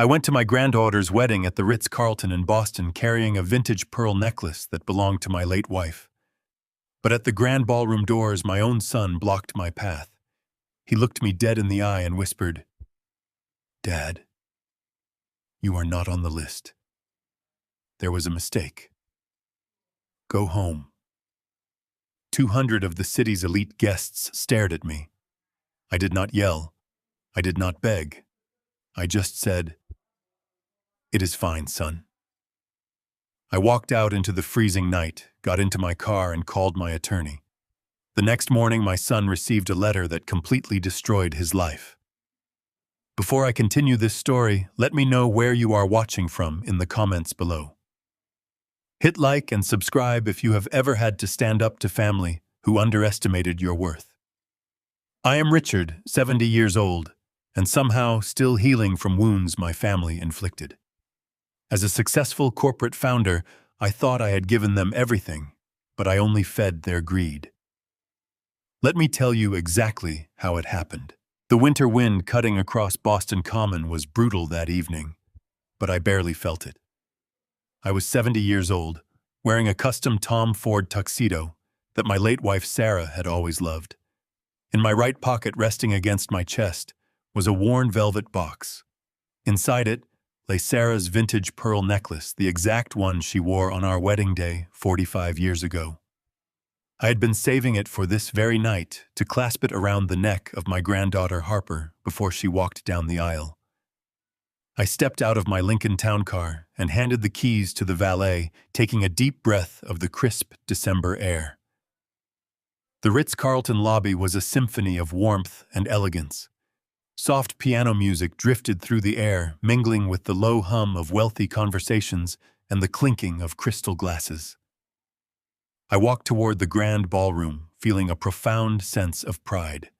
I went to my granddaughter's wedding at the Ritz Carlton in Boston carrying a vintage pearl necklace that belonged to my late wife. But at the grand ballroom doors, my own son blocked my path. He looked me dead in the eye and whispered, "Dad, you are not on the list. There was a mistake. Go home." 200 of the city's elite guests stared at me. I did not yell. I did not beg. I just said, "It is fine, son." I walked out into the freezing night, got into my car, and called my attorney. The next morning, my son received a letter that completely destroyed his life. Before I continue this story, let me know where you are watching from in the comments below. Hit like and subscribe if you have ever had to stand up to family who underestimated your worth. I am Richard, 70 years old, and somehow still healing from wounds my family inflicted. As a successful corporate founder, I thought I had given them everything, but I only fed their greed. Let me tell you exactly how it happened. The winter wind cutting across Boston Common was brutal that evening, but I barely felt it. I was 70 years old, wearing a custom Tom Ford tuxedo that my late wife Sarah had always loved. In my right pocket, resting against my chest, was a worn velvet box. Inside it lay Sarah's vintage pearl necklace, the exact one she wore on our wedding day 45 years ago. I had been saving it for this very night to clasp it around the neck of my granddaughter Harper before she walked down the aisle. I stepped out of my Lincoln town car and handed the keys to the valet, taking a deep breath of the crisp December air. The Ritz Carlton lobby was a symphony of warmth and elegance. Soft piano music drifted through the air, mingling with the low hum of wealthy conversations and the clinking of crystal glasses. I walked toward the grand ballroom, feeling a profound sense of pride.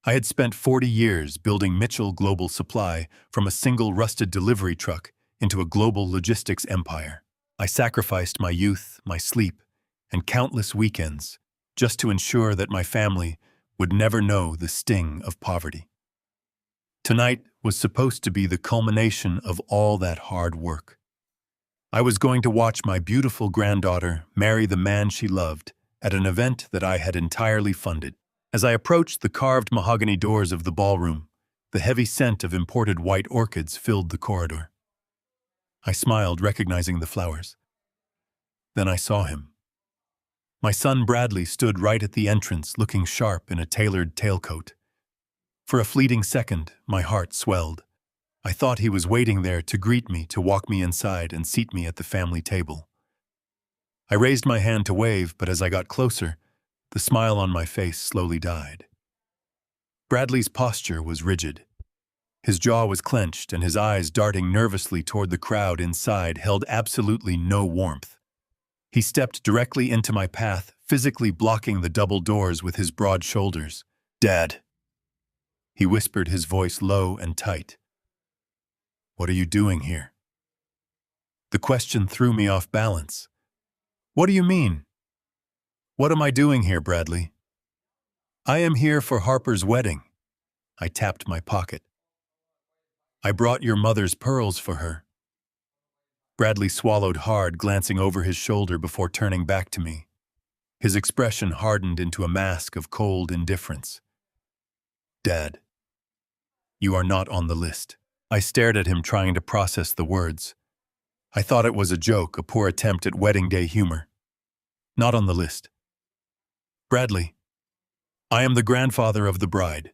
I had spent 40 years building Mitchell Global Supply from a single rusted delivery truck into a global logistics empire. I sacrificed my youth, my sleep, and countless weekends just to ensure that my family would never know the sting of poverty. Tonight was supposed to be the culmination of all that hard work. I was going to watch my beautiful granddaughter marry the man she loved at an event that I had entirely funded. As I approached the carved mahogany doors of the ballroom, the heavy scent of imported white orchids filled the corridor. I smiled, recognizing the flowers. Then I saw him. My son Bradley stood right at the entrance, looking sharp in a tailored tailcoat. For a fleeting second, my heart swelled. I thought he was waiting there to greet me, to walk me inside and seat me at the family table. I raised my hand to wave, but as I got closer, the smile on my face slowly died. Bradley's posture was rigid. His jaw was clenched, and his eyes, darting nervously toward the crowd inside, held absolutely no warmth. He stepped directly into my path, physically blocking the double doors with his broad shoulders. "Dad," he whispered, his voice low and tight. "What are you doing here?" The question threw me off balance. "What do you mean?" "What am I doing here, Bradley?" "I am here for Harper's wedding." I tapped my pocket. "I brought your mother's pearls for her." Bradley swallowed hard, glancing over his shoulder before turning back to me. His expression hardened into a mask of cold indifference. "Dad, you are not on the list." I stared at him, trying to process the words. I thought it was a joke, a poor attempt at wedding day humor. "Not on the list." "Bradley, I am the grandfather of the bride."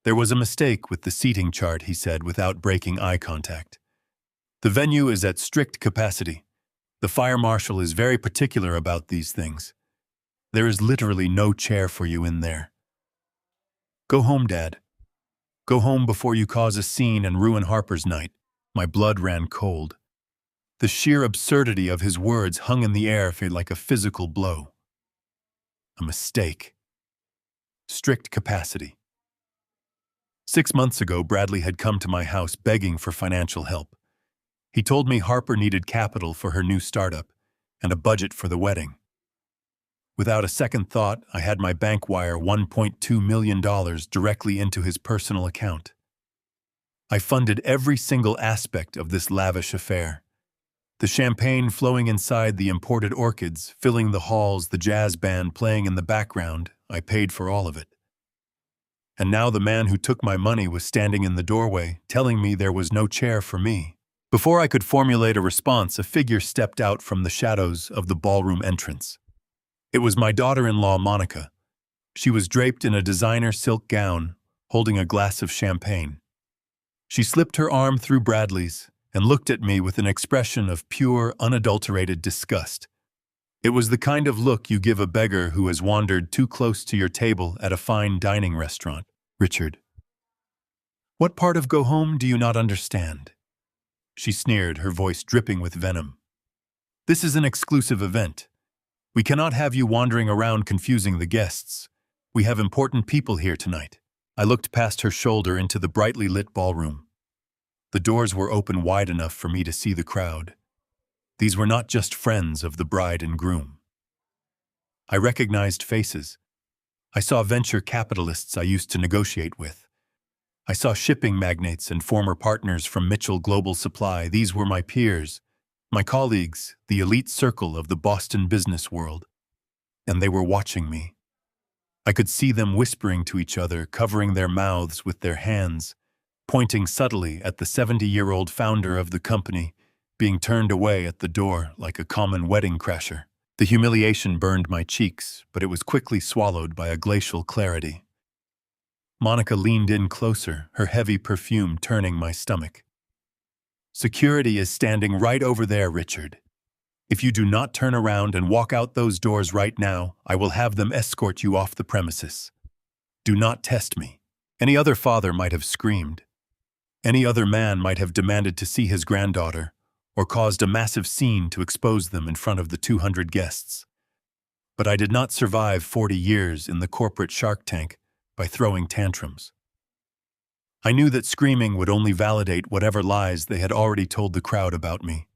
"There was a mistake with the seating chart," he said without breaking eye contact. "The venue is at strict capacity. The fire marshal is very particular about these things. There is literally no chair for you in there. Go home, Dad. Go home before you cause a scene and ruin Harper's night." My blood ran cold. The sheer absurdity of his words hung in the air like a physical blow. A mistake. Strict capacity. 6 months ago, Bradley had come to my house begging for financial help. He told me Harper needed capital for her new startup and a budget for the wedding. Without a second thought, I had my bank wire $1.2 million directly into his personal account. I funded every single aspect of this lavish affair. The champagne flowing inside the imported orchids, filling the halls, the jazz band playing in the background, I paid for all of it. And now the man who took my money was standing in the doorway, telling me there was no chair for me. Before I could formulate a response, a figure stepped out from the shadows of the ballroom entrance. It was my daughter-in-law, Monica. She was draped in a designer silk gown, holding a glass of champagne. She slipped her arm through Bradley's and looked at me with an expression of pure, unadulterated disgust. It was the kind of look you give a beggar who has wandered too close to your table at a fine dining restaurant. Richard, what part of go home do you not understand? She sneered, her voice dripping with venom. This is an exclusive event. We cannot have you wandering around confusing the guests. We have important people here tonight. I looked past her shoulder into the brightly lit ballroom. The doors were open wide enough for me to see the crowd. These were not just friends of the bride and groom. I recognized faces. I saw venture capitalists I used to negotiate with. I saw shipping magnates and former partners from Mitchell Global Supply. These were my peers, my colleagues, the elite circle of the Boston business world. And they were watching me. I could see them whispering to each other, covering their mouths with their hands, pointing subtly at the 70-year-old founder of the company, being turned away at the door like a common wedding crasher. The humiliation burned my cheeks, but it was quickly swallowed by a glacial clarity. Monica leaned in closer, her heavy perfume turning my stomach. Security is standing right over there, Richard. If you do not turn around and walk out those doors right now, I will have them escort you off the premises. Do not test me. Any other father might have screamed. Any other man might have demanded to see his granddaughter, or caused a massive scene to expose them in front of the 200 guests. But I did not survive 40 years in the corporate shark tank by throwing tantrums. I knew that screaming would only validate whatever lies they had already told the crowd about me.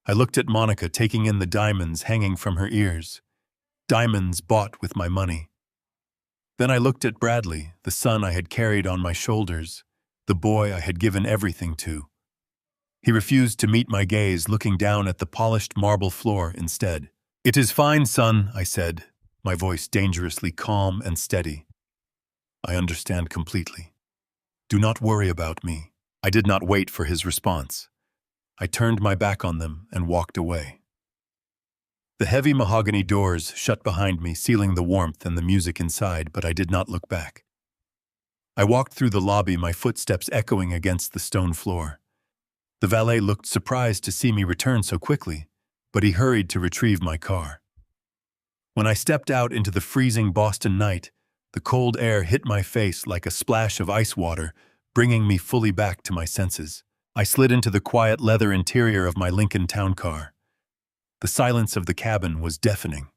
I looked at Monica taking in the diamonds hanging from her ears, diamonds bought with my money. Then I looked at Bradley, the son I had carried on my shoulders, the boy I had given everything to. He refused to meet my gaze, looking down at the polished marble floor instead. "It is fine, son," I said, my voice dangerously calm and steady. "I understand completely. Do not worry about me." I did not wait for his response. I turned my back on them and walked away. The heavy mahogany doors shut behind me, sealing the warmth and the music inside, but I did not look back. I walked through the lobby, my footsteps echoing against the stone floor. The valet looked surprised to see me return so quickly, but he hurried to retrieve my car. When I stepped out into the freezing Boston night, the cold air hit my face like a splash of ice water, bringing me fully back to my senses. I slid into the quiet leather interior of my Lincoln Town Car. The silence of the cabin was deafening.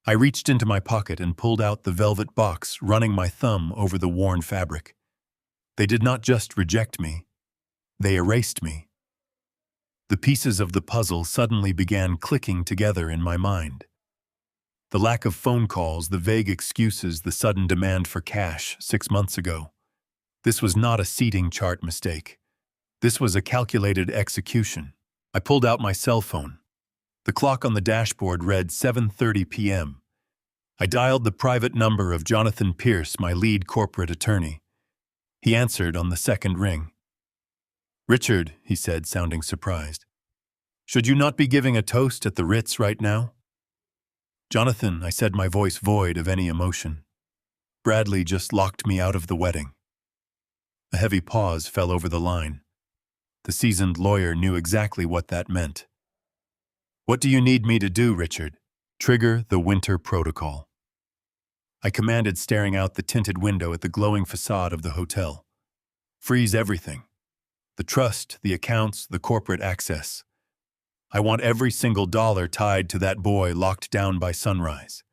I reached into my pocket and pulled out the velvet box, running my thumb over the worn fabric. They did not just reject me, they erased me. The pieces of the puzzle suddenly began clicking together in my mind. The lack of phone calls, the vague excuses, the sudden demand for cash 6 months ago. This was not a seating chart mistake. This was a calculated execution. I pulled out my cell phone. The clock on the dashboard read 7:30 p.m. I dialed the private number of Jonathan Pierce, my lead corporate attorney. He answered on the second ring. "Richard," he said, sounding surprised. "Should you not be giving a toast at the Ritz right now?" "Jonathan," I said, my voice void of any emotion. "Bradley just locked me out of the wedding." A heavy pause fell over the line. The seasoned lawyer knew exactly what that meant. "What do you need me to do, Richard?" "Trigger the winter protocol," I commanded, staring out the tinted window at the glowing facade of the hotel. "Freeze everything. The trust, the accounts, the corporate access. I want every single dollar tied to that boy locked down by sunrise."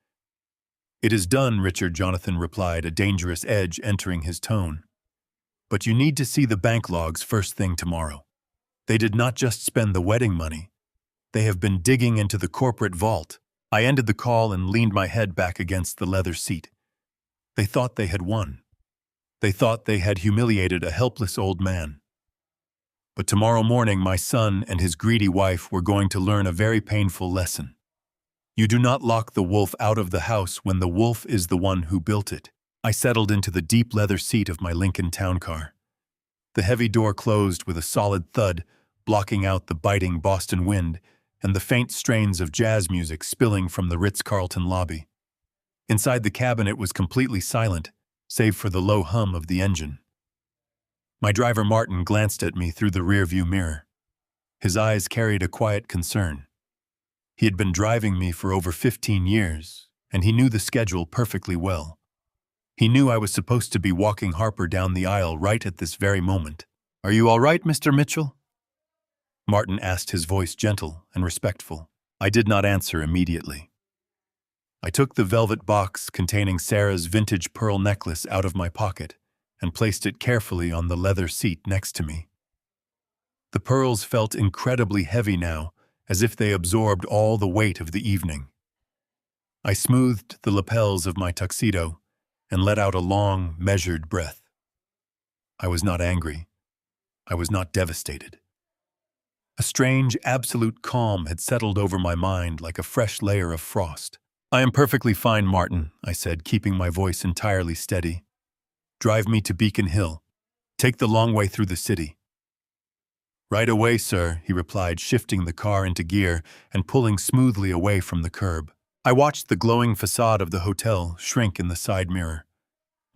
"It is done, Richard," Jonathan replied, a dangerous edge entering his tone. "But you need to see the bank logs first thing tomorrow. They did not just spend the wedding money. They have been digging into the corporate vault." I ended the call and leaned my head back against the leather seat. They thought they had won. They thought they had humiliated a helpless old man. But tomorrow morning my son and his greedy wife were going to learn a very painful lesson. You do not lock the wolf out of the house when the wolf is the one who built it. I settled into the deep leather seat of my Lincoln town car. The heavy door closed with a solid thud, blocking out the biting Boston wind and the faint strains of jazz music spilling from the Ritz Carlton lobby. Inside the cabin it was completely silent, save for the low hum of the engine. My driver Martin glanced at me through the rearview mirror. His eyes carried a quiet concern. He had been driving me for over 15 years, and he knew the schedule perfectly well. He knew I was supposed to be walking Harper down the aisle right at this very moment. "Are you all right, Mr. Mitchell?" Martin asked, his voice gentle and respectful. I did not answer immediately. I took the velvet box containing Sarah's vintage pearl necklace out of my pocket and placed it carefully on the leather seat next to me. The pearls felt incredibly heavy now, as if they absorbed all the weight of the evening. I smoothed the lapels of my tuxedo and let out a long, measured breath. I was not angry. I was not devastated. A strange, absolute calm had settled over my mind like a fresh layer of frost. "I am perfectly fine, Martin," I said, keeping my voice entirely steady. "Drive me to Beacon Hill. Take the long way through the city." "Right away, sir," he replied, shifting the car into gear and pulling smoothly away from the curb. I watched the glowing facade of the hotel shrink in the side mirror.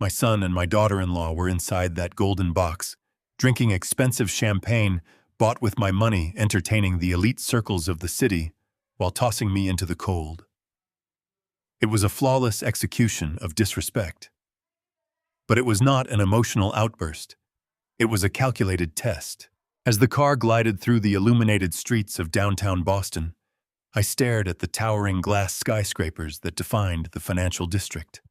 My son and my daughter-in-law were inside that golden box, drinking expensive champagne bought with my money, entertaining the elite circles of the city while tossing me into the cold. It was a flawless execution of disrespect. But it was not an emotional outburst. It was a calculated test. As the car glided through the illuminated streets of downtown Boston, I stared at the towering glass skyscrapers that defined the financial district.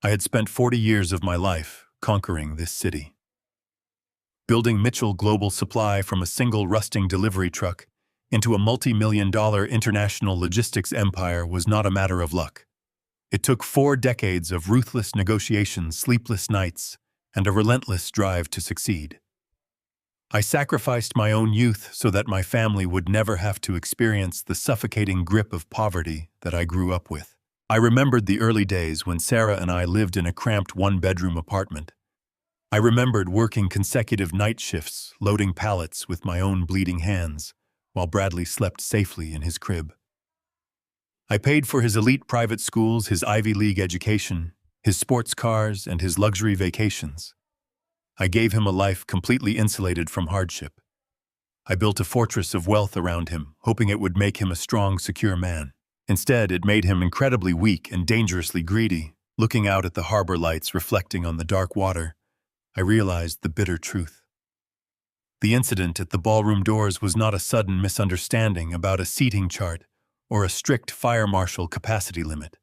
I had spent 40 years of my life conquering this city. Building Mitchell Global Supply from a single rusting delivery truck into a multi-million-dollar international logistics empire was not a matter of luck. It took 4 decades of ruthless negotiations, sleepless nights, and a relentless drive to succeed. I sacrificed my own youth so that my family would never have to experience the suffocating grip of poverty that I grew up with. I remembered the early days when Sarah and I lived in a cramped one-bedroom apartment. I remembered working consecutive night shifts, loading pallets with my own bleeding hands, while Bradley slept safely in his crib. I paid for his elite private schools, his Ivy League education, his sports cars, and his luxury vacations. I gave him a life completely insulated from hardship. I built a fortress of wealth around him, hoping it would make him a strong, secure man. Instead, it made him incredibly weak and dangerously greedy. Looking out at the harbor lights reflecting on the dark water, I realized the bitter truth. The incident at the ballroom doors was not a sudden misunderstanding about a seating chart or a strict fire marshal capacity limit.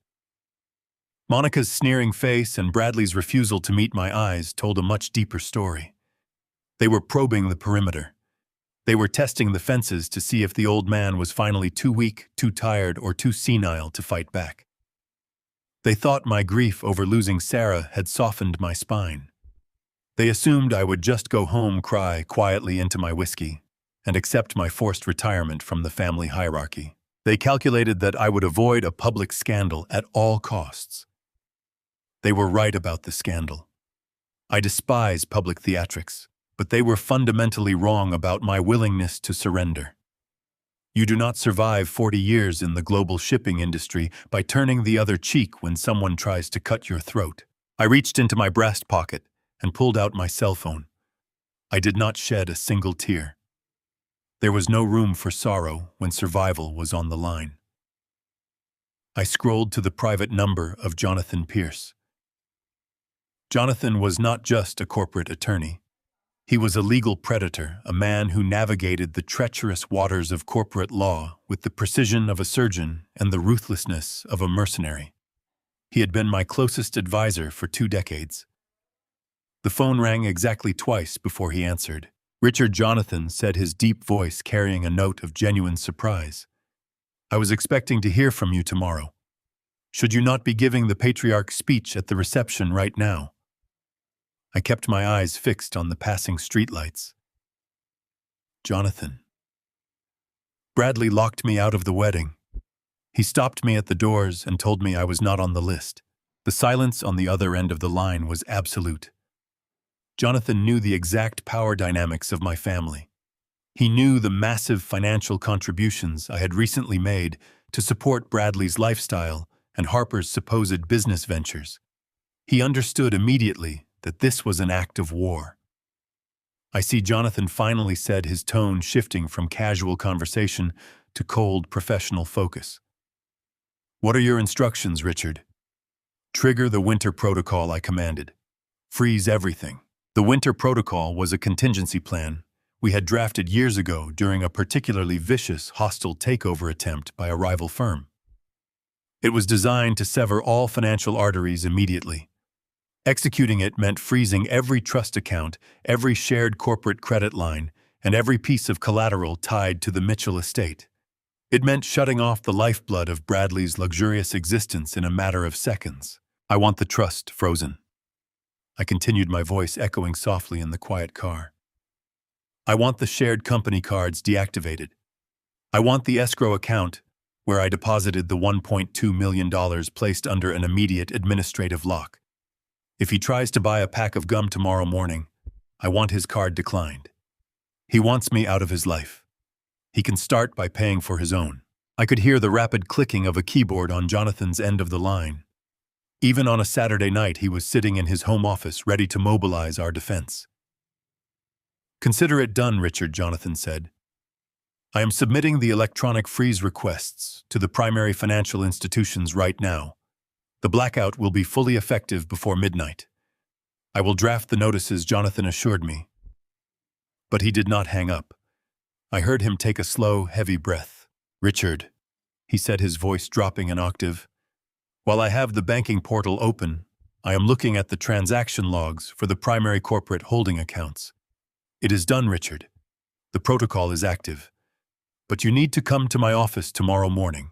Monica's sneering face and Bradley's refusal to meet my eyes told a much deeper story. They were probing the perimeter. They were testing the fences to see if the old man was finally too weak, too tired, or too senile to fight back. They thought my grief over losing Sarah had softened my spine. They assumed I would just go home, cry quietly into my whiskey, and accept my forced retirement from the family hierarchy. They calculated that I would avoid a public scandal at all costs. They were right about the scandal. I despise public theatrics, but they were fundamentally wrong about my willingness to surrender. You do not survive 40 years in the global shipping industry by turning the other cheek when someone tries to cut your throat. I reached into my breast pocket and pulled out my cell phone. I did not shed a single tear. There was no room for sorrow when survival was on the line. I scrolled to the private number of Jonathan Pierce. Jonathan was not just a corporate attorney. He was a legal predator, a man who navigated the treacherous waters of corporate law with the precision of a surgeon and the ruthlessness of a mercenary. He had been my closest advisor for 2 decades. The phone rang exactly twice before he answered. Richard Jonathan said, his deep voice carrying a note of genuine surprise. "I was expecting to hear from you tomorrow. Should you not be giving the patriarch's speech at the reception right now?" I kept my eyes fixed on the passing streetlights. Jonathan. Bradley locked me out of the wedding. He stopped me at the doors and told me I was not on the list. The silence on the other end of the line was absolute. Jonathan knew the exact power dynamics of my family. He knew the massive financial contributions I had recently made to support Bradley's lifestyle and Harper's supposed business ventures. He understood immediately that this was an act of war. I see Jonathan finally said, his tone shifting from casual conversation to cold professional focus. "What are your instructions, Richard?" "Trigger the winter protocol," I commanded. "Freeze everything." The winter protocol was a contingency plan we had drafted years ago during a particularly vicious, hostile takeover attempt by a rival firm. It was designed to sever all financial arteries immediately. Executing it meant freezing every trust account, every shared corporate credit line, and every piece of collateral tied to the Mitchell estate. It meant shutting off the lifeblood of Bradley's luxurious existence in a matter of seconds. "I want the trust frozen." I continued, my voice echoing softly in the quiet car. "I want the shared company cards deactivated. I want the escrow account, where I deposited the $1.2 million, placed under an immediate administrative lock. If he tries to buy a pack of gum tomorrow morning, I want his card declined. He wants me out of his life. He can start by paying for his own." I could hear the rapid clicking of a keyboard on Jonathan's end of the line. Even on a Saturday night, he was sitting in his home office, ready to mobilize our defense. "Consider it done, Richard," Jonathan said. "I am submitting the electronic freeze requests to the primary financial institutions right now. The blackout will be fully effective before midnight. I will draft the notices," Jonathan assured me. But he did not hang up. I heard him take a slow, heavy breath. "Richard," he said, his voice dropping an octave, "while I have the banking portal open, I am looking at the transaction logs for the primary corporate holding accounts. It is done, Richard. The protocol is active. But you need to come to my office tomorrow morning.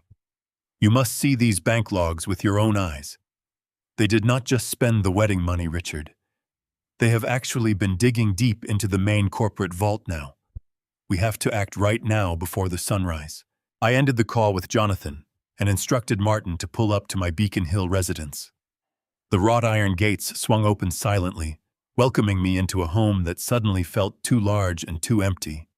You must see these bank logs with your own eyes. They did not just spend the wedding money, Richard. They have actually been digging deep into the main corporate vault now. We have to act right now before the sunrise." I ended the call with Jonathan and instructed Martin to pull up to my Beacon Hill residence. The wrought iron gates swung open silently, welcoming me into a home that suddenly felt too large and too empty.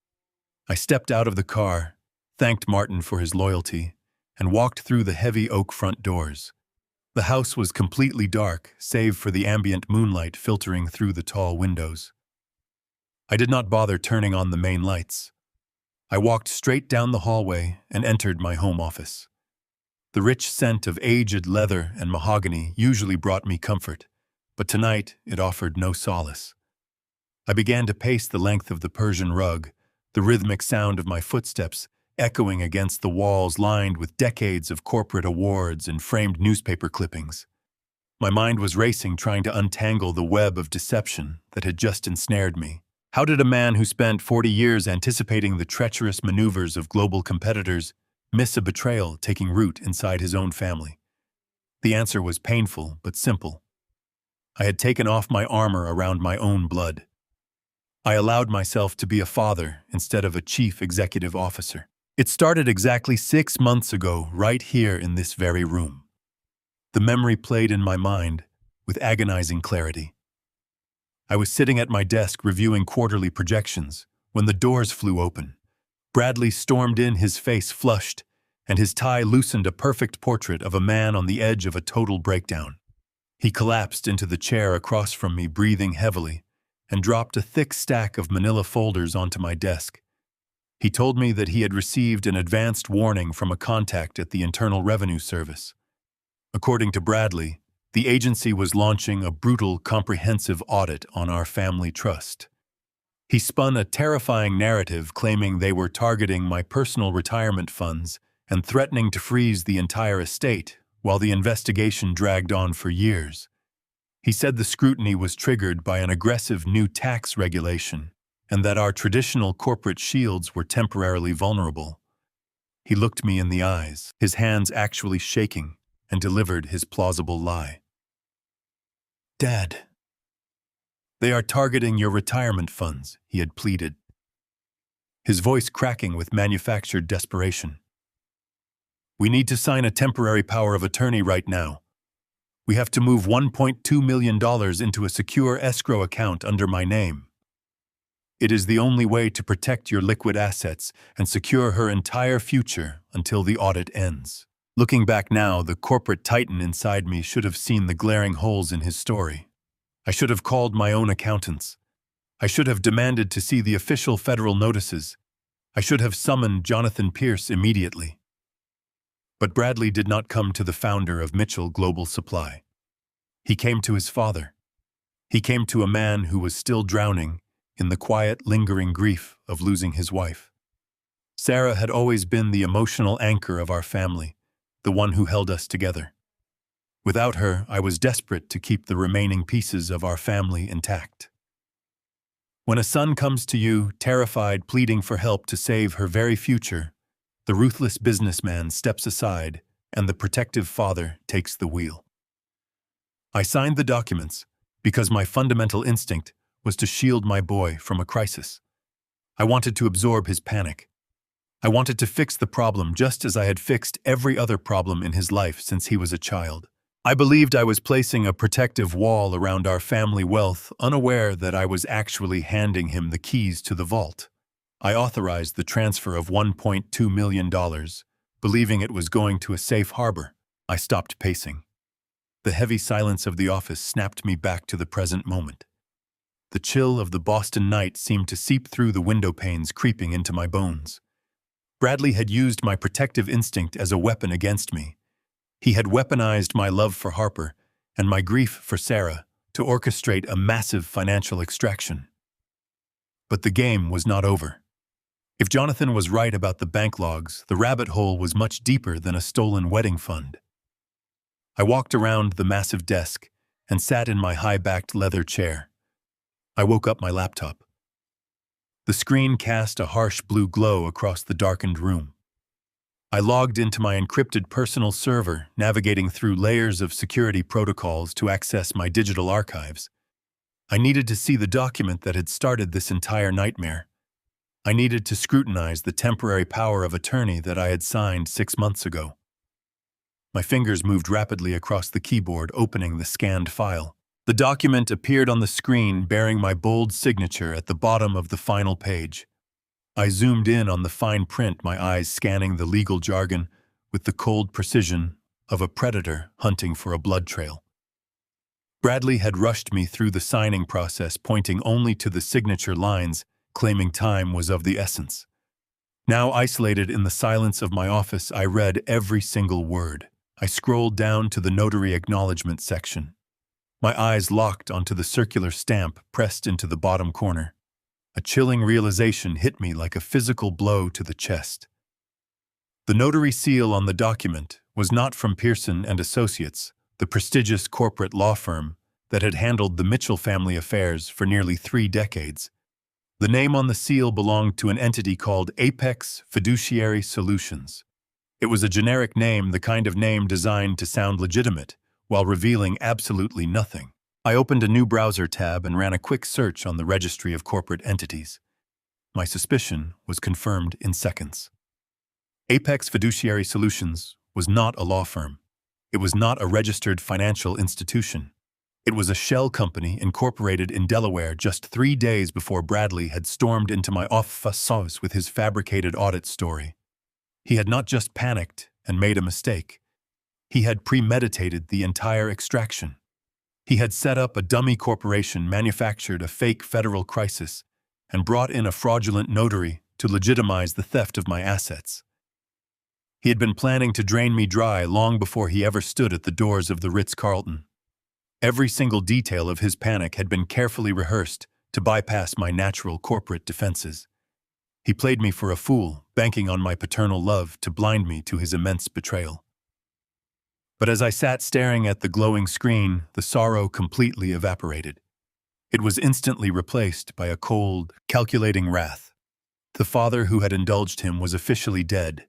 I stepped out of the car, thanked Martin for his loyalty, and walked through the heavy oak front doors. The house was completely dark, save for the ambient moonlight filtering through the tall windows. I did not bother turning on the main lights. I walked straight down the hallway and entered my home office. The rich scent of aged leather and mahogany usually brought me comfort, but tonight it offered no solace. I began to pace the length of the Persian rug, the rhythmic sound of my footsteps echoing against the walls lined with decades of corporate awards and framed newspaper clippings. My mind was racing, trying to untangle the web of deception that had just ensnared me. How did a man who spent 40 years anticipating the treacherous maneuvers of global competitors miss a betrayal taking root inside his own family? The answer was painful but simple. I had taken off my armor around my own blood. I allowed myself to be a father instead of a chief executive officer. It started exactly 6 months ago, right here in this very room. The memory played in my mind with agonizing clarity. I was sitting at my desk reviewing quarterly projections when the doors flew open. Bradley stormed in, his face flushed, and his tie loosened, a perfect portrait of a man on the edge of a total breakdown. He collapsed into the chair across from me, breathing heavily, and dropped a thick stack of manila folders onto my desk. He told me that he had received an advanced warning from a contact at the Internal Revenue Service. According to Bradley, the agency was launching a brutal, comprehensive audit on our family trust. He spun a terrifying narrative claiming they were targeting my personal retirement funds and threatening to freeze the entire estate while the investigation dragged on for years. He said the scrutiny was triggered by an aggressive new tax regulation and that our traditional corporate shields were temporarily vulnerable. He looked me in the eyes, his hands actually shaking, and delivered his plausible lie. "Dad, They are targeting your retirement funds, he had pleaded, his voice cracking with manufactured desperation. We need to sign a temporary power of attorney right now. We have to move $1.2 million into a secure escrow account under my name. It is the only way to protect your liquid assets and secure her entire future until the audit ends. Looking back now, the corporate titan inside me should have seen the glaring holes in his story. I should have called my own accountants. I should have demanded to see the official federal notices. I should have summoned Jonathan Pierce immediately. But Bradley did not come to the founder of Mitchell Global Supply. He came to his father. He came to a man who was still drowning in the quiet, lingering grief of losing his wife. Sarah had always been the emotional anchor of our family, the one who held us together. Without her, I was desperate to keep the remaining pieces of our family intact. When a son comes to you, terrified, pleading for help to save her very future, the ruthless businessman steps aside and the protective father takes the wheel. I signed the documents because my fundamental instinct was to shield my boy from a crisis. I wanted to absorb his panic. I wanted to fix the problem just as I had fixed every other problem in his life since he was a child. I believed I was placing a protective wall around our family wealth, unaware that I was actually handing him the keys to the vault. I authorized the transfer of $1.2 million, believing it was going to a safe harbor. I stopped pacing. The heavy silence of the office snapped me back to the present moment. The chill of the Boston night seemed to seep through the window panes, creeping into my bones. Bradley had used my protective instinct as a weapon against me. He had weaponized my love for Harper and my grief for Sarah to orchestrate a massive financial extraction. But the game was not over. If Jonathan was right about the bank logs, the rabbit hole was much deeper than a stolen wedding fund. I walked around the massive desk and sat in my high-backed leather chair. I woke up my laptop. The screen cast a harsh blue glow across the darkened room. I logged into my encrypted personal server, navigating through layers of security protocols to access my digital archives. I needed to see the document that had started this entire nightmare. I needed to scrutinize the temporary power of attorney that I had signed 6 months ago. My fingers moved rapidly across the keyboard, opening the scanned file. The document appeared on the screen, bearing my bold signature at the bottom of the final page. I zoomed in on the fine print, my eyes scanning the legal jargon with the cold precision of a predator hunting for a blood trail. Bradley had rushed me through the signing process, pointing only to the signature lines, claiming time was of the essence. Now isolated in the silence of my office, I read every single word. I scrolled down to the notary acknowledgement section. My eyes locked onto the circular stamp pressed into the bottom corner. A chilling realization hit me like a physical blow to the chest. The notary seal on the document was not from Pearson and Associates, the prestigious corporate law firm that had handled the Mitchell family affairs for nearly 3 decades. The name on the seal belonged to an entity called Apex Fiduciary Solutions. It was a generic name, the kind of name designed to sound legitimate, while revealing absolutely nothing. I opened a new browser tab and ran a quick search on the registry of corporate entities. My suspicion was confirmed in seconds. Apex Fiduciary Solutions was not a law firm. It was not a registered financial institution. It was a shell company incorporated in Delaware just 3 days before Bradley had stormed into my office with his fabricated audit story. He had not just panicked and made a mistake. He had premeditated the entire extraction. He had set up a dummy corporation, manufactured a fake federal crisis, and brought in a fraudulent notary to legitimize the theft of my assets. He had been planning to drain me dry long before he ever stood at the doors of the Ritz Carlton. Every single detail of his panic had been carefully rehearsed to bypass my natural corporate defenses. He played me for a fool, banking on my paternal love to blind me to his immense betrayal. But as I sat staring at the glowing screen, the sorrow completely evaporated. It was instantly replaced by a cold, calculating wrath. The father who had indulged him was officially dead.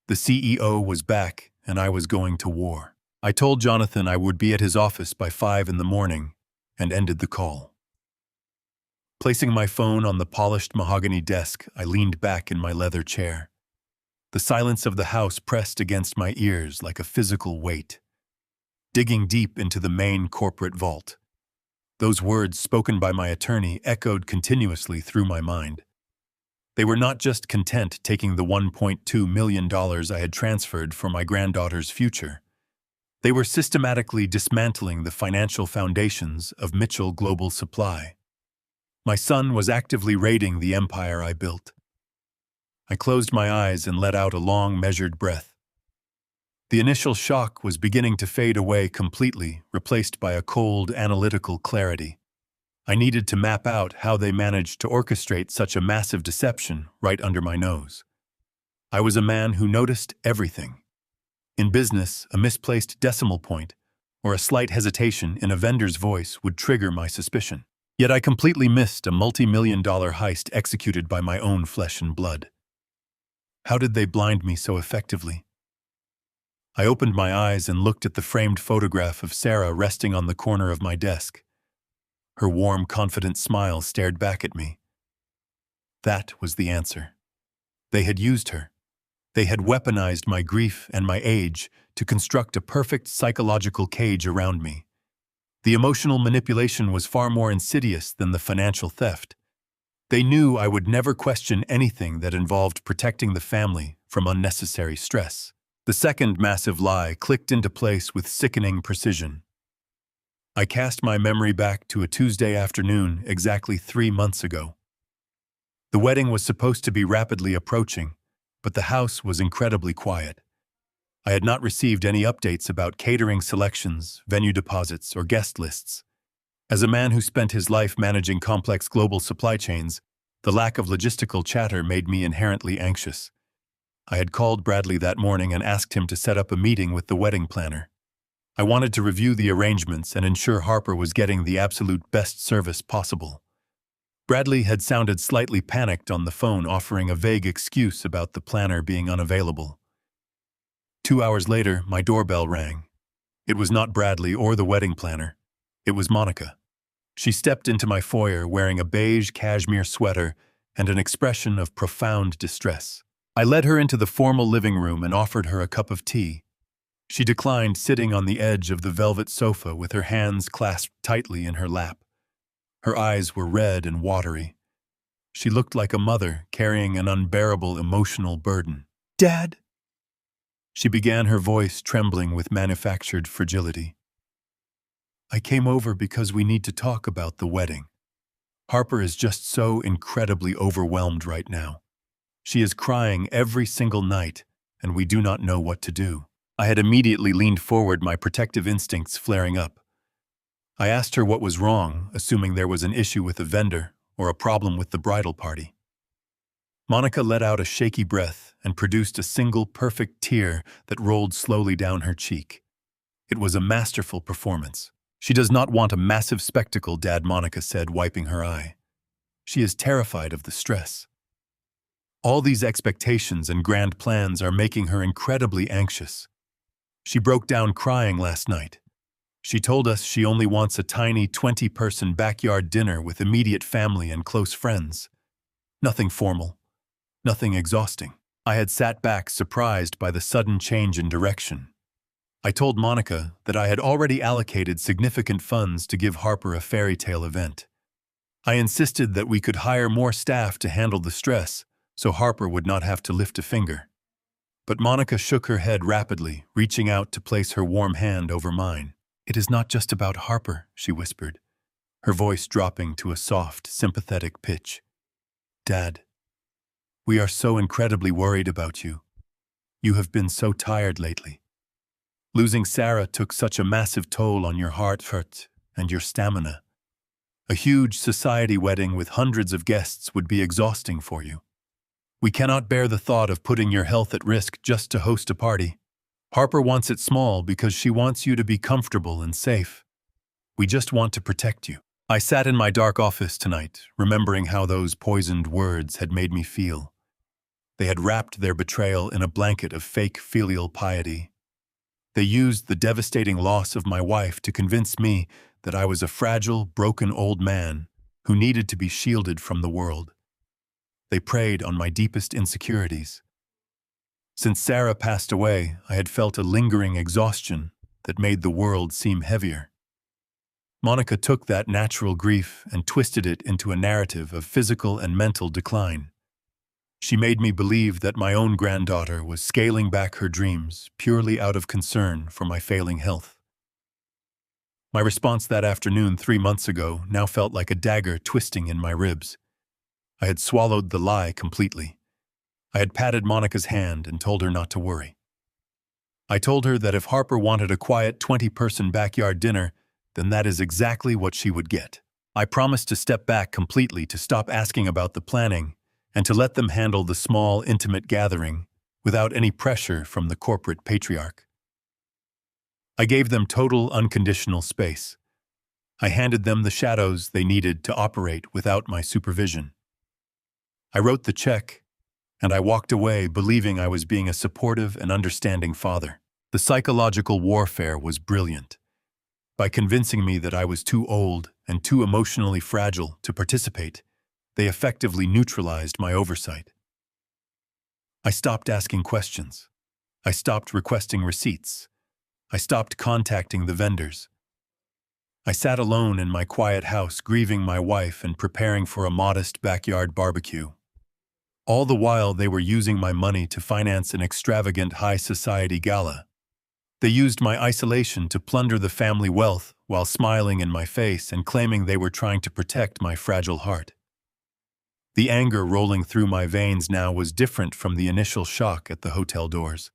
The CEO was back, and I was going to war. I told Jonathan I would be at his office by 5 in the morning, and ended the call. Placing my phone on the polished mahogany desk, I leaned back in my leather chair. The silence of the house pressed against my ears like a physical weight. Digging deep into the main corporate vault, those words spoken by my attorney echoed continuously through my mind. They were not just content taking the $1.2 million I had transferred for my granddaughter's future. They were systematically dismantling the financial foundations of Mitchell Global Supply. My son was actively raiding the empire I built. I closed my eyes and let out a long, measured breath. The initial shock was beginning to fade away completely, replaced by a cold, analytical clarity. I needed to map out how they managed to orchestrate such a massive deception right under my nose. I was a man who noticed everything. In business, a misplaced decimal point or a slight hesitation in a vendor's voice would trigger my suspicion. Yet I completely missed a multi-million-dollar heist executed by my own flesh and blood. How did they blind me so effectively? I opened my eyes and looked at the framed photograph of Sarah resting on the corner of my desk. Her warm, confident smile stared back at me. That was the answer. They had used her. They had weaponized my grief and my age to construct a perfect psychological cage around me. The emotional manipulation was far more insidious than the financial theft. They knew I would never question anything that involved protecting the family from unnecessary stress. The second massive lie clicked into place with sickening precision. I cast my memory back to a Tuesday afternoon exactly 3 months ago. The wedding was supposed to be rapidly approaching, but the house was incredibly quiet. I had not received any updates about catering selections, venue deposits, or guest lists. As a man who spent his life managing complex global supply chains, the lack of logistical chatter made me inherently anxious. I had called Bradley that morning and asked him to set up a meeting with the wedding planner. I wanted to review the arrangements and ensure Harper was getting the absolute best service possible. Bradley had sounded slightly panicked on the phone, offering a vague excuse about the planner being unavailable. 2 hours later, my doorbell rang. It was not Bradley or the wedding planner. It was Monica. She stepped into my foyer wearing a beige cashmere sweater and an expression of profound distress. I led her into the formal living room and offered her a cup of tea. She declined, sitting on the edge of the velvet sofa with her hands clasped tightly in her lap. Her eyes were red and watery. She looked like a mother carrying an unbearable emotional burden. "Dad?" She began, her voice trembling with manufactured fragility. "I came over because we need to talk about the wedding. Harper is just so incredibly overwhelmed right now. She is crying every single night, and we do not know what to do." I had immediately leaned forward, my protective instincts flaring up. I asked her what was wrong, assuming there was an issue with the vendor or a problem with the bridal party. Monica let out a shaky breath and produced a single perfect tear that rolled slowly down her cheek. It was a masterful performance. "She does not want a massive spectacle, Dad," Monica said, wiping her eye. "She is terrified of the stress. All these expectations and grand plans are making her incredibly anxious. She broke down crying last night. She told us she only wants a tiny 20-person backyard dinner with immediate family and close friends. Nothing formal, nothing exhausting." I had sat back, surprised by the sudden change in direction. I told Monica that I had already allocated significant funds to give Harper a fairy tale event. I insisted that we could hire more staff to handle the stress, so Harper would not have to lift a finger. But Monica shook her head rapidly, reaching out to place her warm hand over mine. "It is not just about Harper," she whispered, her voice dropping to a soft, sympathetic pitch. "Dad, we are so incredibly worried about you. You have been so tired lately. Losing Sarah took such a massive toll on your heart and your stamina. A huge society wedding with hundreds of guests would be exhausting for you. We cannot bear the thought of putting your health at risk just to host a party. Harper wants it small because she wants you to be comfortable and safe. We just want to protect you." I sat in my dark office tonight, remembering how those poisoned words had made me feel. They had wrapped their betrayal in a blanket of fake filial piety. They used the devastating loss of my wife to convince me that I was a fragile, broken old man who needed to be shielded from the world. They preyed on my deepest insecurities. Since Sarah passed away, I had felt a lingering exhaustion that made the world seem heavier. Monica took that natural grief and twisted it into a narrative of physical and mental decline. She made me believe that my own granddaughter was scaling back her dreams purely out of concern for my failing health. My response that afternoon 3 months ago now felt like a dagger twisting in my ribs. I had swallowed the lie completely. I had patted Monica's hand and told her not to worry. I told her that if Harper wanted a quiet 20-person backyard dinner, then that is exactly what she would get. I promised to step back completely, to stop asking about the planning, and to let them handle the small, intimate gathering without any pressure from the corporate patriarch. I gave them total, unconditional space. I handed them the shadows they needed to operate without my supervision. I wrote the check, and I walked away believing I was being a supportive and understanding father. The psychological warfare was brilliant. By convincing me that I was too old and too emotionally fragile to participate, they effectively neutralized my oversight. I stopped asking questions. I stopped requesting receipts. I stopped contacting the vendors. I sat alone in my quiet house, grieving my wife and preparing for a modest backyard barbecue. All the while, they were using my money to finance an extravagant high-society gala. They used my isolation to plunder the family wealth while smiling in my face and claiming they were trying to protect my fragile heart. The anger rolling through my veins now was different from the initial shock at the hotel doors.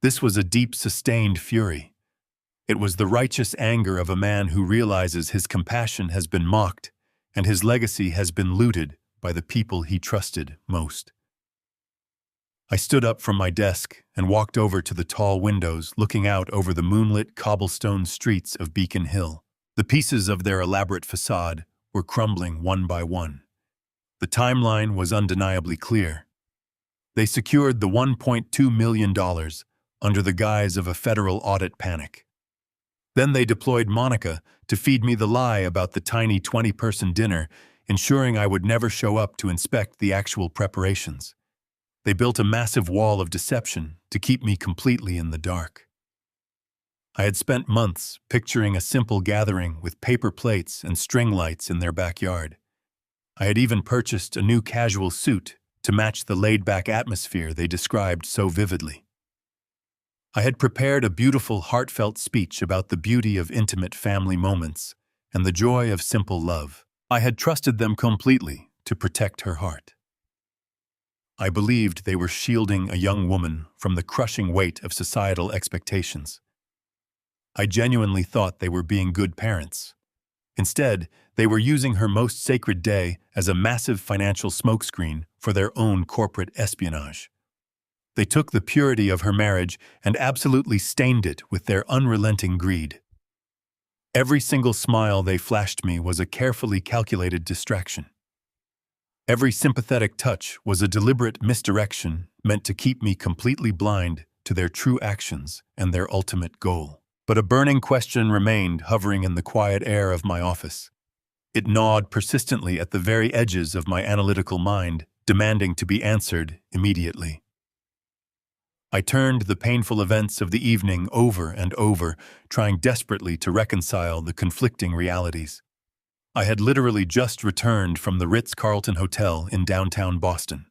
This was a deep, sustained fury. It was the righteous anger of a man who realizes his compassion has been mocked and his legacy has been looted by the people he trusted most. I stood up from my desk and walked over to the tall windows looking out over the moonlit cobblestone streets of Beacon Hill. The pieces of their elaborate facade were crumbling one by one. The timeline was undeniably clear. They secured the $1.2 million under the guise of a federal audit panic. Then they deployed Monica to feed me the lie about the tiny 20-person dinner, ensuring I would never show up to inspect the actual preparations. They built a massive wall of deception to keep me completely in the dark. I had spent months picturing a simple gathering with paper plates and string lights in their backyard. I had even purchased a new casual suit to match the laid-back atmosphere they described so vividly. I had prepared a beautiful, heartfelt speech about the beauty of intimate family moments and the joy of simple love. I had trusted them completely to protect her heart. I believed they were shielding a young woman from the crushing weight of societal expectations. I genuinely thought they were being good parents. Instead, they were using her most sacred day as a massive financial smokescreen for their own corporate espionage. They took the purity of her marriage and absolutely stained it with their unrelenting greed. Every single smile they flashed me was a carefully calculated distraction. Every sympathetic touch was a deliberate misdirection meant to keep me completely blind to their true actions and their ultimate goal. But a burning question remained hovering in the quiet air of my office. It gnawed persistently at the very edges of my analytical mind, demanding to be answered immediately. I turned the painful events of the evening over and over, trying desperately to reconcile the conflicting realities. I had literally just returned from the Ritz Carlton Hotel in downtown Boston.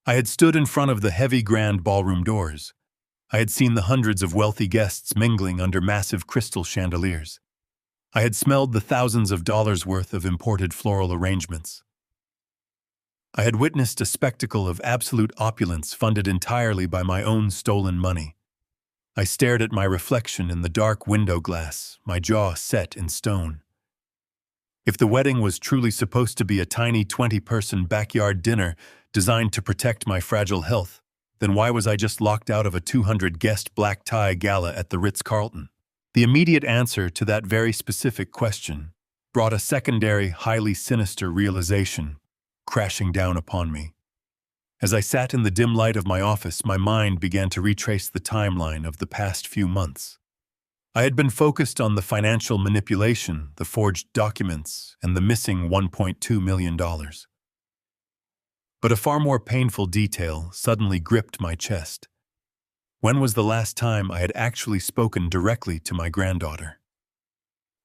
I had stood in front of the heavy grand ballroom doors. I had seen the hundreds of wealthy guests mingling under massive crystal chandeliers. I had smelled the thousands of dollars worth of imported floral arrangements. I had witnessed a spectacle of absolute opulence funded entirely by my own stolen money. I stared at my reflection in the dark window glass, my jaw set in stone. If the wedding was truly supposed to be a tiny 20-person backyard dinner designed to protect my fragile health, then why was I just locked out of a 200-guest black tie gala at the Ritz Carlton? The immediate answer to that very specific question brought a secondary, highly sinister realization crashing down upon me. As I sat in the dim light of my office, my mind began to retrace the timeline of the past few months. I had been focused on the financial manipulation, the forged documents, and the missing $1.2 million. But a far more painful detail suddenly gripped my chest. When was the last time I had actually spoken directly to my granddaughter?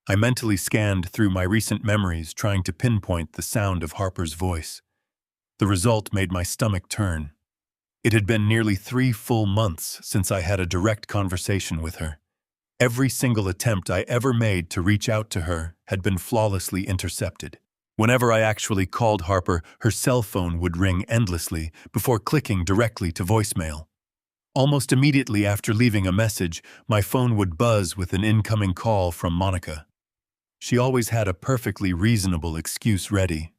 I mentally scanned through my recent memories, trying to pinpoint the sound of Harper's voice. The result made my stomach turn. It had been nearly 3 full months since I had a direct conversation with her. Every single attempt I ever made to reach out to her had been flawlessly intercepted. Whenever I actually called Harper, her cell phone would ring endlessly before clicking directly to voicemail. Almost immediately after leaving a message, my phone would buzz with an incoming call from Monica. She always had a perfectly reasonable excuse ready.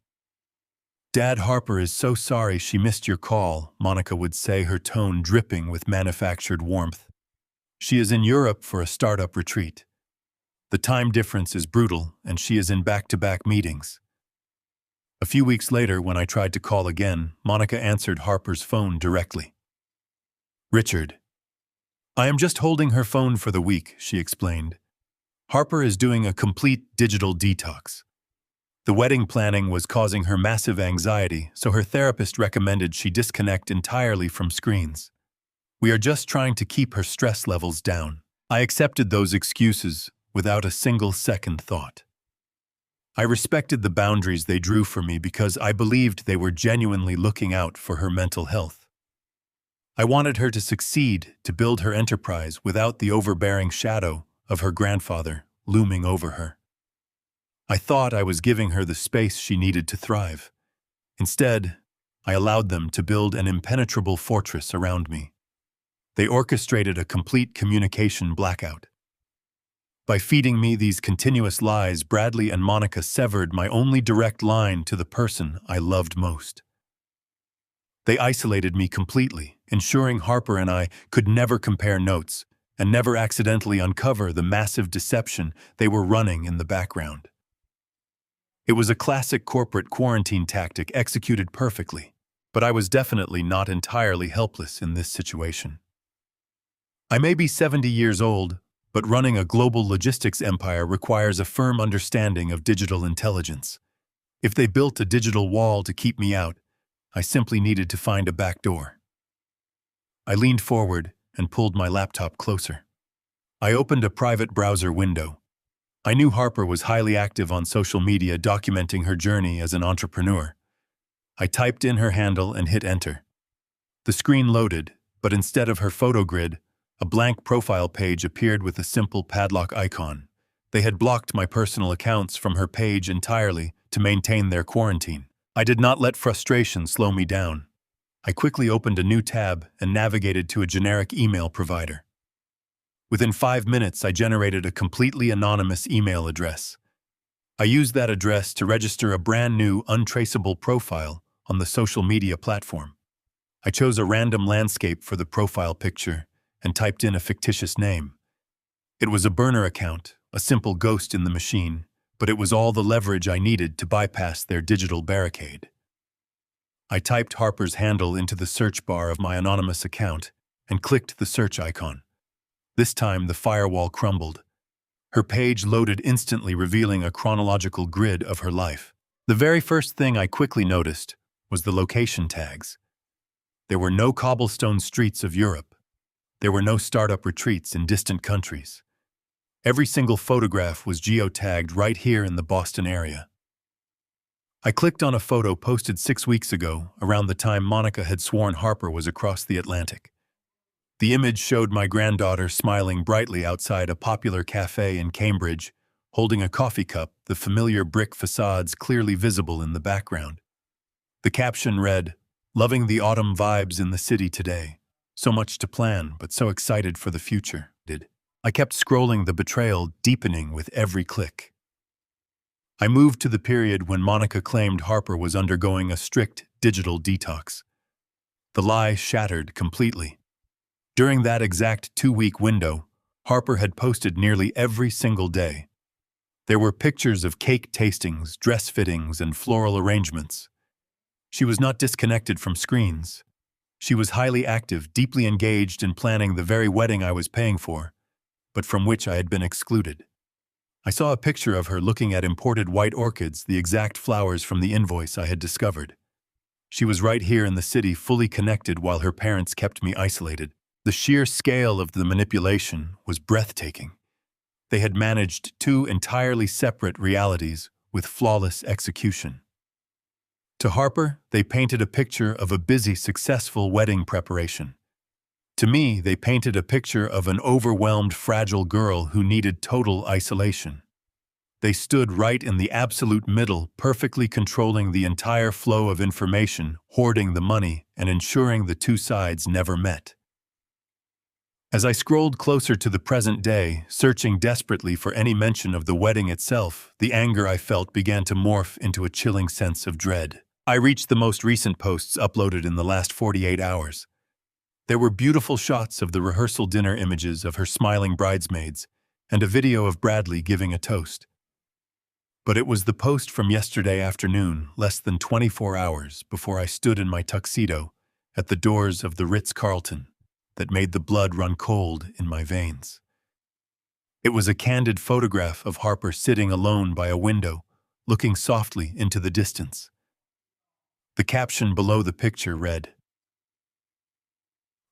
"Dad, Harper is so sorry she missed your call," Monica would say, her tone dripping with manufactured warmth. "She is in Europe for a startup retreat. The time difference is brutal, and she is in back-to-back meetings." A few weeks later, when I tried to call again, Monica answered Harper's phone directly. "Richard, I am just holding her phone for the week," she explained. "Harper is doing a complete digital detox. The wedding planning was causing her massive anxiety, so her therapist recommended she disconnect entirely from screens. We are just trying to keep her stress levels down." I accepted those excuses without a single second thought. I respected the boundaries they drew for me because I believed they were genuinely looking out for her mental health. I wanted her to succeed, to build her enterprise without the overbearing shadow of her grandfather looming over her. I thought I was giving her the space she needed to thrive. Instead, I allowed them to build an impenetrable fortress around me. They orchestrated a complete communication blackout. By feeding me these continuous lies, Bradley and Monica severed my only direct line to the person I loved most. They isolated me completely, ensuring Harper and I could never compare notes and never accidentally uncover the massive deception they were running in the background. It was a classic corporate quarantine tactic executed perfectly, but I was definitely not entirely helpless in this situation. I may be 70 years old, but running a global logistics empire requires a firm understanding of digital intelligence. If they built a digital wall to keep me out, I simply needed to find a back door. I leaned forward and pulled my laptop closer. I opened a private browser window. I knew Harper was highly active on social media, documenting her journey as an entrepreneur. I typed in her handle and hit enter. The screen loaded, but instead of her photo grid, a blank profile page appeared with a simple padlock icon. They had blocked my personal accounts from her page entirely to maintain their quarantine. I did not let frustration slow me down. I quickly opened a new tab and navigated to a generic email provider. Within 5 minutes, I generated a completely anonymous email address. I used that address to register a brand new, untraceable profile on the social media platform. I chose a random landscape for the profile picture and typed in a fictitious name. It was a burner account, a simple ghost in the machine, but it was all the leverage I needed to bypass their digital barricade. I typed Harper's handle into the search bar of my anonymous account and clicked the search icon. This time, the firewall crumbled. Her page loaded instantly, revealing a chronological grid of her life. The very first thing I quickly noticed was the location tags. There were no cobblestone streets of Europe. There were no startup retreats in distant countries. Every single photograph was geotagged right here in the Boston area. I clicked on a photo posted 6 weeks ago, around the time Monica had sworn Harper was across the Atlantic. The image showed my granddaughter smiling brightly outside a popular cafe in Cambridge, holding a coffee cup, the familiar brick facades clearly visible in the background. The caption read, "Loving the autumn vibes in the city today. So much to plan, but so excited for the future." I kept scrolling, the betrayal deepening with every click. I moved to the period when Monica claimed Harper was undergoing a strict digital detox. The lie shattered completely. During that exact 2-week window, Harper had posted nearly every single day. There were pictures of cake tastings, dress fittings, and floral arrangements. She was not disconnected from screens. She was highly active, deeply engaged in planning the very wedding I was paying for. but from which I had been excluded. I saw a picture of her looking at imported white orchids, the exact flowers from the invoice I had discovered. She was right here in the city, fully connected, while her parents kept me isolated. The sheer scale of the manipulation was breathtaking. They had managed two entirely separate realities with flawless execution. To Harper, they painted a picture of a busy, successful wedding preparation. To me, they painted a picture of an overwhelmed, fragile girl who needed total isolation. They stood right in the absolute middle, perfectly controlling the entire flow of information, hoarding the money, and ensuring the two sides never met. As I scrolled closer to the present day, searching desperately for any mention of the wedding itself, the anger I felt began to morph into a chilling sense of dread. I reached the most recent posts uploaded in the last 48 hours. There were beautiful shots of the rehearsal dinner, images of her smiling bridesmaids, and a video of Bradley giving a toast. But it was the post from yesterday afternoon, less than 24 hours before I stood in my tuxedo at the doors of the Ritz Carlton, that made the blood run cold in my veins. It was a candid photograph of Harper sitting alone by a window, looking softly into the distance. The caption below the picture read,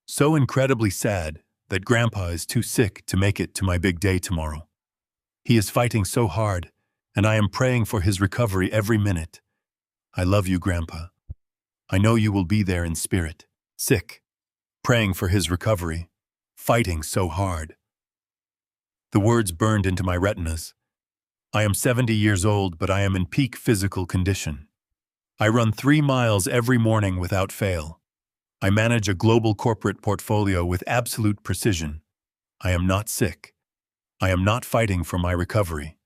"So incredibly sad that Grandpa is too sick to make it to my big day tomorrow. He is fighting so hard, and I am praying for his recovery every minute. I love you, Grandpa. I know you will be there in spirit. Sick. Praying for his recovery. Fighting so hard." The words burned into my retinas. I am 70 years old, but I am in peak physical condition. I run 3 miles every morning without fail. I manage a global corporate portfolio with absolute precision. I am not sick. I am not fighting for my recovery.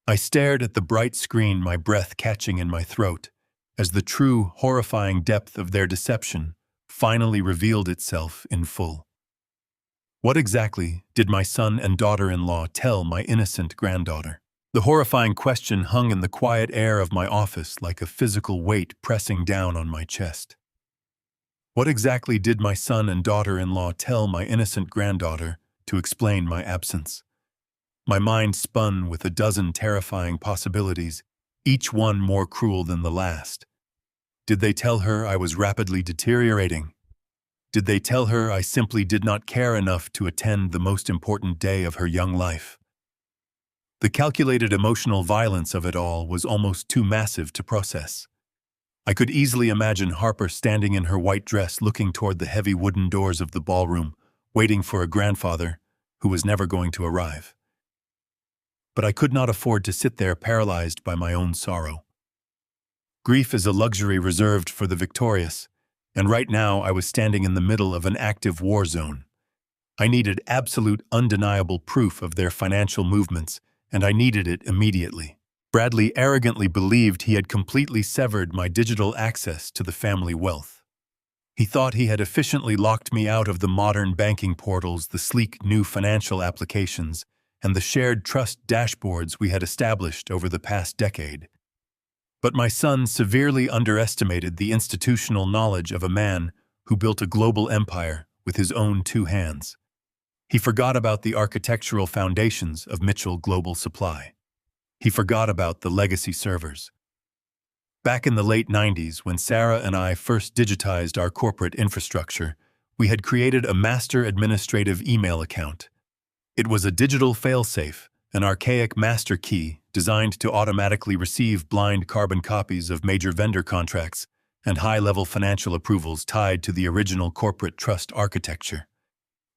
I stared at the bright screen, my breath catching in my throat, as the true, horrifying depth of their deception finally revealed itself in full. What exactly did my son and daughter-in-law tell my innocent granddaughter? The horrifying question hung in the quiet air of my office like a physical weight pressing down on my chest. What exactly did my son and daughter-in-law tell my innocent granddaughter to explain my absence? My mind spun with a dozen terrifying possibilities, each one more cruel than the last. Did they tell her I was rapidly deteriorating? Did they tell her I simply did not care enough to attend the most important day of her young life? The calculated emotional violence of it all was almost too massive to process. I could easily imagine Harper standing in her white dress, looking toward the heavy wooden doors of the ballroom, waiting for a grandfather who was never going to arrive. But I could not afford to sit there paralyzed by my own sorrow. Grief is a luxury reserved for the victorious, and right now I was standing in the middle of an active war zone. I needed absolute, undeniable proof of their financial movements, and I needed it immediately. Bradley arrogantly believed he had completely severed my digital access to the family wealth. He thought he had efficiently locked me out of the modern banking portals, the sleek new financial applications, and the shared trust dashboards we had established over the past decade. But my son severely underestimated the institutional knowledge of a man who built a global empire with his own 2 hands. He forgot about the architectural foundations of Mitchell Global Supply. He forgot about the legacy servers. Back in the late 90s, when Sarah and I first digitized our corporate infrastructure, we had created a master administrative email account. It was a digital failsafe, an archaic master key designed to automatically receive blind carbon copies of major vendor contracts and high-level financial approvals tied to the original corporate trust architecture.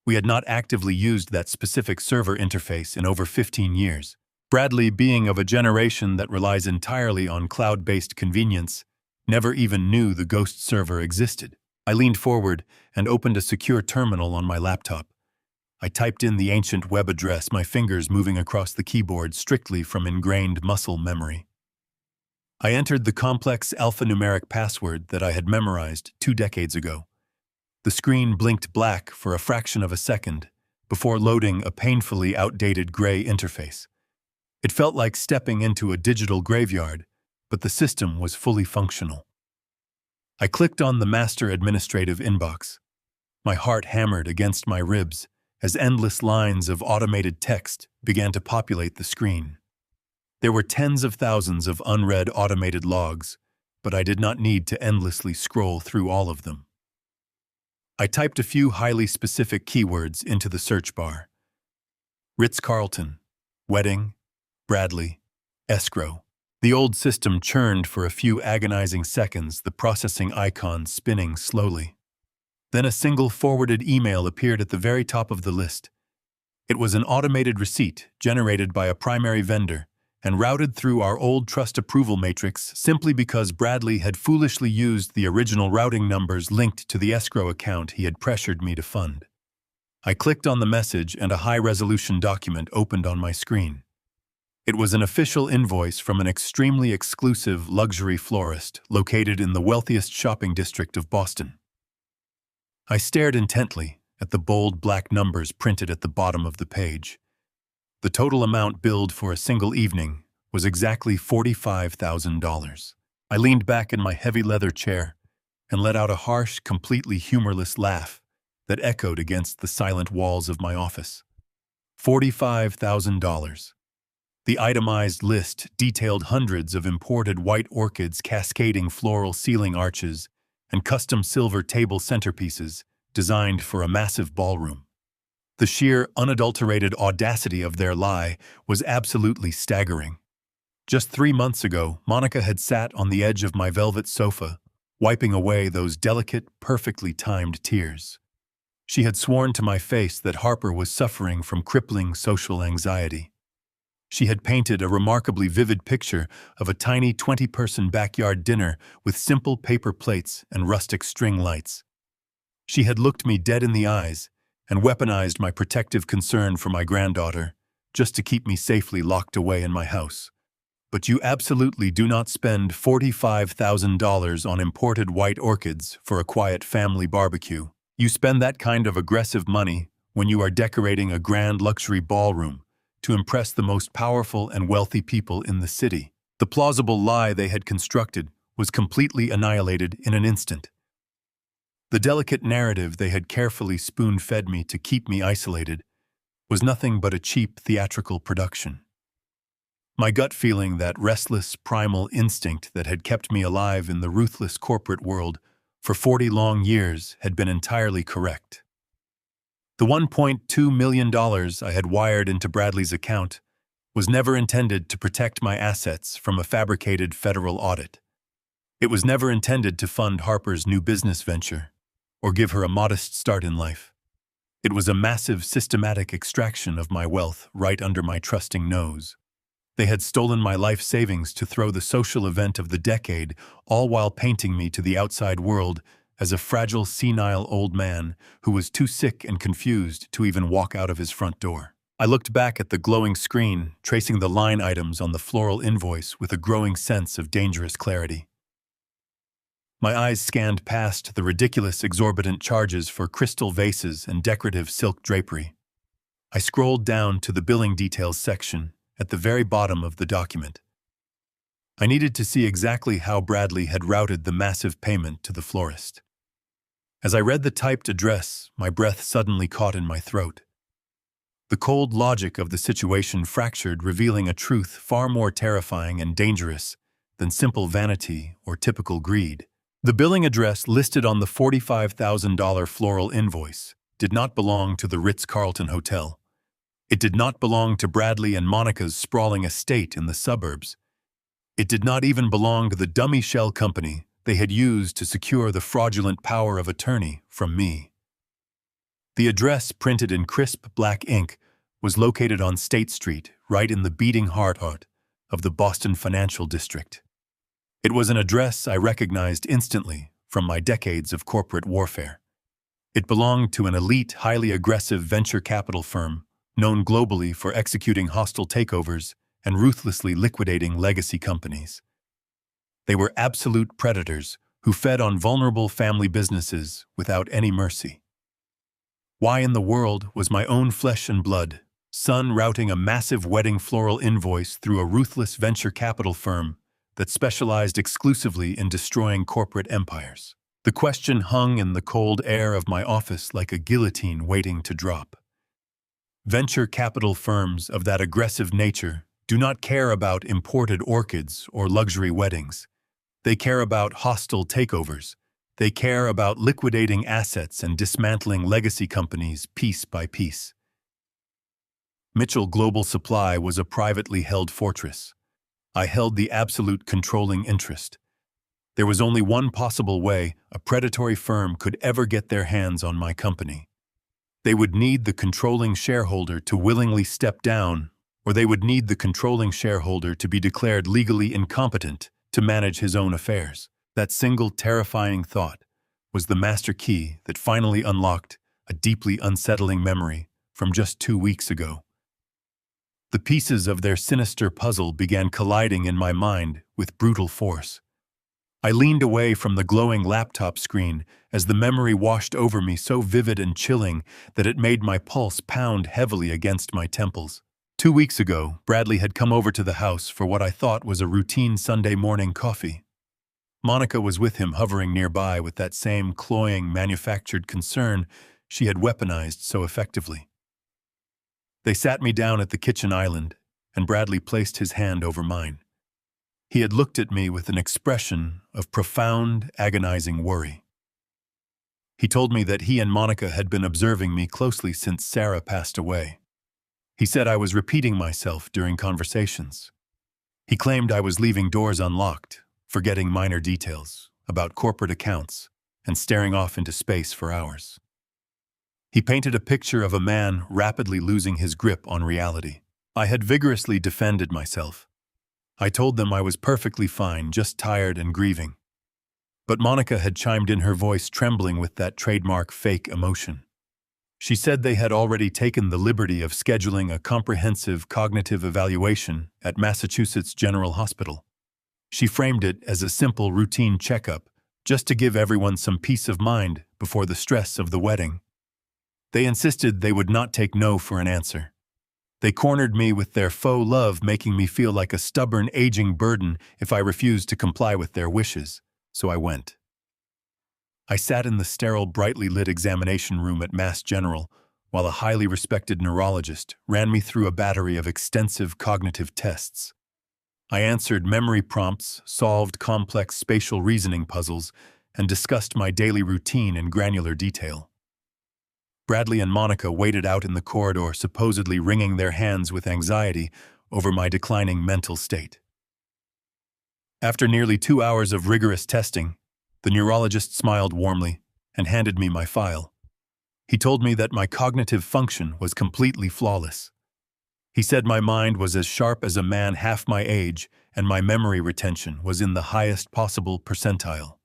We had not actively used that specific server interface in over 15 years. Bradley, being of a generation that relies entirely on cloud-based convenience, never even knew the ghost server existed. I leaned forward and opened a secure terminal on my laptop. I typed in the ancient web address, my fingers moving across the keyboard strictly from ingrained muscle memory. I entered the complex alphanumeric password that I had memorized 2 decades ago. The screen blinked black for a fraction of a second before loading a painfully outdated gray interface. It felt like stepping into a digital graveyard, but the system was fully functional. I clicked on the master administrative inbox. My heart hammered against my ribs as endless lines of automated text began to populate the screen. There were tens of thousands of unread automated logs, but I did not need to endlessly scroll through all of them. I typed a few highly specific keywords into the search bar. Ritz Carlton, wedding, Bradley, escrow. The old system churned for a few agonizing seconds, the processing icon spinning slowly. Then a single forwarded email appeared at the very top of the list. It was an automated receipt generated by a primary vendor and routed through our old trust approval matrix simply because Bradley had foolishly used the original routing numbers linked to the escrow account he had pressured me to fund. I clicked on the message and a high-resolution document opened on my screen. It was an official invoice from an extremely exclusive luxury florist located in the wealthiest shopping district of Boston. I stared intently at the bold black numbers printed at the bottom of the page. The total amount billed for a single evening was exactly $45,000. I leaned back in my heavy leather chair and let out a harsh, completely humorless laugh that echoed against the silent walls of my office. $45,000. The itemized list detailed hundreds of imported white orchids, cascading floral ceiling arches, and custom silver table centerpieces designed for a massive ballroom. The sheer, unadulterated audacity of their lie was absolutely staggering. Just 3 months ago, Monica had sat on the edge of my velvet sofa, wiping away those delicate, perfectly timed tears. She had sworn to my face that Harper was suffering from crippling social anxiety. She had painted a remarkably vivid picture of a tiny 20-person backyard dinner with simple paper plates and rustic string lights. She had looked me dead in the eyes and weaponized my protective concern for my granddaughter, just to keep me safely locked away in my house. But you absolutely do not spend $45,000 on imported white orchids for a quiet family barbecue. You spend that kind of aggressive money when you are decorating a grand luxury ballroom to impress the most powerful and wealthy people in the city. The plausible lie they had constructed was completely annihilated in an instant. The delicate narrative they had carefully spoon-fed me to keep me isolated was nothing but a cheap theatrical production. My gut feeling, that restless, primal instinct that had kept me alive in the ruthless corporate world for 40 long years, had been entirely correct. The $1.2 million I had wired into Bradley's account was never intended to protect my assets from a fabricated federal audit. It was never intended to fund Harper's new business venture or give her a modest start in life. It was a massive, systematic extraction of my wealth right under my trusting nose. They had stolen my life savings to throw the social event of the decade, all while painting me to the outside world as a fragile, senile old man who was too sick and confused to even walk out of his front door. I looked back at the glowing screen, tracing the line items on the floral invoice with a growing sense of dangerous clarity. My eyes scanned past the ridiculous, exorbitant charges for crystal vases and decorative silk drapery. I scrolled down to the billing details section at the very bottom of the document. I needed to see exactly how Bradley had routed the massive payment to the florist. As I read the typed address, my breath suddenly caught in my throat. The cold logic of the situation fractured, revealing a truth far more terrifying and dangerous than simple vanity or typical greed. The billing address listed on the $45,000 floral invoice did not belong to the Ritz Carlton Hotel. It did not belong to Bradley and Monica's sprawling estate in the suburbs. It did not even belong to the dummy shell company they had used to secure the fraudulent power of attorney from me. The address, printed in crisp black ink, was located on State Street, right in the beating heart of the Boston financial district. It was an address I recognized instantly from my decades of corporate warfare. It belonged to an elite, highly aggressive venture capital firm known globally for executing hostile takeovers and ruthlessly liquidating legacy companies. They were absolute predators who fed on vulnerable family businesses without any mercy. Why in the world was my own flesh and blood son routing a massive wedding floral invoice through a ruthless venture capital firm that specialized exclusively in destroying corporate empires? The question hung in the cold air of my office like a guillotine waiting to drop. Venture capital firms of that aggressive nature do not care about imported orchids or luxury weddings. They care about hostile takeovers. They care about liquidating assets and dismantling legacy companies piece by piece. Mitchell Global Supply was a privately held fortress. I held the absolute controlling interest. There was only one possible way a predatory firm could ever get their hands on my company. They would need the controlling shareholder to willingly step down, or they would need the controlling shareholder to be declared legally incompetent to manage his own affairs. That single terrifying thought was the master key that finally unlocked a deeply unsettling memory from just 2 weeks ago. The pieces of their sinister puzzle began colliding in my mind with brutal force. I leaned away from the glowing laptop screen as the memory washed over me so vivid and chilling that it made my pulse pound heavily against my temples. 2 weeks ago, Bradley had come over to the house for what I thought was a routine Sunday morning coffee. Monica was with him, hovering nearby with that same cloying, manufactured concern she had weaponized so effectively. They sat me down at the kitchen island, and Bradley placed his hand over mine. He had looked at me with an expression of profound, agonizing worry. He told me that he and Monica had been observing me closely since Sarah passed away. He said I was repeating myself during conversations. He claimed I was leaving doors unlocked, forgetting minor details about corporate accounts, and staring off into space for hours. He painted a picture of a man rapidly losing his grip on reality. I had vigorously defended myself. I told them I was perfectly fine, just tired and grieving. But Monica had chimed in, her voice trembling with that trademark fake emotion. She said they had already taken the liberty of scheduling a comprehensive cognitive evaluation at Massachusetts General Hospital. She framed it as a simple routine checkup, just to give everyone some peace of mind before the stress of the wedding. They insisted they would not take no for an answer. They cornered me with their faux love, making me feel like a stubborn, aging burden if I refused to comply with their wishes, so I went. I sat in the sterile, brightly lit examination room at Mass General while a highly respected neurologist ran me through a battery of extensive cognitive tests. I answered memory prompts, solved complex spatial reasoning puzzles, and discussed my daily routine in granular detail. Bradley and Monica waited out in the corridor, supposedly wringing their hands with anxiety over my declining mental state. After nearly 2 hours of rigorous testing, the neurologist smiled warmly and handed me my file. He told me that my cognitive function was completely flawless. He said my mind was as sharp as a man half my age, and my memory retention was in the highest possible percentile.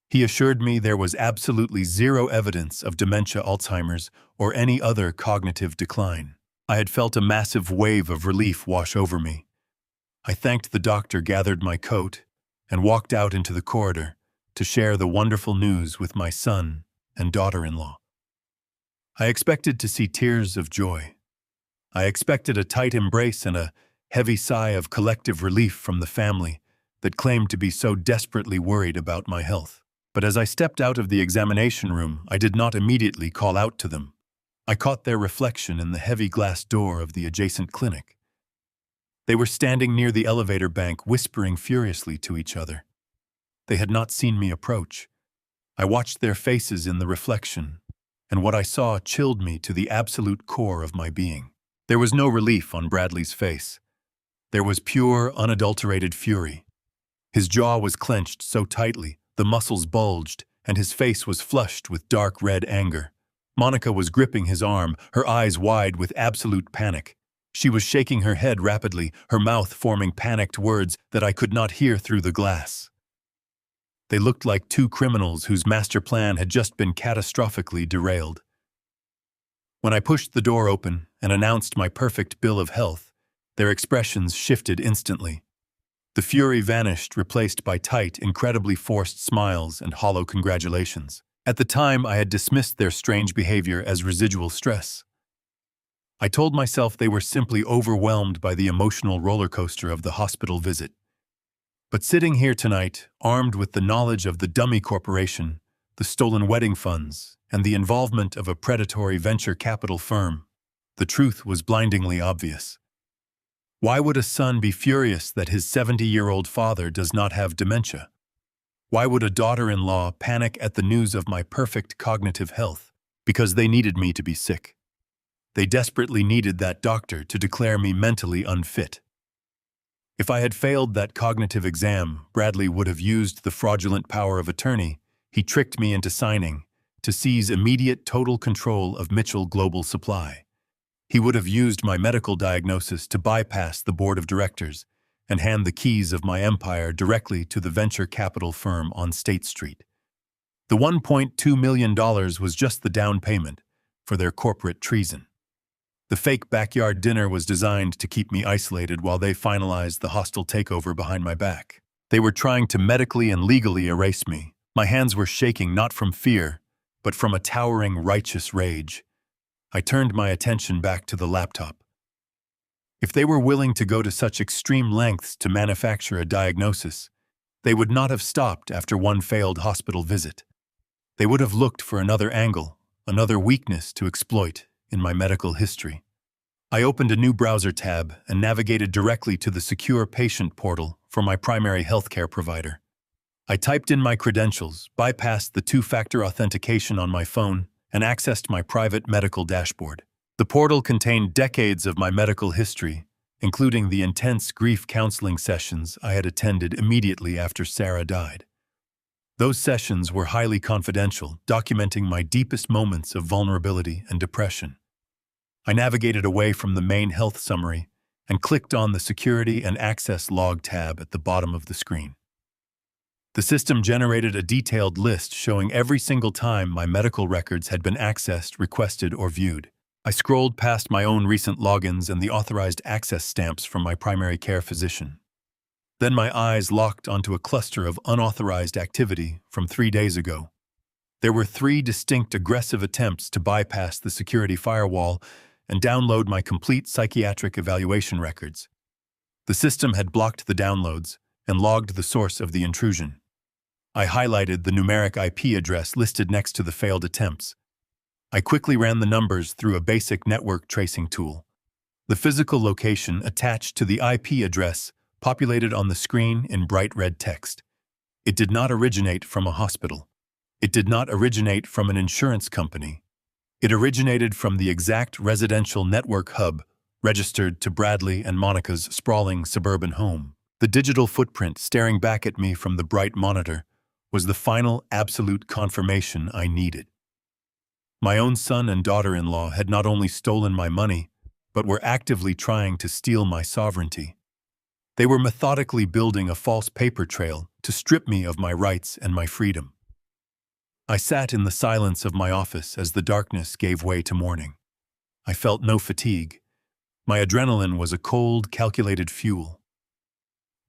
He assured me there was absolutely zero evidence of dementia, Alzheimer's, or any other cognitive decline. I had felt a massive wave of relief wash over me. I thanked the doctor, gathered my coat, and walked out into the corridor to share the wonderful news with my son and daughter-in-law. I expected to see tears of joy. I expected a tight embrace and a heavy sigh of collective relief from the family that claimed to be so desperately worried about my health. But as I stepped out of the examination room, I did not immediately call out to them. I caught their reflection in the heavy glass door of the adjacent clinic. They were standing near the elevator bank, whispering furiously to each other. They had not seen me approach. I watched their faces in the reflection, and what I saw chilled me to the absolute core of my being. There was no relief on Bradley's face. There was pure, unadulterated fury. His jaw was clenched so tightly, the muscles bulged, and his face was flushed with dark red anger. Monica was gripping his arm, her eyes wide with absolute panic. She was shaking her head rapidly, her mouth forming panicked words that I could not hear through the glass. They looked like two criminals whose master plan had just been catastrophically derailed. When I pushed the door open and announced my perfect bill of health, their expressions shifted instantly. The fury vanished, replaced by tight, incredibly forced smiles and hollow congratulations. At the time, I had dismissed their strange behavior as residual stress. I told myself they were simply overwhelmed by the emotional roller coaster of the hospital visit. But sitting here tonight, armed with the knowledge of the dummy corporation, the stolen wedding funds, and the involvement of a predatory venture capital firm, The truth was blindingly obvious. Why would a son be furious that his 70-year-old father does not have dementia? Why would a daughter-in-law panic at the news of my perfect cognitive health? Because they needed me to be sick. They desperately needed that doctor to declare me mentally unfit. If I had failed that cognitive exam, Bradley would have used the fraudulent power of attorney he tricked me into signing to seize immediate total control of Mitchell Global Supply. He would have used my medical diagnosis to bypass the board of directors and hand the keys of my empire directly to the venture capital firm on State Street. The $1.2 million was just the down payment for their corporate treason. The fake backyard dinner was designed to keep me isolated while they finalized the hostile takeover behind my back. They were trying to medically and legally erase me. My hands were shaking not from fear, but from a towering righteous rage. I turned my attention back to the laptop. If they were willing to go to such extreme lengths to manufacture a diagnosis, they would not have stopped after one failed hospital visit. They would have looked for another angle, another weakness to exploit in my medical history. I opened a new browser tab and navigated directly to the secure patient portal for my primary healthcare provider. I typed in my credentials, bypassed the two-factor authentication on my phone, and accessed my private medical dashboard. The portal contained decades of my medical history, including the intense grief counseling sessions I had attended immediately after Sarah died. Those sessions were highly confidential, documenting my deepest moments of vulnerability and depression. I navigated away from the main health summary and clicked on the Security and Access Log tab at the bottom of the screen. The system generated a detailed list showing every single time my medical records had been accessed, requested, or viewed. I scrolled past my own recent logins and the authorized access stamps from my primary care physician. Then my eyes locked onto a cluster of unauthorized activity from 3 days ago. There were 3 distinct aggressive attempts to bypass the security firewall and download my complete psychiatric evaluation records. The system had blocked the downloads and logged the source of the intrusion. I highlighted the numeric IP address listed next to the failed attempts. I quickly ran the numbers through a basic network tracing tool. The physical location attached to the IP address populated on the screen in bright red text. It did not originate from a hospital. It did not originate from an insurance company. It originated from the exact residential network hub registered to Bradley and Monica's sprawling suburban home. The digital footprint staring back at me from the bright monitor was the final absolute confirmation I needed. My own son and daughter-in-law had not only stolen my money, but were actively trying to steal my sovereignty. They were methodically building a false paper trail to strip me of my rights and my freedom. I sat in the silence of my office as the darkness gave way to morning. I felt no fatigue. My adrenaline was a cold, calculated fuel.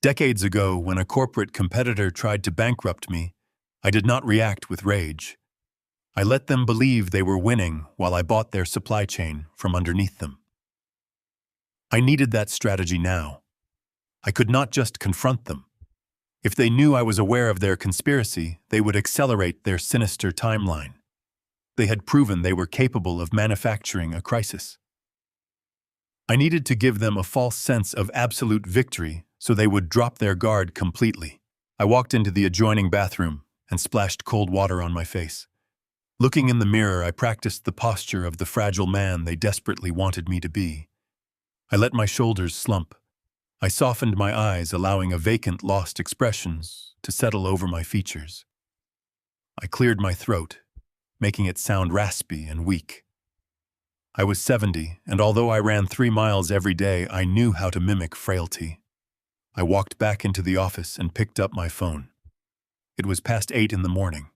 Decades ago, when a corporate competitor tried to bankrupt me, I did not react with rage. I let them believe they were winning while I bought their supply chain from underneath them. I needed that strategy now. I could not just confront them. If they knew I was aware of their conspiracy, they would accelerate their sinister timeline. They had proven they were capable of manufacturing a crisis. I needed to give them a false sense of absolute victory so they would drop their guard completely. I walked into the adjoining bathroom and splashed cold water on my face. Looking in the mirror, I practiced the posture of the fragile man they desperately wanted me to be. I let my shoulders slump. I softened my eyes, allowing a vacant, lost expressions to settle over my features. I cleared my throat, making it sound raspy and weak. I was 70, and although I ran 3 miles every day, I knew how to mimic frailty. I walked back into the office and picked up my phone. It was past 8 in the morning.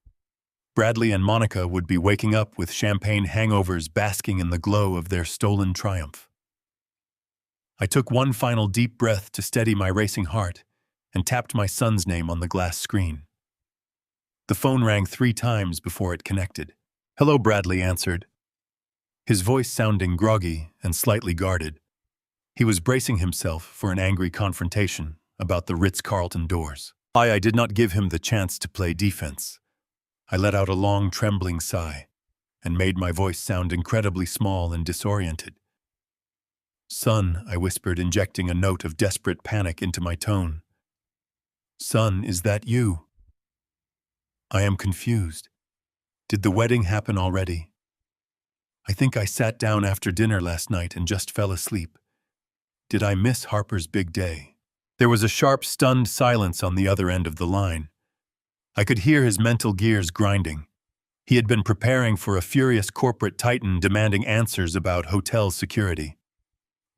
Bradley and Monica would be waking up with champagne hangovers basking in the glow of their stolen triumph. I took one final deep breath to steady my racing heart and tapped my son's name on the glass screen. The phone rang 3 times before it connected. "Hello," Bradley answered, his voice sounding groggy and slightly guarded. He was bracing himself for an angry confrontation about the Ritz Carlton doors. I did not give him the chance to play defense. I let out a long, trembling sigh and made my voice sound incredibly small and disoriented. Son, I whispered, injecting a note of desperate panic into my tone. Son, is that you? I am confused. Did the wedding happen already? I think I sat down after dinner last night and just fell asleep. Did I miss Harper's big day? There was a sharp, stunned silence on the other end of the line. I could hear his mental gears grinding. He had been preparing for a furious corporate titan demanding answers about hotel security.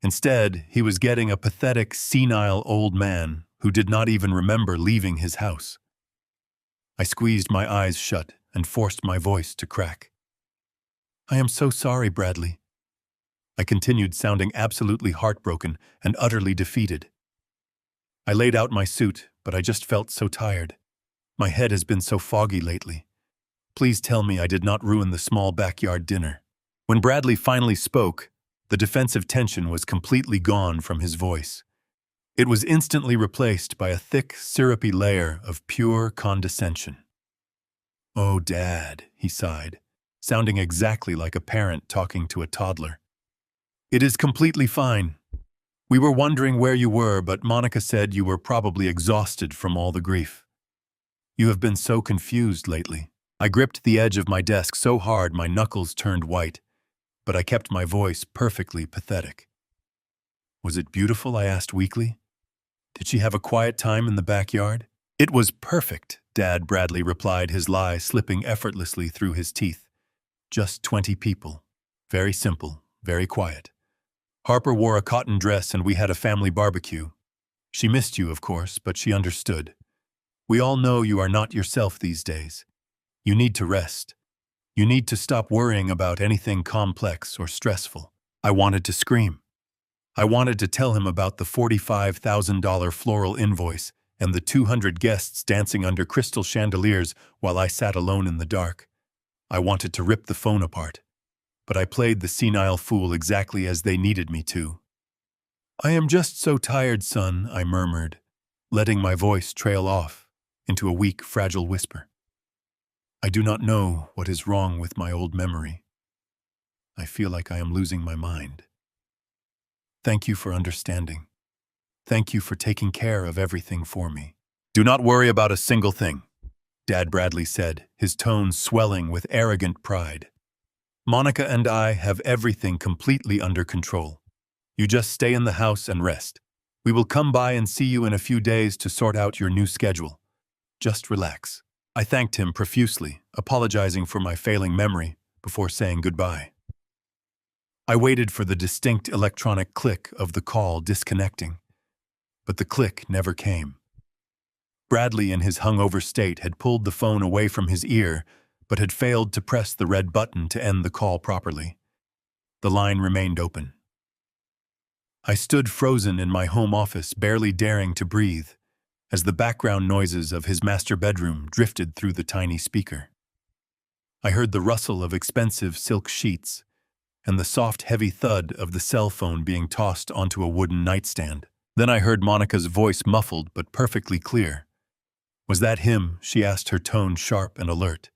Instead, he was getting a pathetic, senile old man who did not even remember leaving his house. I squeezed my eyes shut and forced my voice to crack. I am so sorry, Bradley. I continued, sounding absolutely heartbroken and utterly defeated. I laid out my suit, but I just felt so tired. My head has been so foggy lately. Please tell me I did not ruin the small backyard dinner. When Bradley finally spoke, the defensive tension was completely gone from his voice. It was instantly replaced by a thick, syrupy layer of pure condescension. Oh, Dad, he sighed, sounding exactly like a parent talking to a toddler. It is completely fine. We were wondering where you were, but Monica said you were probably exhausted from all the grief. You have been so confused lately. I gripped the edge of my desk so hard my knuckles turned white, but I kept my voice perfectly pathetic. Was it beautiful? I asked weakly. Did she have a quiet time in the backyard? It was perfect, Dad, Bradley replied, his lie slipping effortlessly through his teeth. Just 20 people. Very simple, very quiet. Harper wore a cotton dress and we had a family barbecue. She missed you, of course, but she understood. We all know you are not yourself these days. You need to rest. You need to stop worrying about anything complex or stressful. I wanted to scream. I wanted to tell him about the $45,000 floral invoice and the 200 guests dancing under crystal chandeliers while I sat alone in the dark. I wanted to rip the phone apart, but I played the senile fool exactly as they needed me to. I am just so tired, son, I murmured, letting my voice trail off into a weak, fragile whisper. I do not know what is wrong with my old memory. I feel like I am losing my mind. Thank you for understanding. Thank you for taking care of everything for me. Do not worry about a single thing, Dad Bradley said, his tone swelling with arrogant pride. Monica and I have everything completely under control. You just stay in the house and rest. We will come by and see you in a few days to sort out your new schedule. Just relax. I thanked him profusely, apologizing for my failing memory before saying goodbye. I waited for the distinct electronic click of the call disconnecting, but the click never came. Bradley, in his hungover state, had pulled the phone away from his ear, but had failed to press the red button to end the call properly. The line remained open. I stood frozen in my home office, barely daring to breathe, as the background noises of his master bedroom drifted through the tiny speaker. I heard the rustle of expensive silk sheets and the soft, heavy thud of the cell phone being tossed onto a wooden nightstand. Then I heard Monica's voice, muffled but perfectly clear. Was that him? She asked, her tone sharp and alert.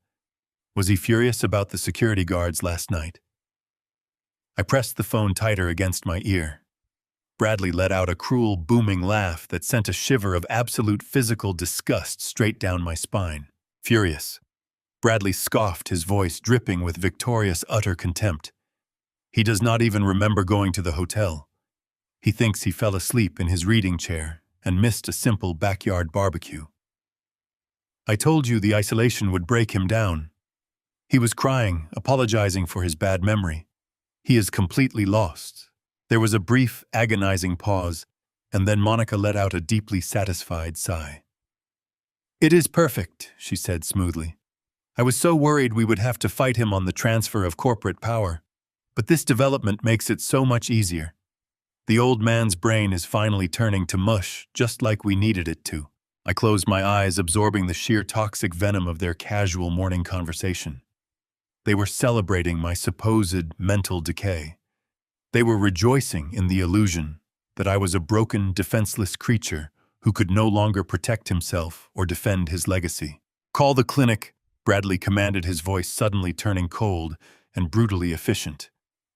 Was he furious about the security guards last night? I pressed the phone tighter against my ear. Bradley let out a cruel, booming laugh that sent a shiver of absolute physical disgust straight down my spine. Furious. Bradley scoffed, his voice dripping with victorious, utter contempt. He does not even remember going to the hotel. He thinks he fell asleep in his reading chair and missed a simple backyard barbecue. I told you the isolation would break him down. He was crying, apologizing for his bad memory. He is completely lost. There was a brief, agonizing pause, and then Monica let out a deeply satisfied sigh. It is perfect, she said smoothly. I was so worried we would have to fight him on the transfer of corporate power, but this development makes it so much easier. The old man's brain is finally turning to mush, just like we needed it to. I closed my eyes, absorbing the sheer toxic venom of their casual morning conversation. They were celebrating my supposed mental decay. They were rejoicing in the illusion that I was a broken, defenseless creature who could no longer protect himself or defend his legacy. Call the clinic, Bradley commanded, his voice suddenly turning cold and brutally efficient.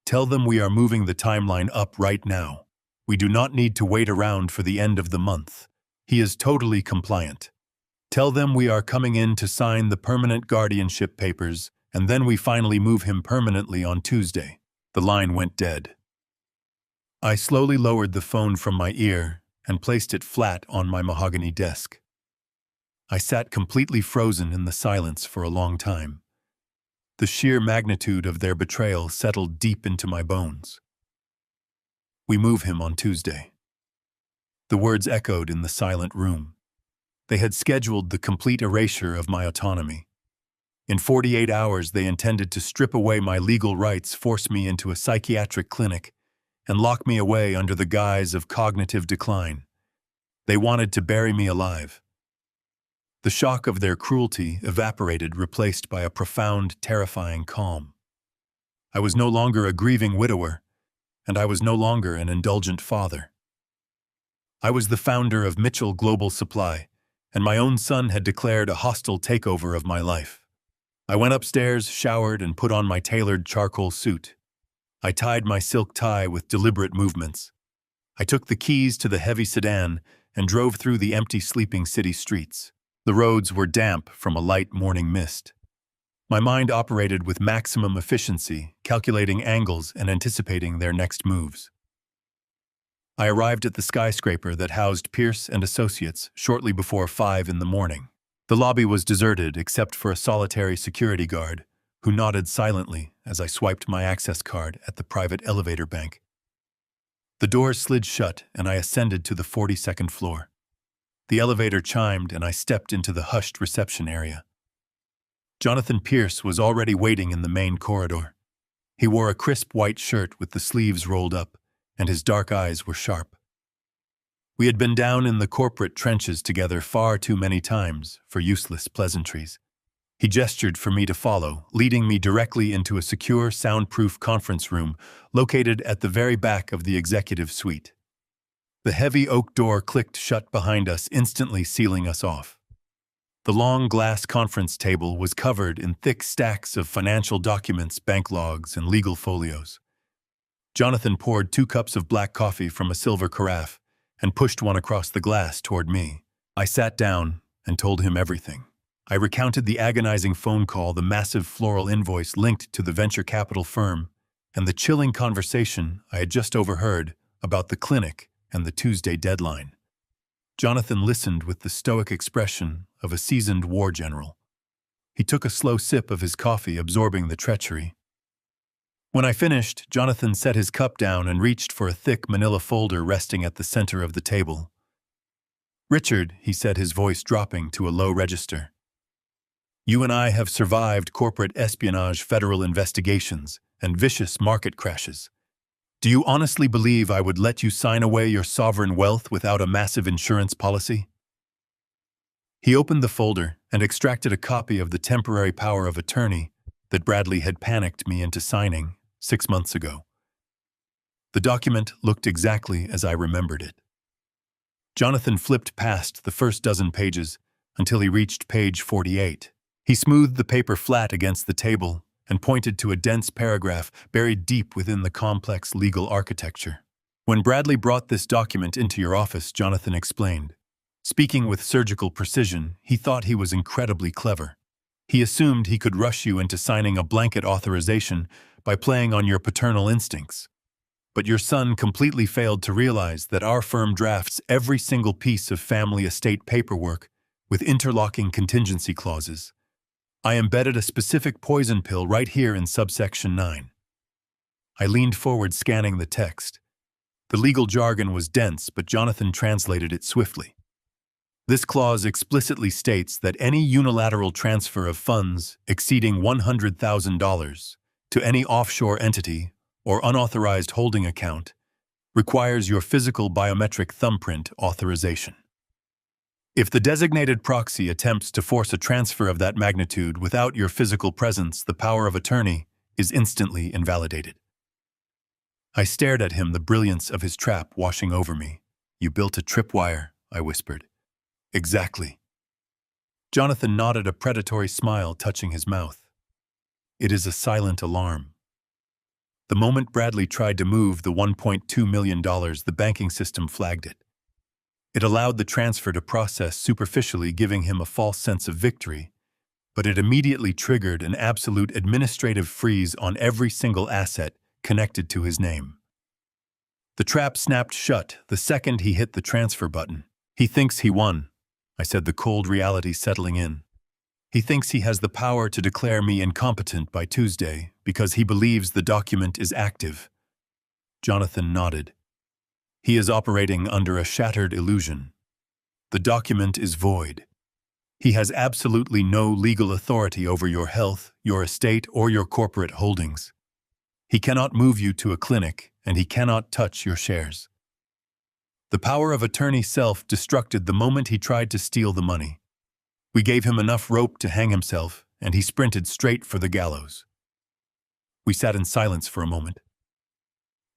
Tell them we are moving the timeline up right now. We do not need to wait around for the end of the month. He is totally compliant. Tell them we are coming in to sign the permanent guardianship papers, and then we finally move him permanently on Tuesday." The line went dead. I slowly lowered the phone from my ear and placed it flat on my mahogany desk. I sat completely frozen in the silence for a long time. The sheer magnitude of their betrayal settled deep into my bones. "We move him on Tuesday." The words echoed in the silent room. They had scheduled the complete erasure of my autonomy. In 48 hours, they intended to strip away my legal rights, force me into a psychiatric clinic, and lock me away under the guise of cognitive decline. They wanted to bury me alive. The shock of their cruelty evaporated, replaced by a profound, terrifying calm. I was no longer a grieving widower, and I was no longer an indulgent father. I was the founder of Mitchell Global Supply, and my own son had declared a hostile takeover of my life. I went upstairs, showered, and put on my tailored charcoal suit. I tied my silk tie with deliberate movements. I took the keys to the heavy sedan and drove through the empty, sleeping city streets. The roads were damp from a light morning mist. My mind operated with maximum efficiency, calculating angles and anticipating their next moves. I arrived at the skyscraper that housed Pierce and Associates shortly before 5 in the morning. The lobby was deserted except for a solitary security guard who nodded silently as I swiped my access card at the private elevator bank. The doors slid shut and I ascended to the 42nd floor. The elevator chimed and I stepped into the hushed reception area. Jonathan Pierce was already waiting in the main corridor. He wore a crisp white shirt with the sleeves rolled up, and his dark eyes were sharp. We had been down in the corporate trenches together far too many times for useless pleasantries. He gestured for me to follow, leading me directly into a secure, soundproof conference room located at the very back of the executive suite. The heavy oak door clicked shut behind us, instantly sealing us off. The long glass conference table was covered in thick stacks of financial documents, bank logs, and legal folios. Jonathan poured 2 cups of black coffee from a silver carafe and pushed one across the glass toward me. I sat down and told him everything. I recounted the agonizing phone call, the massive floral invoice linked to the venture capital firm, and the chilling conversation I had just overheard about the clinic and the Tuesday deadline. Jonathan listened with the stoic expression of a seasoned war general. He took a slow sip of his coffee, absorbing the treachery. When I finished, Jonathan set his cup down and reached for a thick manila folder resting at the center of the table. "Richard," he said, his voice dropping to a low register, "you and I have survived corporate espionage, federal investigations, and vicious market crashes. Do you honestly believe I would let you sign away your sovereign wealth without a massive insurance policy?" He opened the folder and extracted a copy of the temporary power of attorney that Bradley had panicked me into signing 6 months ago. The document looked exactly as I remembered it. Jonathan flipped past the first dozen pages until he reached page 48. He smoothed the paper flat against the table and pointed to a dense paragraph buried deep within the complex legal architecture. "When Bradley brought this document into your office," Jonathan explained, speaking with surgical precision, "he thought he was incredibly clever. He assumed he could rush you into signing a blanket authorization by playing on your paternal instincts. But your son completely failed to realize that our firm drafts every single piece of family estate paperwork with interlocking contingency clauses. I embedded a specific poison pill right here in subsection 9. I leaned forward, scanning the text. The legal jargon was dense, but Jonathan translated it swiftly. "This clause explicitly states that any unilateral transfer of funds exceeding $100,000 to any offshore entity or unauthorized holding account requires your physical biometric thumbprint authorization. If the designated proxy attempts to force a transfer of that magnitude without your physical presence, the power of attorney is instantly invalidated." I stared at him, the brilliance of his trap washing over me. "You built a tripwire," I whispered. "Exactly." Jonathan nodded, a predatory smile touching his mouth. "It is a silent alarm." The moment Bradley tried to move the $1.2 million, the banking system flagged it. It allowed the transfer to process superficially, giving him a false sense of victory, but it immediately triggered an absolute administrative freeze on every single asset connected to his name. The trap snapped shut the second he hit the transfer button. "He thinks he won," I said, the cold reality settling in. "He thinks he has the power to declare me incompetent by Tuesday because he believes the document is active." Jonathan nodded. "He is operating under a shattered illusion. The document is void. He has absolutely no legal authority over your health, your estate, or your corporate holdings. He cannot move you to a clinic, and he cannot touch your shares. The power of attorney self-destructed the moment he tried to steal the money. We gave him enough rope to hang himself, and he sprinted straight for the gallows." We sat in silence for a moment.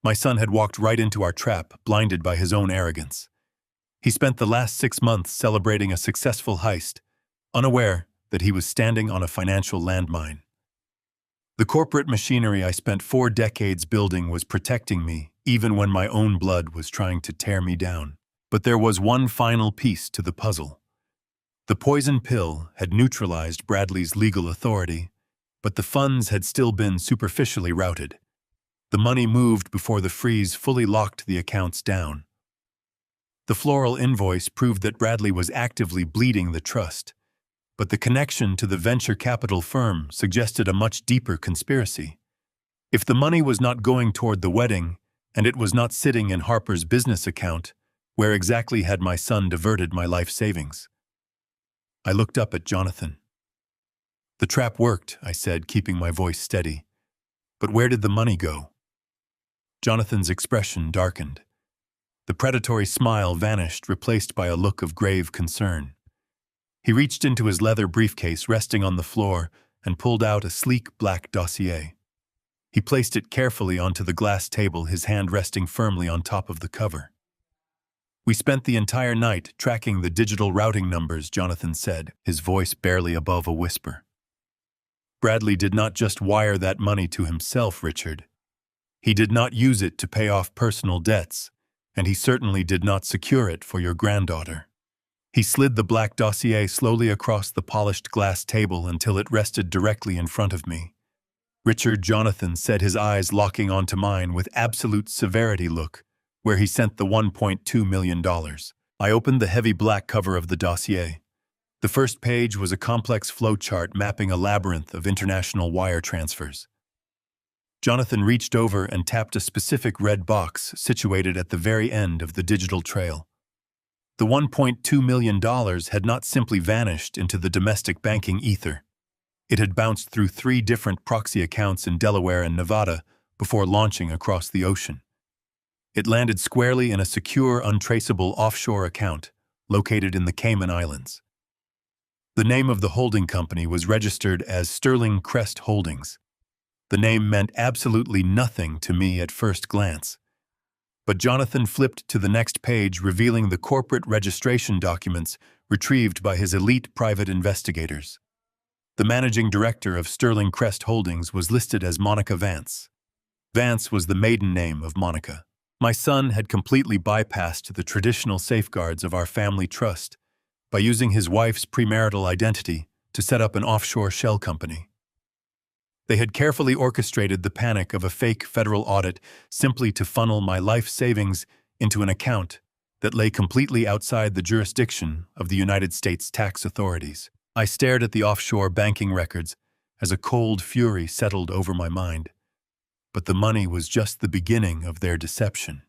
My son had walked right into our trap, blinded by his own arrogance. He spent the last 6 months celebrating a successful heist, unaware that he was standing on a financial landmine. The corporate machinery I spent 4 decades building was protecting me, even when my own blood was trying to tear me down. But there was one final piece to the puzzle. The poison pill had neutralized Bradley's legal authority, but the funds had still been superficially routed. The money moved before the freeze fully locked the accounts down. The floral invoice proved that Bradley was actively bleeding the trust, but the connection to the venture capital firm suggested a much deeper conspiracy. If the money was not going toward the wedding, and it was not sitting in Harper's business account, where exactly had my son diverted my life savings? I looked up at Jonathan. "The trap worked," I said, keeping my voice steady. "But where did the money go?" Jonathan's expression darkened. The predatory smile vanished, replaced by a look of grave concern. He reached into his leather briefcase resting on the floor and pulled out a sleek black dossier. He placed it carefully onto the glass table, his hand resting firmly on top of the cover. "We spent the entire night tracking the digital routing numbers," Jonathan said, his voice barely above a whisper. "Bradley did not just wire that money to himself, Richard. He did not use it to pay off personal debts, and he certainly did not secure it for your granddaughter." He slid the black dossier slowly across the polished glass table until it rested directly in front of me. "Richard," Jonathan said, his eyes locking onto mine with absolute severity, "look where he sent the $1.2 million. I opened the heavy black cover of the dossier. The first page was a complex flowchart mapping a labyrinth of international wire transfers. Jonathan reached over and tapped a specific red box situated at the very end of the digital trail. The $1.2 million had not simply vanished into the domestic banking ether. It had bounced through 3 different proxy accounts in Delaware and Nevada before launching across the ocean. It landed squarely in a secure, untraceable offshore account located in the Cayman Islands. The name of the holding company was registered as Sterling Crest Holdings. The name meant absolutely nothing to me at first glance. But Jonathan flipped to the next page, revealing the corporate registration documents retrieved by his elite private investigators. The managing director of Sterling Crest Holdings was listed as Monica Vance. Vance was the maiden name of Monica. My son had completely bypassed the traditional safeguards of our family trust by using his wife's premarital identity to set up an offshore shell company. They had carefully orchestrated the panic of a fake federal audit simply to funnel my life savings into an account that lay completely outside the jurisdiction of the United States tax authorities. I stared at the offshore banking records as a cold fury settled over my mind. But the money was just the beginning of their deception.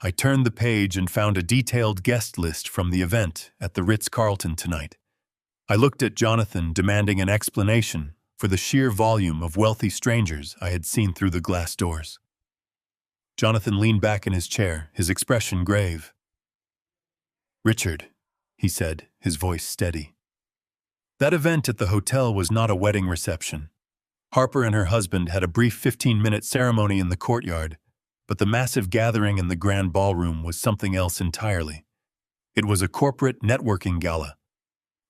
I turned the page and found a detailed guest list from the event at the Ritz Carlton tonight. I looked at Jonathan, demanding an explanation for the sheer volume of wealthy strangers I had seen through the glass doors. Jonathan leaned back in his chair, his expression grave. "Richard," he said, his voice steady. "That event at the hotel was not a wedding reception. Harper and her husband had a brief 15-minute ceremony in the courtyard, but the massive gathering in the grand ballroom was something else entirely. It was a corporate networking gala.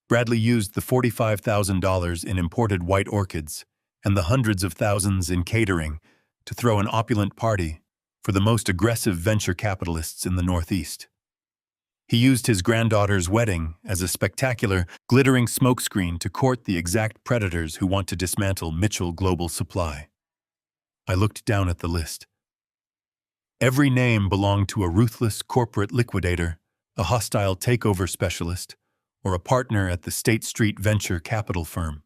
Bradley used the $45,000 in imported white orchids and the hundreds of thousands in catering to throw an opulent party for the most aggressive venture capitalists in the Northeast. He used his granddaughter's wedding as a spectacular, glittering smokescreen to court the exact predators who want to dismantle Mitchell Global Supply. I looked down at the list. Every name belonged to a ruthless corporate liquidator, a hostile takeover specialist, or a partner at the State Street venture capital firm.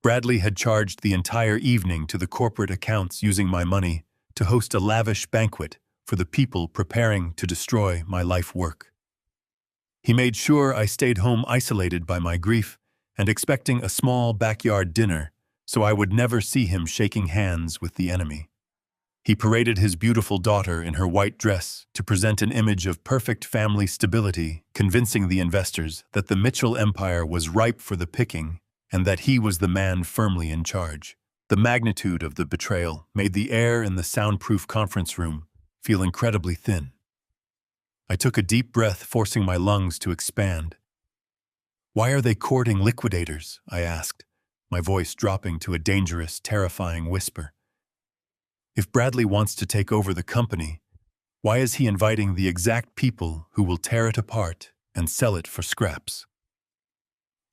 Bradley had charged the entire evening to the corporate accounts using my money to host a lavish banquet for the people preparing to destroy my life work. He made sure I stayed home isolated by my grief and expecting a small backyard dinner so I would never see him shaking hands with the enemy. He paraded his beautiful daughter in her white dress to present an image of perfect family stability, convincing the investors that the Mitchell empire was ripe for the picking and that he was the man firmly in charge. The magnitude of the betrayal made the air in the soundproof conference room feel incredibly thin. I took a deep breath, forcing my lungs to expand. "Why are they courting liquidators?" I asked, my voice dropping to a dangerous, terrifying whisper. "If Bradley wants to take over the company, why is he inviting the exact people who will tear it apart and sell it for scraps?"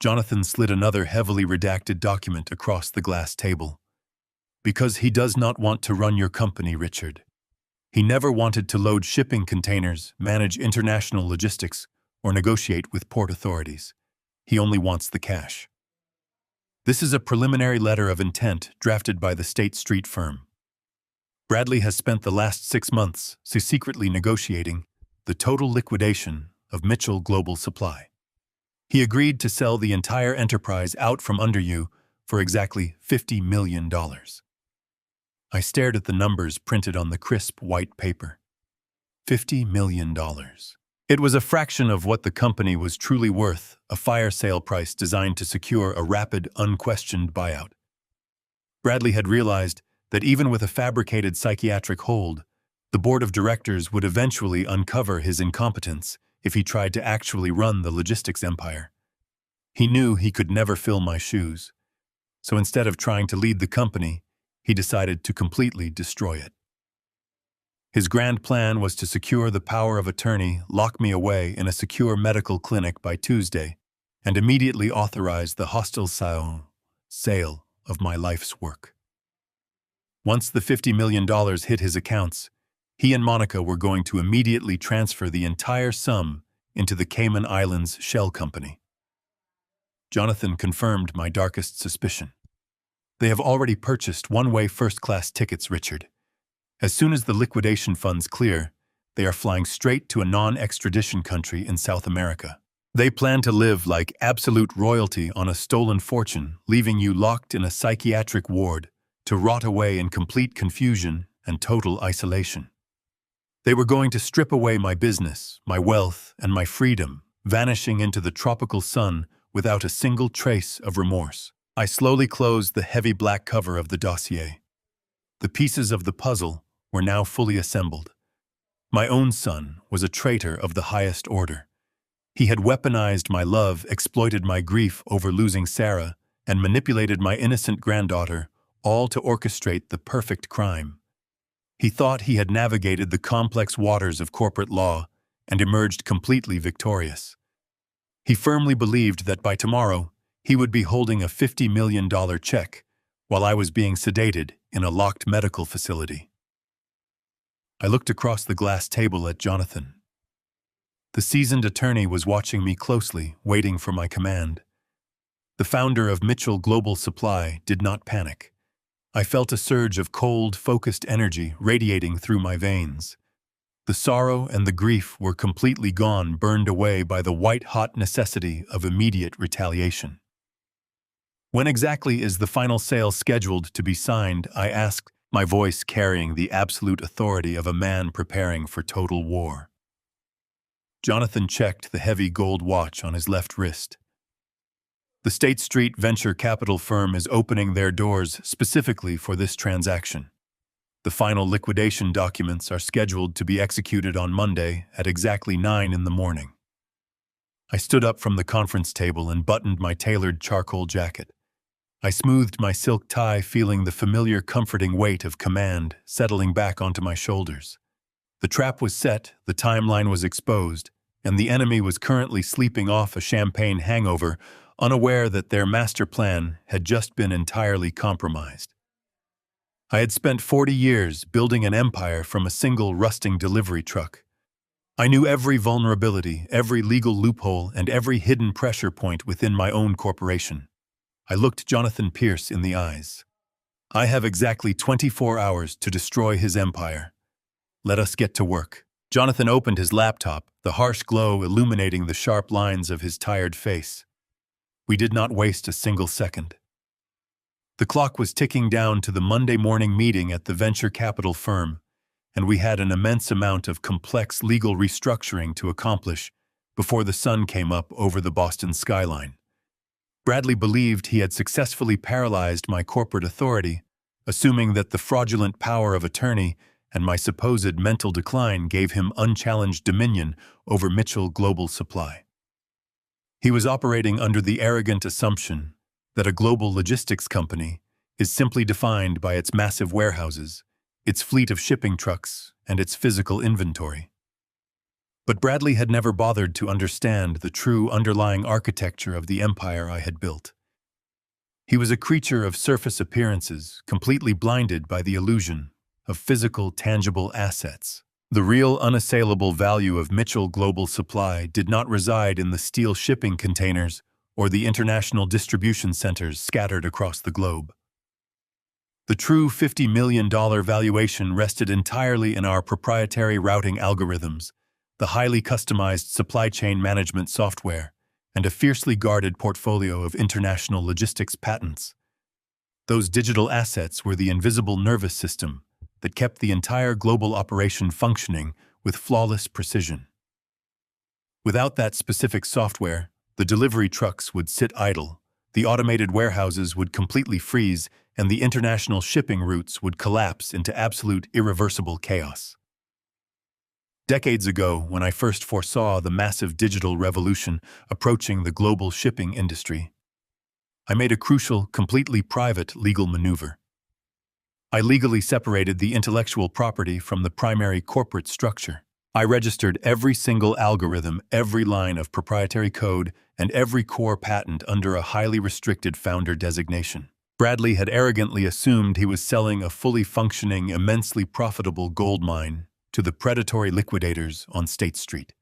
Jonathan slid another heavily redacted document across the glass table. "Because he does not want to run your company, Richard. He never wanted to load shipping containers, manage international logistics, or negotiate with port authorities. He only wants the cash. This is a preliminary letter of intent drafted by the State Street firm. Bradley has spent the last 6 months secretly negotiating the total liquidation of Mitchell Global Supply. He agreed to sell the entire enterprise out from under you for exactly $50 million. I stared at the numbers printed on the crisp white paper. $50 million. It was a fraction of what the company was truly worth, a fire sale price designed to secure a rapid, unquestioned buyout. Bradley had realized that even with a fabricated psychiatric hold, the board of directors would eventually uncover his incompetence if he tried to actually run the logistics empire. He knew he could never fill my shoes, so instead of trying to lead the company, he decided to completely destroy it. His grand plan was to secure the power of attorney, lock me away in a secure medical clinic by Tuesday, and immediately authorize the hostile sale of my life's work. Once the $50 million hit his accounts, he and Monica were going to immediately transfer the entire sum into the Cayman Islands shell company. Jonathan confirmed my darkest suspicion. "They have already purchased one-way first-class tickets, Richard. As soon as the liquidation funds clear, they are flying straight to a non-extradition country in South America. They plan to live like absolute royalty on a stolen fortune, leaving you locked in a psychiatric ward to rot away in complete confusion and total isolation. They were going to strip away my business, my wealth, and my freedom, vanishing into the tropical sun without a single trace of remorse." I slowly closed the heavy black cover of the dossier. The pieces of the puzzle were now fully assembled. My own son was a traitor of the highest order. He had weaponized my love, exploited my grief over losing Sarah, and manipulated my innocent granddaughter, all to orchestrate the perfect crime. He thought he had navigated the complex waters of corporate law and emerged completely victorious. He firmly believed that by tomorrow, he would be holding a $50 million check while I was being sedated in a locked medical facility. I looked across the glass table at Jonathan. The seasoned attorney was watching me closely, waiting for my command. The founder of Mitchell Global Supply did not panic. I felt a surge of cold, focused energy radiating through my veins. The sorrow and the grief were completely gone, burned away by the white-hot necessity of immediate retaliation. "When exactly is the final sale scheduled to be signed?" I asked, my voice carrying the absolute authority of a man preparing for total war. Jonathan checked the heavy gold watch on his left wrist. "The State Street venture capital firm is opening their doors specifically for this transaction. The final liquidation documents are scheduled to be executed on Monday at exactly 9 in the morning." I stood up from the conference table and buttoned my tailored charcoal jacket. I smoothed my silk tie, feeling the familiar comforting weight of command settling back onto my shoulders. The trap was set, the timeline was exposed, and the enemy was currently sleeping off a champagne hangover, unaware that their master plan had just been entirely compromised. I had spent 40 years building an empire from a single rusting delivery truck. I knew every vulnerability, every legal loophole, and every hidden pressure point within my own corporation. I looked Jonathan Pierce in the eyes. I have exactly 24 hours to destroy his empire. Let us get to work. Jonathan opened his laptop, the harsh glow illuminating the sharp lines of his tired face. We did not waste a single second. The clock was ticking down to the Monday morning meeting at the venture capital firm, and we had an immense amount of complex legal restructuring to accomplish before the sun came up over the Boston skyline. Bradley believed he had successfully paralyzed my corporate authority, assuming that the fraudulent power of attorney and my supposed mental decline gave him unchallenged dominion over Mitchell Global Supply. He was operating under the arrogant assumption that a global logistics company is simply defined by its massive warehouses, its fleet of shipping trucks, and its physical inventory. But Bradley had never bothered to understand the true underlying architecture of the empire I had built. He was a creature of surface appearances, completely blinded by the illusion of physical, tangible assets. The real, unassailable value of Mitchell Global Supply did not reside in the steel shipping containers or the international distribution centers scattered across the globe. The true $50 million valuation rested entirely in our proprietary routing algorithms, the highly customized supply chain management software, and a fiercely guarded portfolio of international logistics patents. Those digital assets were the invisible nervous system that kept the entire global operation functioning with flawless precision. Without that specific software, the delivery trucks would sit idle, the automated warehouses would completely freeze, and the international shipping routes would collapse into absolute irreversible chaos. Decades ago, when I first foresaw the massive digital revolution approaching the global shipping industry, I made a crucial, completely private legal maneuver. I legally separated the intellectual property from the primary corporate structure. I registered every single algorithm, every line of proprietary code, and every core patent under a highly restricted founder designation. Bradley had arrogantly assumed he was selling a fully functioning, immensely profitable gold mine to the predatory liquidators on State Street.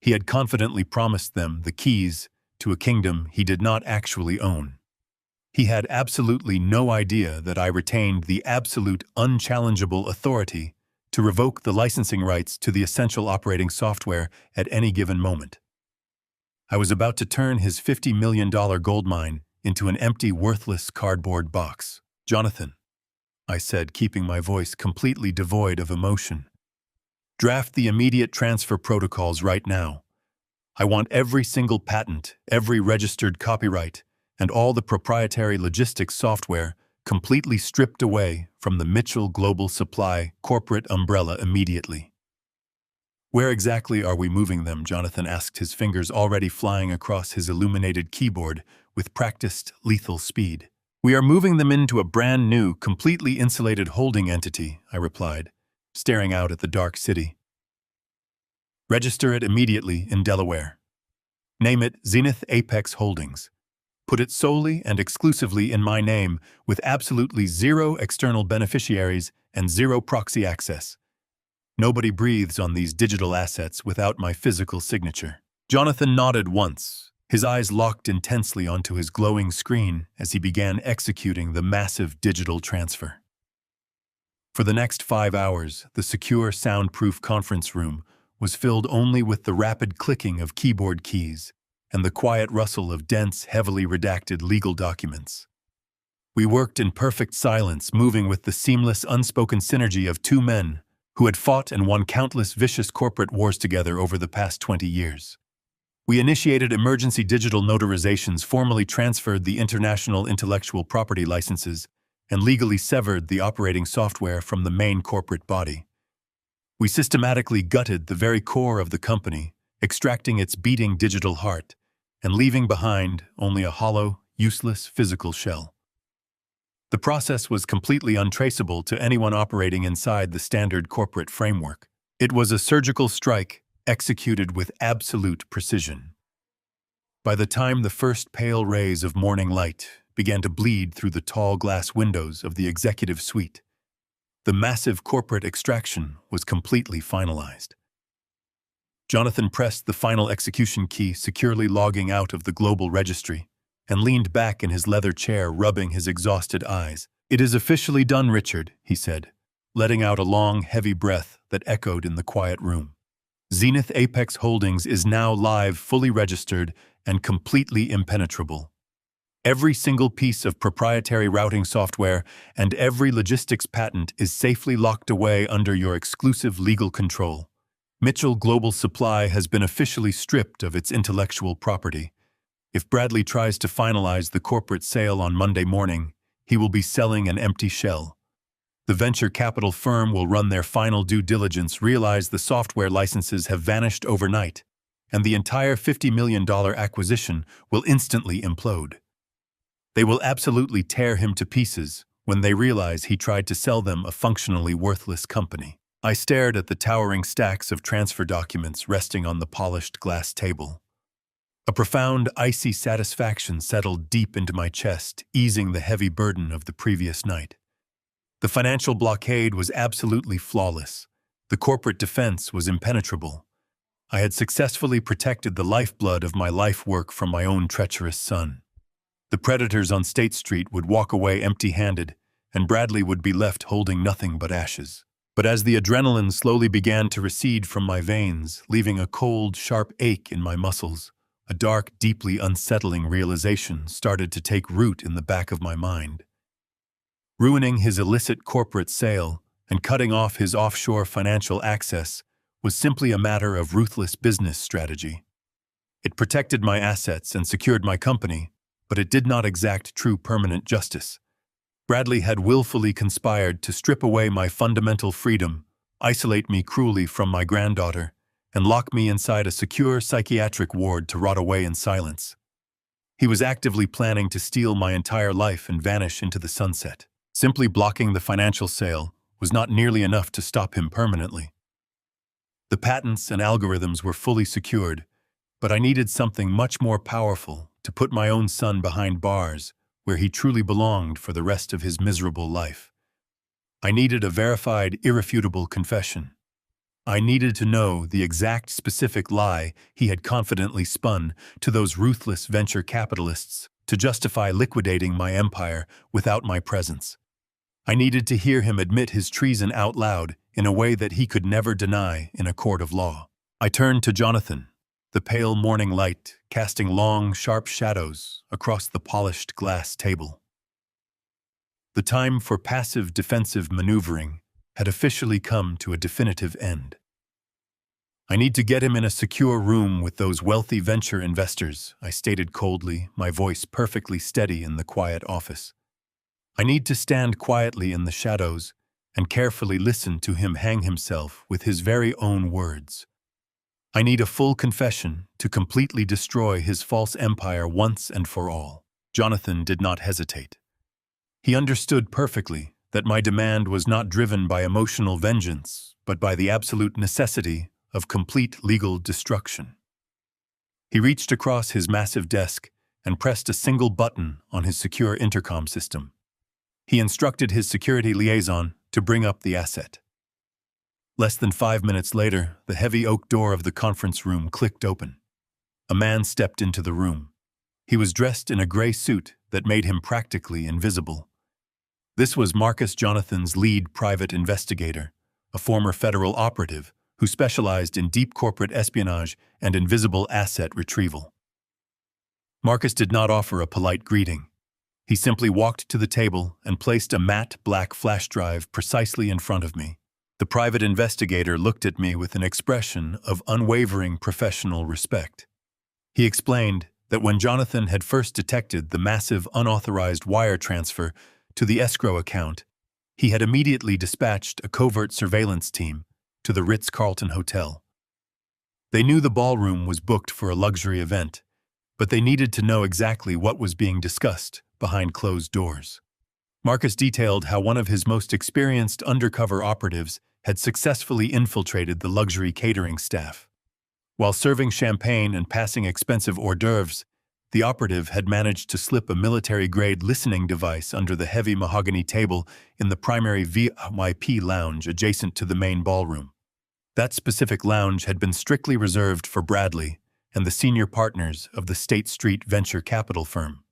He had confidently promised them the keys to a kingdom he did not actually own. He had absolutely no idea that I retained the absolute, unchallengeable authority to revoke the licensing rights to the essential operating software at any given moment. I was about to turn his $50 million gold mine into an empty, worthless cardboard box. "Jonathan," I said, keeping my voice completely devoid of emotion, "draft the immediate transfer protocols right now. I want every single patent, every registered copyright, and all the proprietary logistics software completely stripped away from the Mitchell Global Supply corporate umbrella immediately." "Where exactly are we moving them?" Jonathan asked, his fingers already flying across his illuminated keyboard with practiced, lethal speed. "We are moving them into a brand new, completely insulated holding entity," I replied, staring out at the dark city. "Register it immediately in Delaware. Name it Zenith Apex Holdings. Put it solely and exclusively in my name, with absolutely zero external beneficiaries and zero proxy access. Nobody breathes on these digital assets without my physical signature." Jonathan nodded once, his eyes locked intensely onto his glowing screen as he began executing the massive digital transfer. For the next 5 hours, the secure, soundproof conference room was filled only with the rapid clicking of keyboard keys and the quiet rustle of dense, heavily redacted legal documents. We worked in perfect silence, moving with the seamless, unspoken synergy of two men who had fought and won countless vicious corporate wars together over the past 20 years. We initiated emergency digital notarizations, formally transferred the international intellectual property licenses, and legally severed the operating software from the main corporate body. We systematically gutted the very core of the company, extracting its beating digital heart, and leaving behind only a hollow, useless physical shell. The process was completely untraceable to anyone operating inside the standard corporate framework. It was a surgical strike executed with absolute precision. By the time the first pale rays of morning light began to bleed through the tall glass windows of the executive suite, the massive corporate extraction was completely finalized. Jonathan pressed the final execution key, securely logging out of the global registry, and leaned back in his leather chair, rubbing his exhausted eyes. "It is officially done, Richard," he said, letting out a long, heavy breath that echoed in the quiet room. "Zenith Apex Holdings is now live, fully registered, and completely impenetrable. Every single piece of proprietary routing software and every logistics patent is safely locked away under your exclusive legal control. Mitchell Global Supply has been officially stripped of its intellectual property. If Bradley tries to finalize the corporate sale on Monday morning, he will be selling an empty shell. The venture capital firm will run their final due diligence, realize the software licenses have vanished overnight, and the entire $50 million acquisition will instantly implode. They will absolutely tear him to pieces when they realize he tried to sell them a functionally worthless company." I stared at the towering stacks of transfer documents resting on the polished glass table. A profound, icy satisfaction settled deep into my chest, easing the heavy burden of the previous night. The financial blockade was absolutely flawless. The corporate defense was impenetrable. I had successfully protected the lifeblood of my life work from my own treacherous son. The predators on State Street would walk away empty-handed, and Bradley would be left holding nothing but ashes. But as the adrenaline slowly began to recede from my veins, leaving a cold, sharp ache in my muscles, a dark, deeply unsettling realization started to take root in the back of my mind. Ruining his illicit corporate sale and cutting off his offshore financial access was simply a matter of ruthless business strategy. It protected my assets and secured my company, but it did not exact true permanent justice. Bradley had willfully conspired to strip away my fundamental freedom, isolate me cruelly from my granddaughter, and lock me inside a secure psychiatric ward to rot away in silence. He was actively planning to steal my entire life and vanish into the sunset. Simply blocking the financial sale was not nearly enough to stop him permanently. The patents and algorithms were fully secured, but I needed something much more powerful to put my own son behind bars, where he truly belonged for the rest of his miserable life. I needed a verified, irrefutable confession. I needed to know the exact specific lie he had confidently spun to those ruthless venture capitalists to justify liquidating my empire without my presence. I needed to hear him admit his treason out loud in a way that he could never deny in a court of law. I turned to Jonathan, the pale morning light casting long, sharp shadows across the polished glass table. The time for passive defensive maneuvering had officially come to a definitive end. "I need to get him in a secure room with those wealthy venture investors," I stated coldly, my voice perfectly steady in the quiet office. "I need to stand quietly in the shadows and carefully listen to him hang himself with his very own words. I need a full confession to completely destroy his false empire once and for all." Jonathan did not hesitate. He understood perfectly that my demand was not driven by emotional vengeance, but by the absolute necessity of complete legal destruction. He reached across his massive desk and pressed a single button on his secure intercom system. He instructed his security liaison to bring up the asset. Less than 5 minutes later, the heavy oak door of the conference room clicked open. A man stepped into the room. He was dressed in a gray suit that made him practically invisible. This was Marcus Jonathan's lead private investigator, a former federal operative who specialized in deep corporate espionage and invisible asset retrieval. Marcus did not offer a polite greeting. He simply walked to the table and placed a matte black flash drive precisely in front of me. The private investigator looked at me with an expression of unwavering professional respect. He explained that when Jonathan had first detected the massive unauthorized wire transfer to the escrow account, he had immediately dispatched a covert surveillance team to the Ritz Carlton hotel. They knew the ballroom was booked for a luxury event, but they needed to know exactly what was being discussed behind closed doors. Marcus detailed how one of his most experienced undercover operatives had successfully infiltrated the luxury catering staff. While serving champagne and passing expensive hors d'oeuvres, the operative had managed to slip a military-grade listening device under the heavy mahogany table in the primary VIP lounge adjacent to the main ballroom. That specific lounge had been strictly reserved for Bradley and the senior partners of the State Street venture capital firm.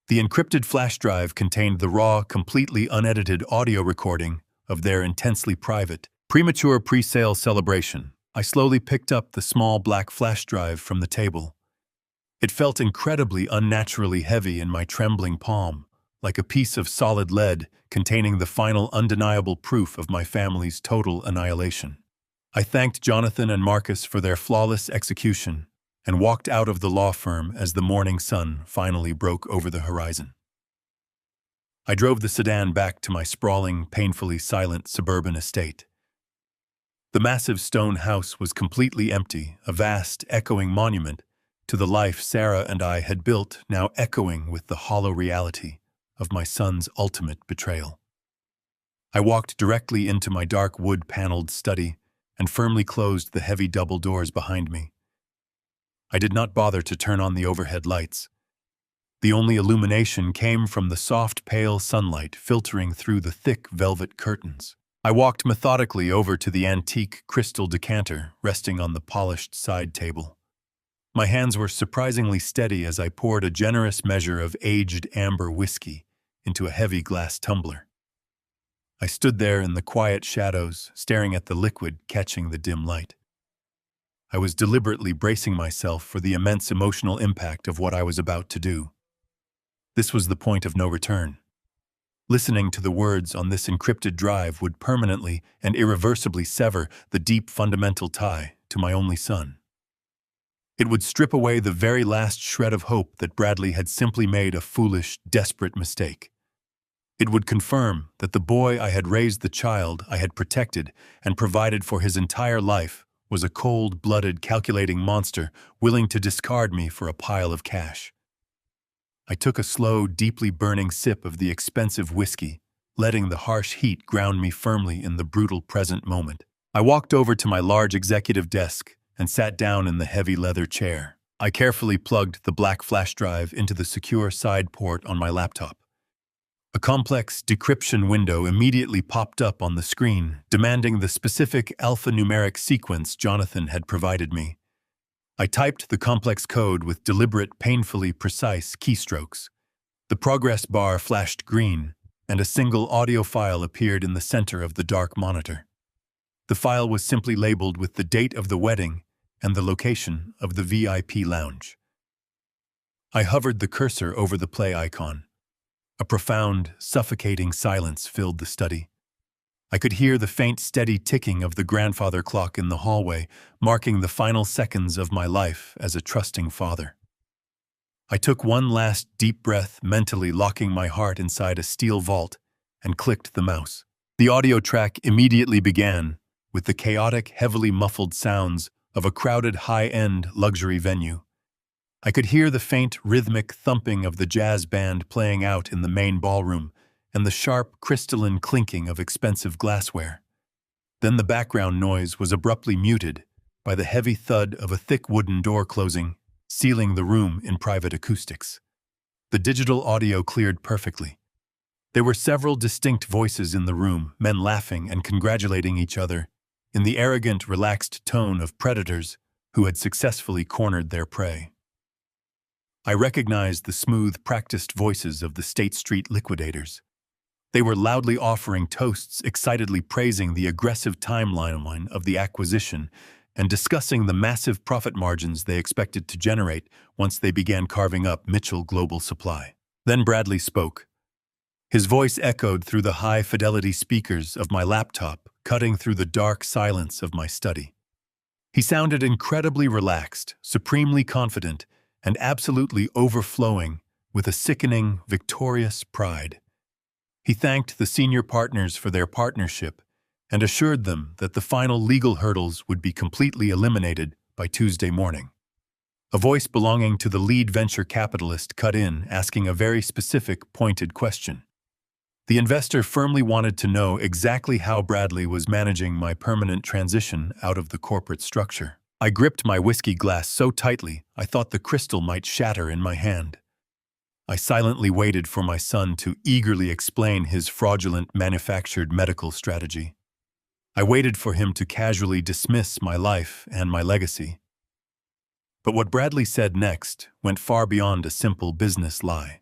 The encrypted flash drive contained the raw, completely unedited audio recording of their intensely private, premature pre-sale celebration. I slowly picked up the small black flash drive from the table. It felt incredibly unnaturally heavy in my trembling palm, like a piece of solid lead containing the final undeniable proof of my family's total annihilation. I thanked Jonathan and Marcus for their flawless execution and walked out of the law firm as the morning sun finally broke over the horizon. I drove the sedan back to my sprawling, painfully silent suburban estate. The massive stone house was completely empty, a vast, echoing monument to the life Sarah and I had built, now echoing with the hollow reality of my son's ultimate betrayal. I walked directly into my dark wood-paneled study and firmly closed the heavy double doors behind me. I did not bother to turn on the overhead lights. The only illumination came from the soft, pale sunlight filtering through the thick velvet curtains. I walked methodically over to the antique crystal decanter resting on the polished side table. My hands were surprisingly steady as I poured a generous measure of aged amber whiskey into a heavy glass tumbler. I stood there in the quiet shadows, staring at the liquid catching the dim light. I was deliberately bracing myself for the immense emotional impact of what I was about to do. This was the point of no return. Listening to the words on this encrypted drive would permanently and irreversibly sever the deep fundamental tie to my only son. It would strip away the very last shred of hope that Bradley had simply made a foolish, desperate mistake. It would confirm that the boy I had raised, the child I had protected and provided for his entire life, was a cold-blooded, calculating monster willing to discard me for a pile of cash. I took a slow, deeply burning sip of the expensive whiskey, letting the harsh heat ground me firmly in the brutal present moment. I walked over to my large executive desk and sat down in the heavy leather chair. I carefully plugged the black flash drive into the secure side port on my laptop. A complex decryption window immediately popped up on the screen, demanding the specific alphanumeric sequence Jonathan had provided me. I typed the complex code with deliberate, painfully precise keystrokes. The progress bar flashed green, and a single audio file appeared in the center of the dark monitor. The file was simply labeled with the date of the wedding and the location of the VIP lounge. I hovered the cursor over the play icon. A profound, suffocating silence filled the study. I could hear the faint, steady ticking of the grandfather clock in the hallway, marking the final seconds of my life as a trusting father. I took one last deep breath, mentally locking my heart inside a steel vault, and clicked the mouse. The audio track immediately began, with the chaotic, heavily muffled sounds of a crowded, high-end luxury venue. I could hear the faint, rhythmic thumping of the jazz band playing out in the main ballroom and the sharp, crystalline clinking of expensive glassware. Then the background noise was abruptly muted by the heavy thud of a thick wooden door closing, sealing the room in private acoustics. The digital audio cleared perfectly. There were several distinct voices in the room, men laughing and congratulating each other, in the arrogant, relaxed tone of predators who had successfully cornered their prey. I recognized the smooth, practiced voices of the State Street liquidators. They were loudly offering toasts, excitedly praising the aggressive timeline of the acquisition, and discussing the massive profit margins they expected to generate once they began carving up Mitchell Global Supply. Then Bradley spoke. His voice echoed through the high-fidelity speakers of my laptop, cutting through the dark silence of my study. He sounded incredibly relaxed, supremely confident, and absolutely overflowing with a sickening, victorious pride. He thanked the senior partners for their partnership and assured them that the final legal hurdles would be completely eliminated by Tuesday morning. A voice belonging to the lead venture capitalist cut in, asking a very specific, pointed question. The investor firmly wanted to know exactly how Bradley was managing my permanent transition out of the corporate structure. I gripped my whiskey glass so tightly I thought the crystal might shatter in my hand. I silently waited for my son to eagerly explain his fraudulent manufactured medical strategy. I waited for him to casually dismiss my life and my legacy. But what Bradley said next went far beyond a simple business lie.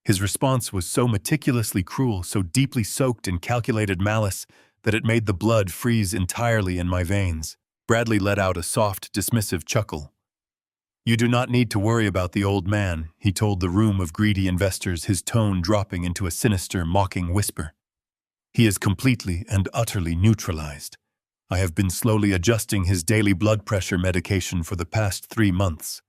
His response was so meticulously cruel, so deeply soaked in calculated malice, that it made the blood freeze entirely in my veins. Bradley let out a soft, dismissive chuckle. "You do not need to worry about the old man," he told the room of greedy investors, his tone dropping into a sinister, mocking whisper. "He is completely and utterly neutralized. I have been slowly adjusting his daily blood pressure medication for the past 3 months.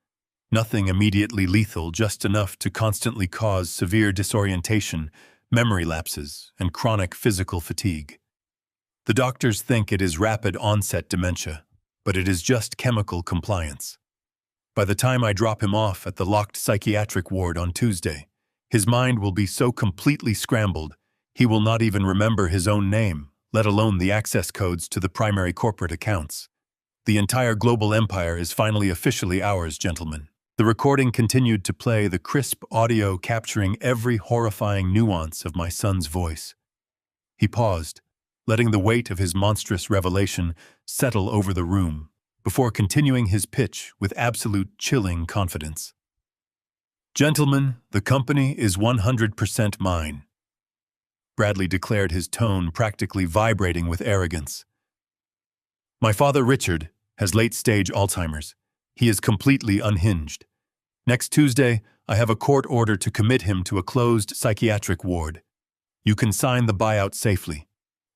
Nothing immediately lethal, just enough to constantly cause severe disorientation, memory lapses, and chronic physical fatigue. The doctors think it is rapid onset dementia, but it is just chemical compliance. By the time I drop him off at the locked psychiatric ward on Tuesday, his mind will be so completely scrambled, he will not even remember his own name, let alone the access codes to the primary corporate accounts. The entire global empire is finally officially ours, gentlemen." The recording continued to play, the crisp audio capturing every horrifying nuance of my son's voice. He paused, letting the weight of his monstrous revelation settle over the room, before continuing his pitch with absolute chilling confidence. "Gentlemen, the company is 100% mine," Bradley declared, his tone practically vibrating with arrogance. "My father, Richard, has late-stage Alzheimer's. He is completely unhinged. Next Tuesday, I have a court order to commit him to a closed psychiatric ward. You can sign the buyout safely.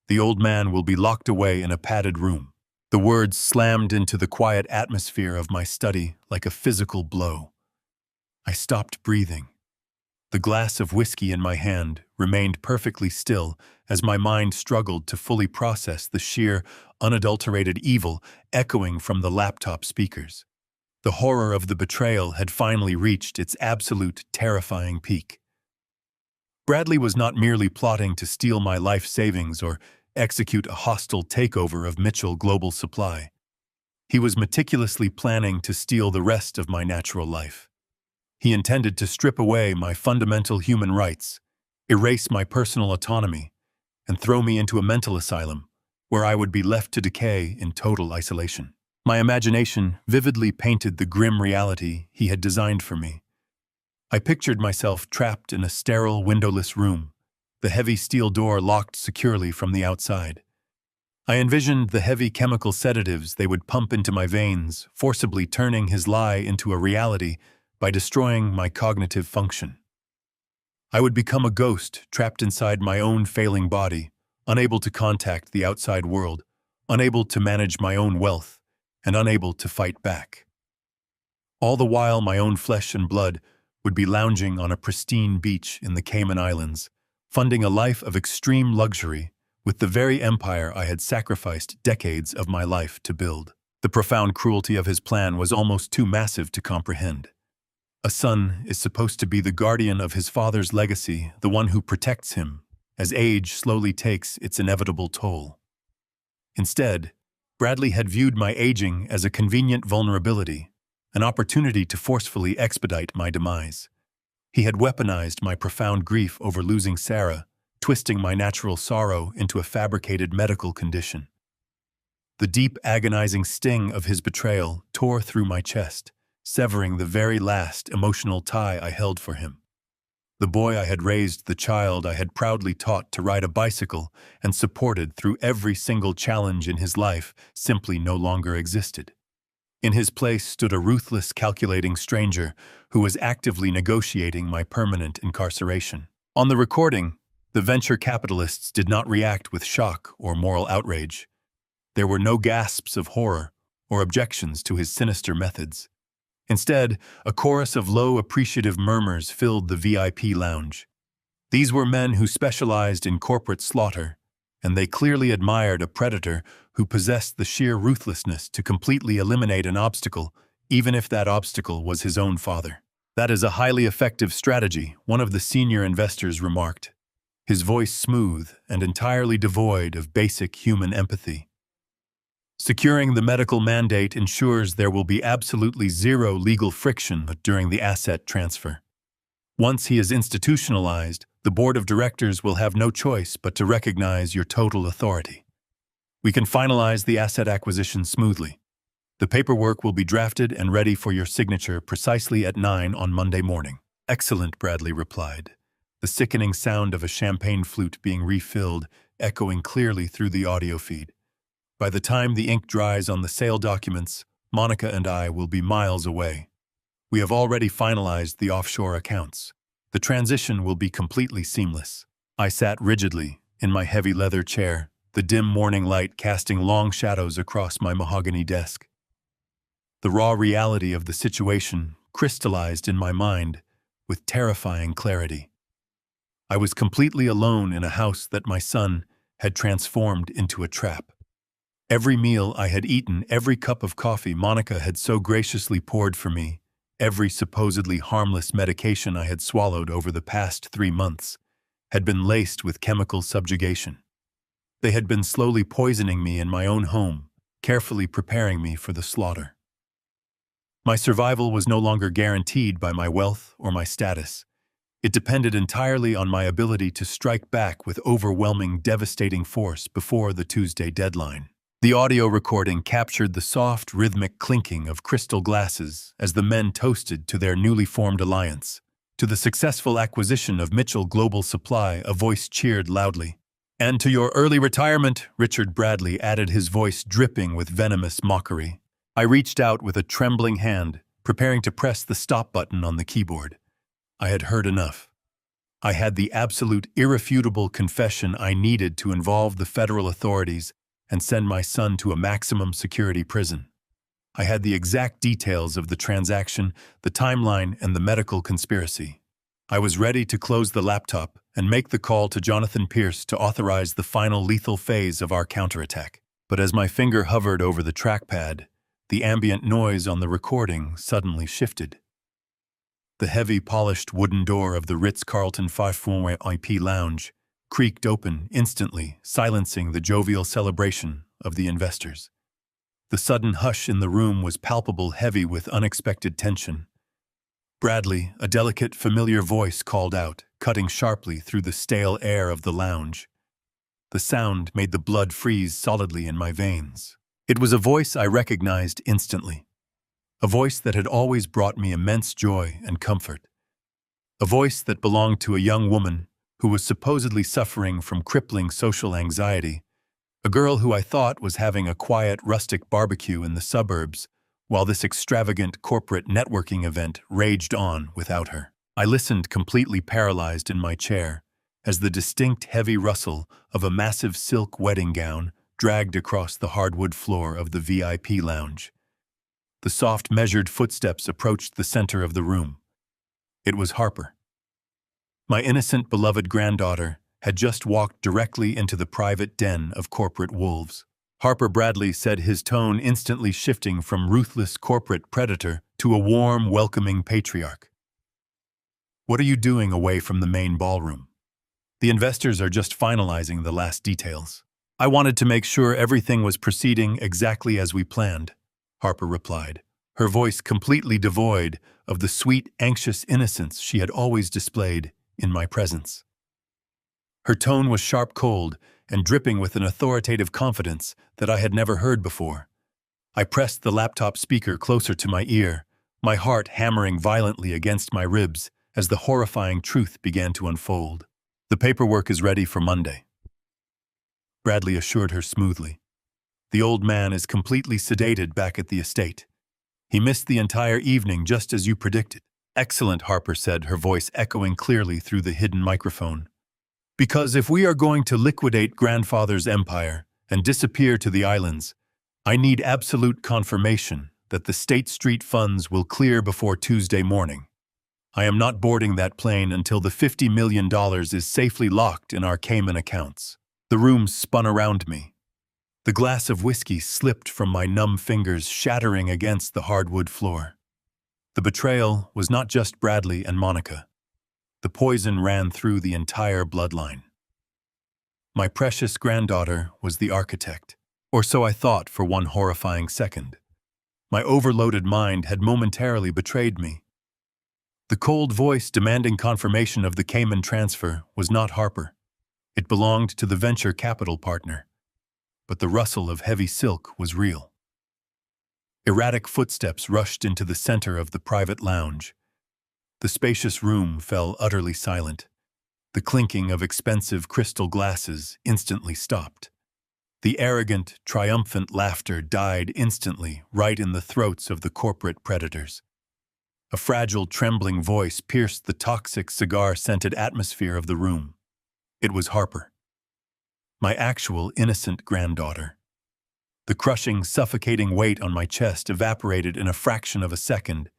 The old man will be locked away in a padded room." The words slammed into the quiet atmosphere of my study like a physical blow. I stopped breathing. The glass of whiskey in my hand remained perfectly still as my mind struggled to fully process the sheer, unadulterated evil echoing from the laptop speakers. The horror of the betrayal had finally reached its absolute, terrifying peak. Bradley was not merely plotting to steal my life savings or execute a hostile takeover of Mitchell Global Supply. He was meticulously planning to steal the rest of my natural life. He intended to strip away my fundamental human rights, erase my personal autonomy, and throw me into a mental asylum where I would be left to decay in total isolation. My imagination vividly painted the grim reality he had designed for me. I pictured myself trapped in a sterile, windowless room, the heavy steel door locked securely from the outside. I envisioned the heavy chemical sedatives they would pump into my veins, forcibly turning his lie into a reality by destroying my cognitive function. I would become a ghost trapped inside my own failing body, unable to contact the outside world, unable to manage my own wealth, and unable to fight back. All the while, my own flesh and blood would be lounging on a pristine beach in the Cayman Islands, funding a life of extreme luxury with the very empire I had sacrificed decades of my life to build. The profound cruelty of his plan was almost too massive to comprehend. A son is supposed to be the guardian of his father's legacy, the one who protects him, as age slowly takes its inevitable toll. Instead, Bradley had viewed my aging as a convenient vulnerability, an opportunity to forcefully expedite my demise. He had weaponized my profound grief over losing Sarah, twisting my natural sorrow into a fabricated medical condition. The deep, agonizing sting of his betrayal tore through my chest, severing the very last emotional tie I held for him. The boy I had raised, the child I had proudly taught to ride a bicycle and supported through every single challenge in his life, simply no longer existed. In his place stood a ruthless, calculating stranger who was actively negotiating my permanent incarceration. On the recording, the venture capitalists did not react with shock or moral outrage. There were no gasps of horror or objections to his sinister methods. Instead, a chorus of low, appreciative murmurs filled the VIP lounge. These were men who specialized in corporate slaughter, and they clearly admired a predator who possessed the sheer ruthlessness to completely eliminate an obstacle, even if that obstacle was his own father. "That is a highly effective strategy," one of the senior investors remarked. his voice smooth and entirely devoid of basic human empathy. Securing the medical mandate ensures there will be absolutely zero legal friction during the asset transfer. Once he is institutionalized, the board of directors will have no choice but to recognize your total authority. We can finalize the asset acquisition smoothly. The paperwork will be drafted and ready for your signature precisely at 9 on Monday morning. Excellent, Bradley replied, the sickening sound of a champagne flute being refilled echoing clearly through the audio feed. By the time the ink dries on the sale documents, Monica and I will be miles away. We have already finalized the offshore accounts. The transition will be completely seamless. I sat rigidly in my heavy leather chair, the dim morning light casting long shadows across my mahogany desk. The raw reality of the situation crystallized in my mind with terrifying clarity. I was completely alone in a house that my son had transformed into a trap. Every meal I had eaten, every cup of coffee Monica had so graciously poured for me, every supposedly harmless medication I had swallowed over the past 3 months, had been laced with chemical subjugation. They had been slowly poisoning me in my own home, carefully preparing me for the slaughter. My survival was no longer guaranteed by my wealth or my status. It depended entirely on my ability to strike back with overwhelming, devastating force before the Tuesday deadline. The audio recording captured the soft, rhythmic clinking of crystal glasses as the men toasted to their newly formed alliance. To the successful acquisition of Mitchell Global Supply, a voice cheered loudly. And to your early retirement, Richard Bradley added, his voice dripping with venomous mockery. I reached out with a trembling hand, preparing to press the stop button on the keyboard. I had heard enough. I had the absolute, irrefutable confession I needed to involve the federal authorities and send my son to a maximum security prison. I had the exact details of the transaction, the timeline, and the medical conspiracy. I was ready to close the laptop and make the call to Jonathan Pierce to authorize the final lethal phase of our counterattack. But as my finger hovered over the trackpad, the ambient noise on the recording suddenly shifted. The heavy, polished wooden door of the Ritz Carlton 5-Four IP lounge creaked open instantly, silencing the jovial celebration of the investors. The sudden hush in the room was palpable, heavy with unexpected tension. Bradley, a delicate, familiar voice called out, cutting sharply through the stale air of the lounge. The sound made the blood freeze solidly in my veins. It was a voice I recognized instantly. A voice that had always brought me immense joy and comfort. A voice that belonged to a young woman who was supposedly suffering from crippling social anxiety, a girl who I thought was having a quiet, rustic barbecue in the suburbs, while this extravagant corporate networking event raged on without her. I listened, completely paralyzed in my chair, as the distinct heavy rustle of a massive silk wedding gown dragged across the hardwood floor of the VIP lounge. The soft, measured footsteps approached the center of the room. It was Harper. My innocent, beloved granddaughter had just walked directly into the private den of corporate wolves. Harper Bradley said, his tone instantly shifting from ruthless corporate predator to a warm, welcoming patriarch. What are you doing away from the main ballroom? The investors are just finalizing the last details. I wanted to make sure everything was proceeding exactly as we planned, Harper replied, her voice completely devoid of the sweet, anxious innocence she had always displayed in my presence. Her tone was sharp, cold, and dripping with an authoritative confidence that I had never heard before. I pressed the laptop speaker closer to my ear, my heart hammering violently against my ribs as the horrifying truth began to unfold. The paperwork is ready for Monday, Bradley assured her smoothly. The old man is completely sedated back at the estate. He missed the entire evening just as you predicted. Excellent, Harper said, her voice echoing clearly through the hidden microphone. Because if we are going to liquidate grandfather's empire and disappear to the islands, I need absolute confirmation that the State Street funds will clear before Tuesday morning. I am not boarding that plane until the $50 million is safely locked in our Cayman accounts. The room spun around me. The glass of whiskey slipped from my numb fingers, shattering against the hardwood floor. The betrayal was not just Bradley and Monica. The poison ran through the entire bloodline. My precious granddaughter was the architect. Or so I thought for one horrifying second. My overloaded mind had momentarily betrayed me. The cold voice demanding confirmation of the Cayman transfer was not Harper. It belonged to the venture capital partner. But the rustle of heavy silk was real. Erratic footsteps rushed into the center of the private lounge. The spacious room fell utterly silent. The clinking of expensive crystal glasses instantly stopped. The arrogant, triumphant laughter died instantly right in the throats of the corporate predators. A fragile, trembling voice pierced the toxic, cigar-scented atmosphere of the room. It was Harper. My actual, innocent granddaughter. The crushing, suffocating weight on my chest evaporated in a fraction of a second,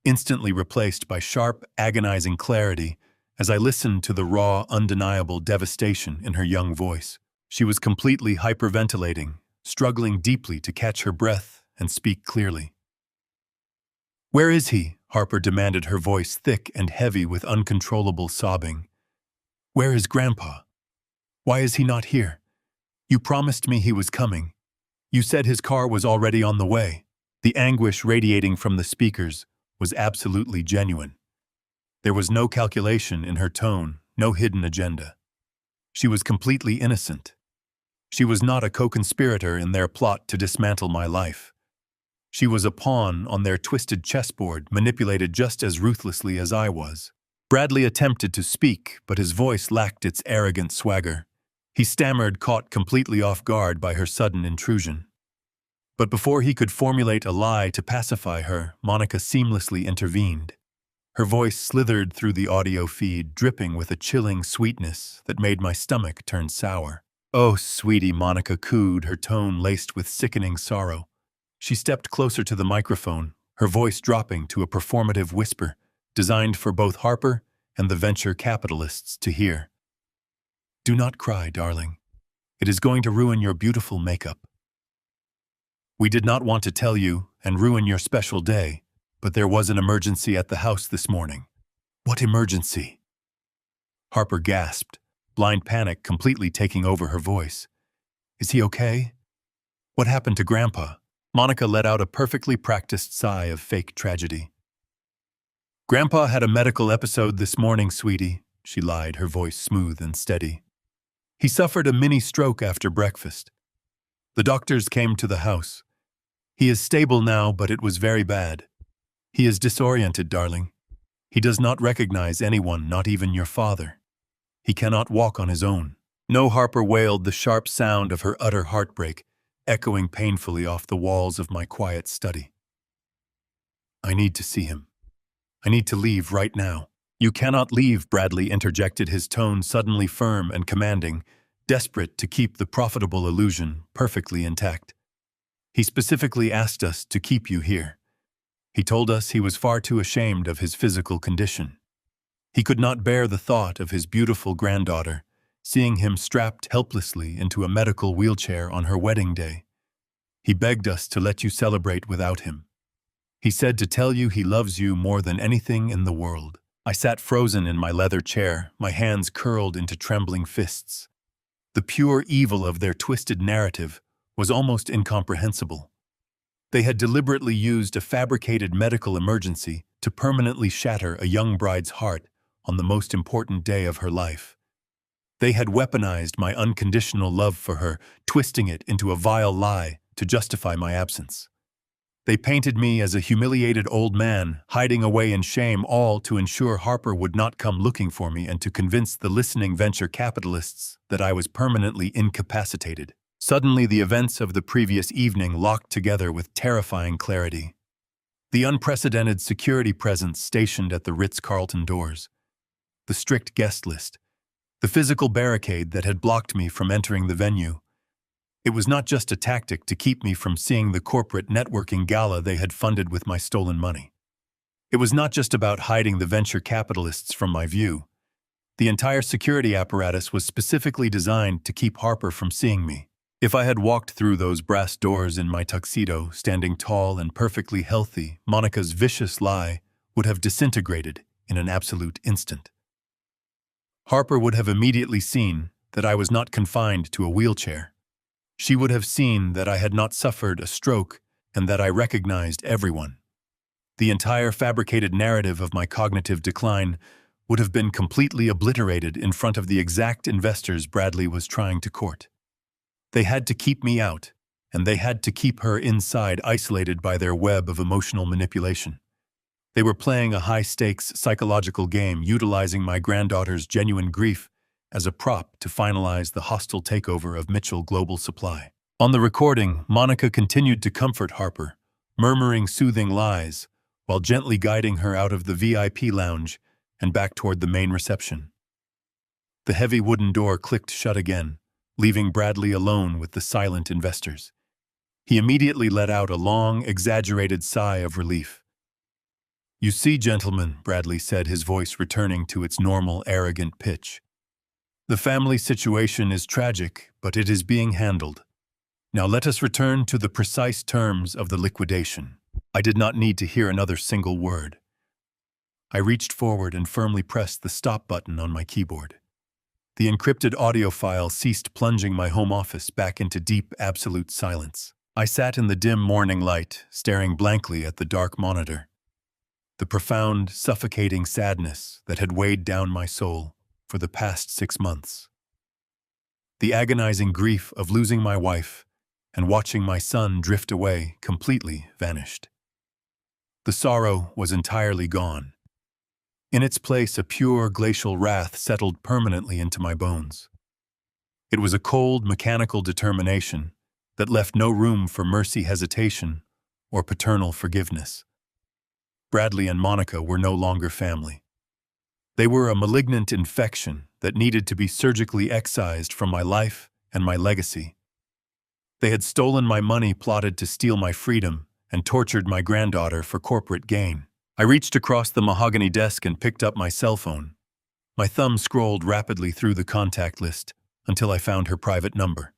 instantly replaced by sharp, agonizing clarity as I listened to the raw, undeniable devastation in her young voice. She was completely hyperventilating, struggling deeply to catch her breath and speak clearly. "Where is he?" Harper demanded, her voice thick and heavy with uncontrollable sobbing. "Where is Grandpa? Why is he not here? You promised me he was coming. You said his car was already on the way." The anguish radiating from the speakers was absolutely genuine. There was no calculation in her tone, no hidden agenda. She was completely innocent. She was not a co-conspirator in their plot to dismantle my life. She was a pawn on their twisted chessboard, manipulated just as ruthlessly as I was. Bradley attempted to speak, but his voice lacked its arrogant swagger. He stammered, caught completely off guard by her sudden intrusion. But before he could formulate a lie to pacify her, Monica seamlessly intervened. Her voice slithered through the audio feed, dripping with a chilling sweetness that made my stomach turn sour. "Oh, sweetie," Monica cooed, her tone laced with sickening sorrow. She stepped closer to the microphone, her voice dropping to a performative whisper, designed for both Harper and the venture capitalists to hear. "Do not cry, darling. It is going to ruin your beautiful makeup. We did not want to tell you and ruin your special day, but there was an emergency at the house this morning." "What emergency?" Harper gasped, blind panic completely taking over her voice. "Is he okay? What happened to Grandpa?" Monica let out a perfectly practiced sigh of fake tragedy. "Grandpa had a medical episode this morning, sweetie," she lied, her voice smooth and steady. "He suffered a mini stroke after breakfast. The doctors came to the house. He is stable now, but it was very bad. He is disoriented, darling. He does not recognize anyone, not even your father. He cannot walk on his own." "No," Harper wailed, the sharp sound of her utter heartbreak echoing painfully off the walls of my quiet study. "I need to see him. I need to leave right now." "You cannot leave," Bradley interjected, his tone suddenly firm and commanding, desperate to keep the profitable illusion perfectly intact. "He specifically asked us to keep you here. He told us he was far too ashamed of his physical condition. He could not bear the thought of his beautiful granddaughter, seeing him strapped helplessly into a medical wheelchair on her wedding day. He begged us to let you celebrate without him. He said to tell you he loves you more than anything in the world." I sat frozen in my leather chair, my hands curled into trembling fists. The pure evil of their twisted narrative was almost incomprehensible. They had deliberately used a fabricated medical emergency to permanently shatter a young bride's heart on the most important day of her life. They had weaponized my unconditional love for her, twisting it into a vile lie to justify my absence. They painted me as a humiliated old man, hiding away in shame, all to ensure Harper would not come looking for me and to convince the listening venture capitalists that I was permanently incapacitated. Suddenly, the events of the previous evening locked together with terrifying clarity. The unprecedented security presence stationed at the Ritz Carlton doors, the strict guest list, the physical barricade that had blocked me from entering the venue. It was not just a tactic to keep me from seeing the corporate networking gala they had funded with my stolen money. It was not just about hiding the venture capitalists from my view. The entire security apparatus was specifically designed to keep Harper from seeing me. If I had walked through those brass doors in my tuxedo, standing tall and perfectly healthy, Monica's vicious lie would have disintegrated in an absolute instant. Harper would have immediately seen, that I was not confined to a wheelchair. She would have seen that I had not suffered a stroke and that I recognized everyone. The entire fabricated narrative of my cognitive decline would have been completely obliterated in front of the exact investors Bradley was trying to court. They had to keep me out, and they had to keep her inside, isolated by their web of emotional manipulation. They were playing a high-stakes psychological game, utilizing my granddaughter's genuine grief as a prop to finalize the hostile takeover of Mitchell Global Supply. On the recording, Monica continued to comfort Harper, murmuring soothing lies, while gently guiding her out of the VIP lounge and back toward the main reception. The heavy wooden door clicked shut again, leaving Bradley alone with the silent investors. He immediately let out a long, exaggerated sigh of relief. "You see, gentlemen," Bradley said, his voice returning to its normal, arrogant pitch. "The family situation is tragic, but it is being handled. Now let us return to the precise terms of the liquidation." I did not need to hear another single word. I reached forward and firmly pressed the stop button on my keyboard. The encrypted audio file ceased, plunging my home office back into deep, absolute silence. I sat in the dim morning light, staring blankly at the dark monitor. The profound, suffocating sadness that had weighed down my soul for the past 6 months. The agonizing grief of losing my wife and watching my son drift away completely vanished. The sorrow was entirely gone. In its place, a pure glacial wrath settled permanently into my bones. It was a cold, mechanical determination that left no room for mercy, hesitation, or paternal forgiveness. Bradley and Monica were no longer family. They were a malignant infection that needed to be surgically excised from my life and my legacy. They had stolen my money, plotted to steal my freedom, and tortured my granddaughter for corporate gain. I reached across the mahogany desk and picked up my cell phone. My thumb scrolled rapidly through the contact list until I found her private number.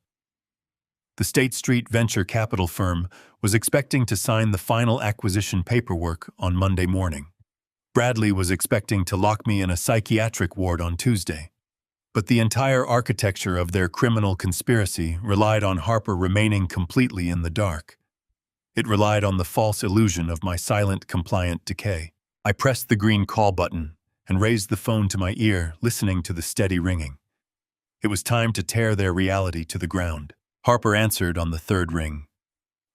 The State Street venture capital firm was expecting to sign the final acquisition paperwork on Monday morning. Bradley was expecting to lock me in a psychiatric ward on Tuesday. But the entire architecture of their criminal conspiracy relied on Harper remaining completely in the dark. It relied on the false illusion of my silent, compliant decay. I pressed the green call button and raised the phone to my ear, listening to the steady ringing. It was time to tear their reality to the ground. Harper answered on the third ring.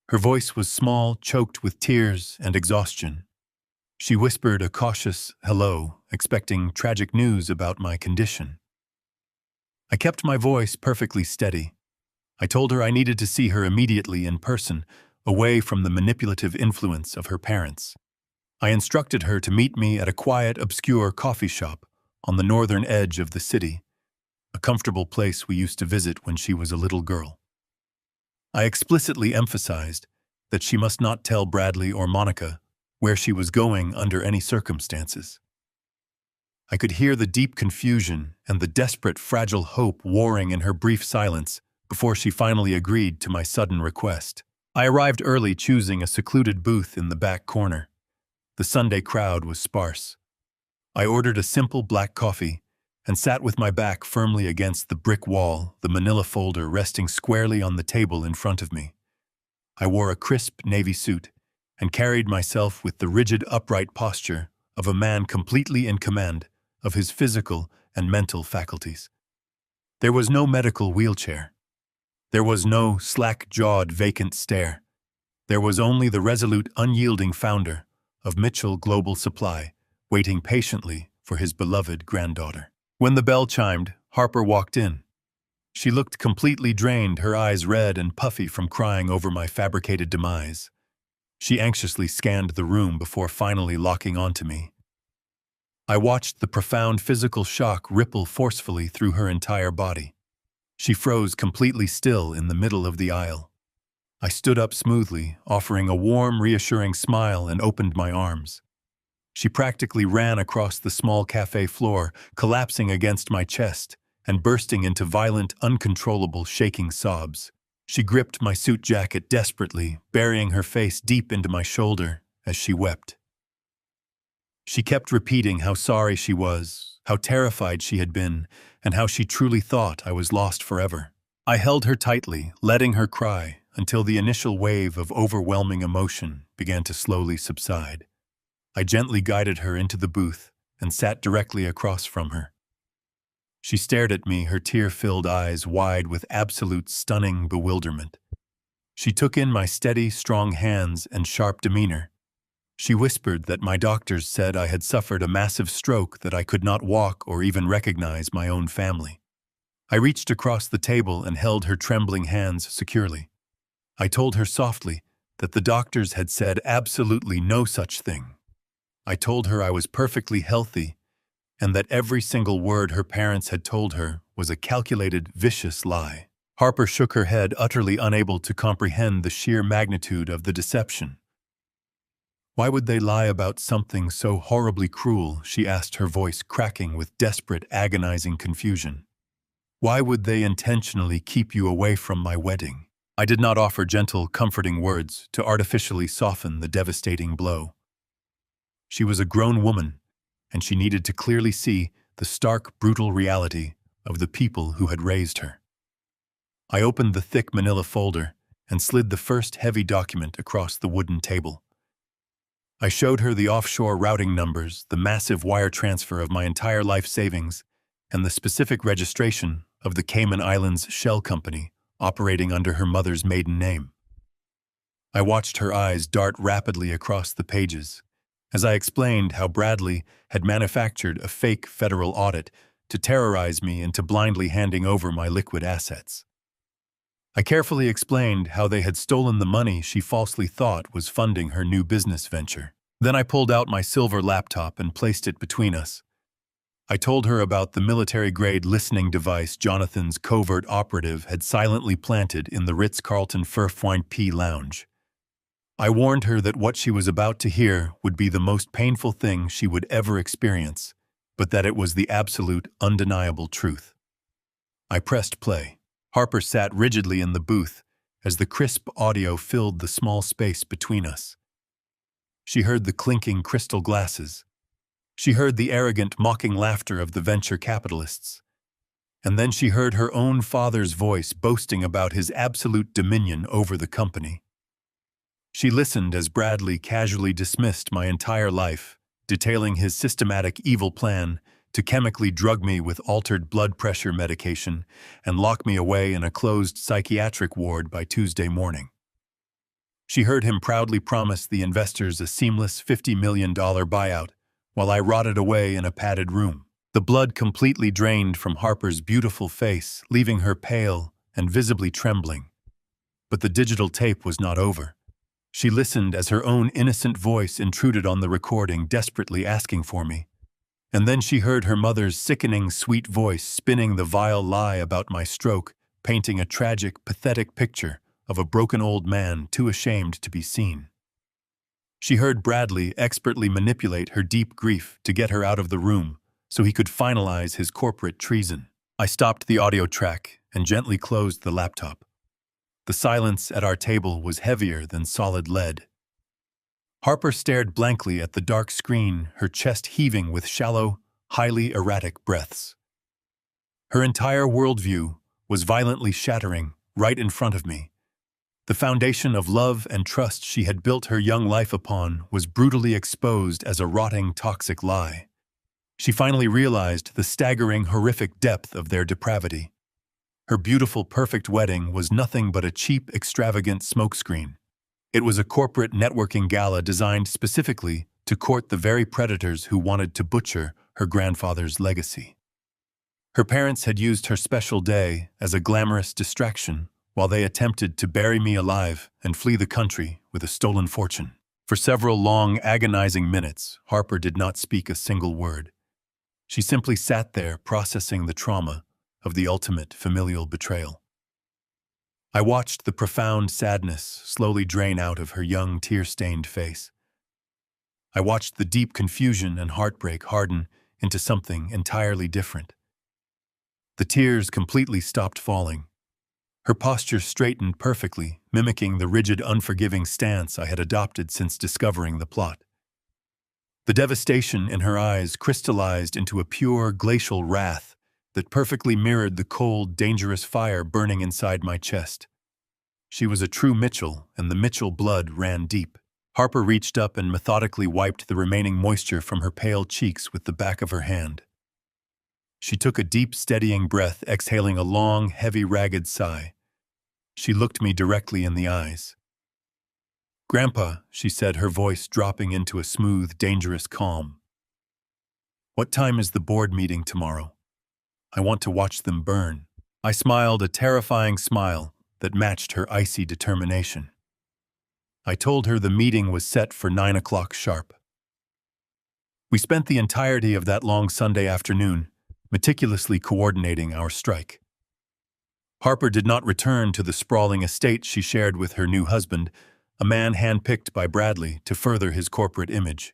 Her voice was small, choked with tears and exhaustion. She whispered a cautious hello, expecting tragic news about my condition. I kept my voice perfectly steady. I told her I needed to see her immediately in person, away from the manipulative influence of her parents. I instructed her to meet me at a quiet, obscure coffee shop on the northern edge of the city, a comfortable place we used to visit when she was a little girl. I explicitly emphasized that she must not tell Bradley or Monica where she was going under any circumstances. I could hear the deep confusion and the desperate, fragile hope warring in her brief silence before she finally agreed to my sudden request. I arrived early, choosing a secluded booth in the back corner. The Sunday crowd was sparse. I ordered a simple black coffee and sat with my back firmly against the brick wall, the manila folder resting squarely on the table in front of me. I wore a crisp navy suit and carried myself with the rigid, upright posture of a man completely in command of his physical and mental faculties. There was no medical wheelchair. There was no slack-jawed, vacant stare. There was only the resolute, unyielding founder of Mitchell Global Supply, waiting patiently for his beloved granddaughter. When the bell chimed, Harper walked in. She looked completely drained, her eyes red and puffy from crying over my fabricated demise. She anxiously scanned the room before finally locking onto me. I watched the profound physical shock ripple forcefully through her entire body. She froze completely still in the middle of the aisle. I stood up smoothly, offering a warm, reassuring smile, and opened my arms. She practically ran across the small cafe floor, collapsing against my chest and bursting into violent, uncontrollable, shaking sobs. She gripped my suit jacket desperately, burying her face deep into my shoulder as she wept. She kept repeating how sorry she was, how terrified she had been, and how she truly thought I was lost forever. I held her tightly, letting her cry, until the initial wave of overwhelming emotion began to slowly subside. I gently guided her into the booth and sat directly across from her. She stared at me, her tear-filled eyes wide with absolute stunning bewilderment. She took in my steady, strong hands and sharp demeanor. She whispered that my doctors said I had suffered a massive stroke, that I could not walk or even recognize my own family. I reached across the table and held her trembling hands securely. I told her softly that the doctors had said absolutely no such thing. I told her I was perfectly healthy and that every single word her parents had told her was a calculated, vicious lie. Harper shook her head, utterly unable to comprehend the sheer magnitude of the deception. "Why would they lie about something so horribly cruel?" she asked, her voice cracking with desperate, agonizing confusion. "Why would they intentionally keep you away from my wedding?" I did not offer gentle, comforting words to artificially soften the devastating blow. She was a grown woman, and she needed to clearly see the stark, brutal reality of the people who had raised her. I opened the thick manila folder and slid the first heavy document across the wooden table. I showed her the offshore routing numbers, the massive wire transfer of my entire life savings, and the specific registration of the Cayman Islands shell company operating under her mother's maiden name. I watched her eyes dart rapidly across the pages as I explained how Bradley had manufactured a fake federal audit to terrorize me into blindly handing over my liquid assets. I carefully explained how they had stolen the money she falsely thought was funding her new business venture. Then I pulled out my silver laptop and placed it between us. I told her about the military-grade listening device Jonathan's covert operative had silently planted in the Ritz Carlton Furfwine P lounge. I warned her that what she was about to hear would be the most painful thing she would ever experience, but that it was the absolute, undeniable truth. I pressed play. Harper sat rigidly in the booth as the crisp audio filled the small space between us. She heard the clinking crystal glasses. She heard the arrogant, mocking laughter of the venture capitalists. And then she heard her own father's voice boasting about his absolute dominion over the company. She listened as Bradley casually dismissed my entire life, detailing his systematic evil plan to chemically drug me with altered blood pressure medication and lock me away in a closed psychiatric ward by Tuesday morning. She heard him proudly promise the investors a seamless $50 million buyout while I rotted away in a padded room. The blood completely drained from Harper's beautiful face, leaving her pale and visibly trembling. But the digital tape was not over. She listened as her own innocent voice intruded on the recording, desperately asking for me. And then she heard her mother's sickening, sweet voice spinning the vile lie about my stroke, painting a tragic, pathetic picture of a broken old man too ashamed to be seen. She heard Bradley expertly manipulate her deep grief to get her out of the room so he could finalize his corporate treason. I stopped the audio track and gently closed the laptop. The silence at our table was heavier than solid lead. Harper stared blankly at the dark screen, her chest heaving with shallow, highly erratic breaths. Her entire worldview was violently shattering right in front of me. The foundation of love and trust she had built her young life upon was brutally exposed as a rotting, toxic lie. She finally realized the staggering, horrific depth of their depravity. Her beautiful, perfect wedding was nothing but a cheap, extravagant smokescreen. It was a corporate networking gala designed specifically to court the very predators who wanted to butcher her grandfather's legacy. Her parents had used her special day as a glamorous distraction while they attempted to bury me alive and flee the country with a stolen fortune. For several long, agonizing minutes, Harper did not speak a single word. She simply sat there processing the trauma of the ultimate familial betrayal. I watched the profound sadness slowly drain out of her young, tear-stained face. I watched the deep confusion and heartbreak harden into something entirely different. The tears completely stopped falling. Her posture straightened perfectly, mimicking the rigid, unforgiving stance I had adopted since discovering the plot. The devastation in her eyes crystallized into a pure glacial wrath that perfectly mirrored the cold, dangerous fire burning inside my chest. She was a true Mitchell, and the Mitchell blood ran deep. Harper reached up and methodically wiped the remaining moisture from her pale cheeks with the back of her hand. She took a deep, steadying breath, exhaling a long, heavy, ragged sigh. She looked me directly in the eyes. "Grandpa," she said, her voice dropping into a smooth, dangerous calm. "What time is the board meeting tomorrow? I want to watch them burn." I smiled a terrifying smile that matched her icy determination. I told her the meeting was set for 9 o'clock sharp. We spent the entirety of that long Sunday afternoon meticulously coordinating our strike. Harper did not return to the sprawling estate she shared with her new husband, a man handpicked by Bradley to further his corporate image.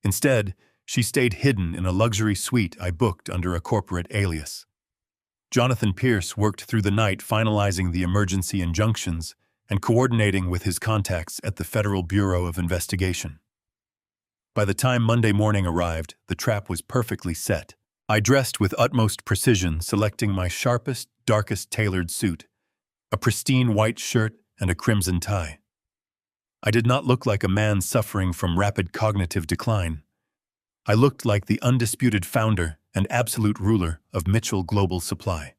Instead, she stayed hidden in a luxury suite I booked under a corporate alias. Jonathan Pierce worked through the night finalizing the emergency injunctions and coordinating with his contacts at the Federal Bureau of Investigation. By the time Monday morning arrived, the trap was perfectly set. I dressed with utmost precision, selecting my sharpest, darkest tailored suit, a pristine white shirt and a crimson tie. I did not look like a man suffering from rapid cognitive decline. I looked like the undisputed founder and absolute ruler of Mitchell Global Supply.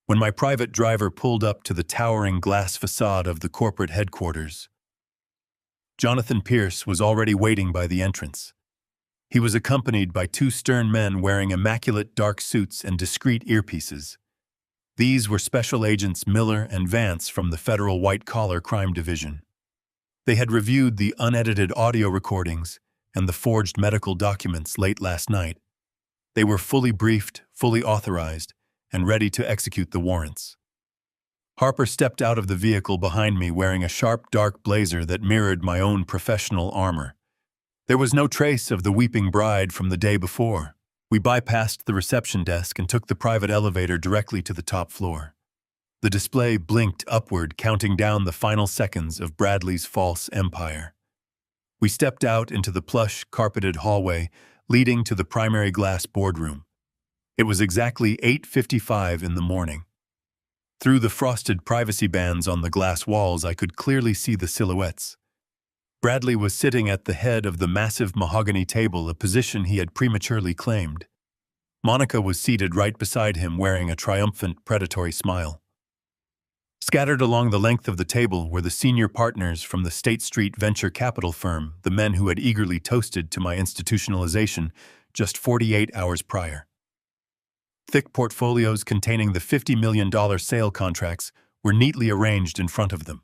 When my private driver pulled up to the towering glass facade of the corporate headquarters, Jonathan Pierce was already waiting by the entrance. He was accompanied by two stern men wearing immaculate dark suits and discreet earpieces. These were Special Agents Miller and Vance from the Federal White Collar Crime Division. They had reviewed the unedited audio recordings and the forged medical documents late last night. They were fully briefed, fully authorized, and ready to execute the warrants. Harper stepped out of the vehicle behind me wearing a sharp, dark blazer that mirrored my own professional armor. There was no trace of the weeping bride from the day before. We bypassed the reception desk and took the private elevator directly to the top floor. The display blinked upward, counting down the final seconds of Bradley's false empire. We stepped out into the plush, carpeted hallway leading to the primary glass boardroom. It was exactly 8:55 in the morning. Through the frosted privacy bands on the glass walls, I could clearly see the silhouettes. Bradley was sitting at the head of the massive mahogany table, a position he had prematurely claimed. Monica was seated right beside him, wearing a triumphant, predatory smile. Scattered along the length of the table were the senior partners from the State Street venture capital firm, the men who had eagerly toasted to my institutionalization just 48 hours prior. Thick portfolios containing the $50 million sale contracts were neatly arranged in front of them.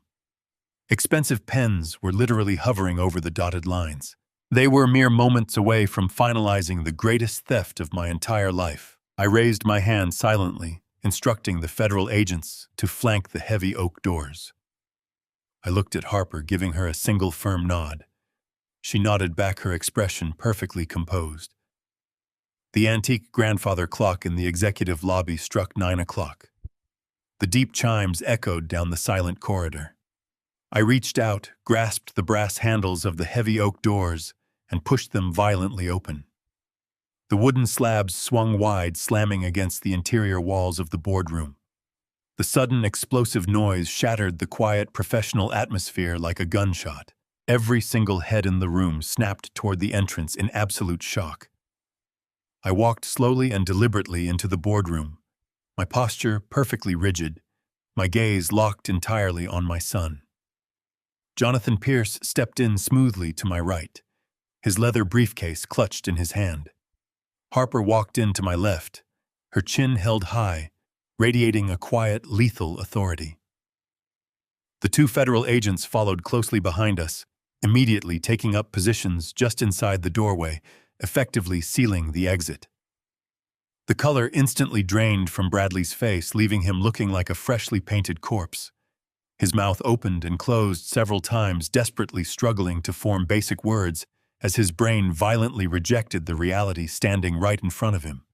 Expensive pens were literally hovering over the dotted lines. They were mere moments away from finalizing the greatest theft of my entire life. I raised my hand silently, instructing the federal agents to flank the heavy oak doors. I looked at Harper, giving her a single firm nod. She nodded back, her expression perfectly composed. The antique grandfather clock in the executive lobby struck 9 o'clock. The deep chimes echoed down the silent corridor. I reached out, grasped the brass handles of the heavy oak doors, and pushed them violently open. The wooden slabs swung wide, slamming against the interior walls of the boardroom. The sudden explosive noise shattered the quiet, professional atmosphere like a gunshot. Every single head in the room snapped toward the entrance in absolute shock. I walked slowly and deliberately into the boardroom, my posture perfectly rigid, my gaze locked entirely on my son. Jonathan Pierce stepped in smoothly to my right, his leather briefcase clutched in his hand. Harper walked in to my left, her chin held high, radiating a quiet, lethal authority. The two federal agents followed closely behind us, immediately taking up positions just inside the doorway, effectively sealing the exit. The color instantly drained from Bradley's face, leaving him looking like a freshly painted corpse. His mouth opened and closed several times, desperately struggling to form basic words as his brain violently rejected the reality standing right in front of him.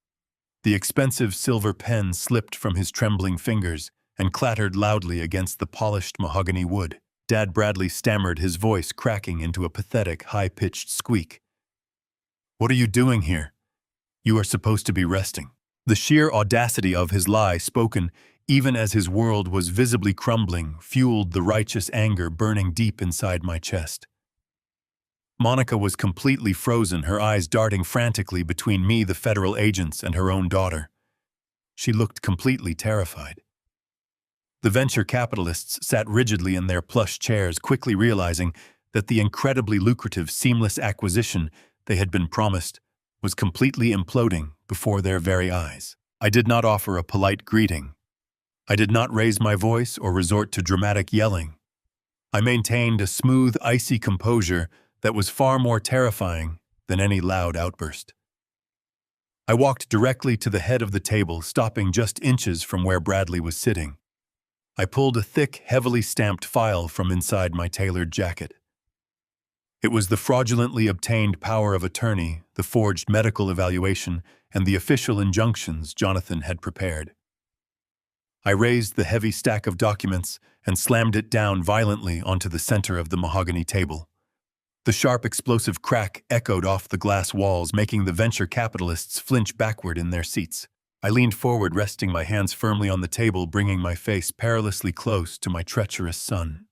The expensive silver pen slipped from his trembling fingers and clattered loudly against the polished mahogany wood. Dad, Bradley stammered, his voice cracking into a pathetic, high-pitched squeak. What are you doing here? You are supposed to be resting. The sheer audacity of his lie, spoken even as his world was visibly crumbling, fueled the righteous anger burning deep inside my chest. Monica was completely frozen, her eyes darting frantically between me, the federal agents, and her own daughter. She looked completely terrified. The venture capitalists sat rigidly in their plush chairs, quickly realizing that the incredibly lucrative, seamless acquisition they had been promised was completely imploding before their very eyes. I did not offer a polite greeting. I did not raise my voice or resort to dramatic yelling. I maintained a smooth, icy composure that was far more terrifying than any loud outburst. I walked directly to the head of the table, stopping just inches from where Bradley was sitting. I pulled a thick, heavily stamped file from inside my tailored jacket. It was the fraudulently obtained power of attorney, the forged medical evaluation, and the official injunctions Jonathan had prepared. I raised the heavy stack of documents and slammed it down violently onto the center of the mahogany table. The sharp, explosive crack echoed off the glass walls, making the venture capitalists flinch backward in their seats. I leaned forward, resting my hands firmly on the table, bringing my face perilously close to my treacherous son.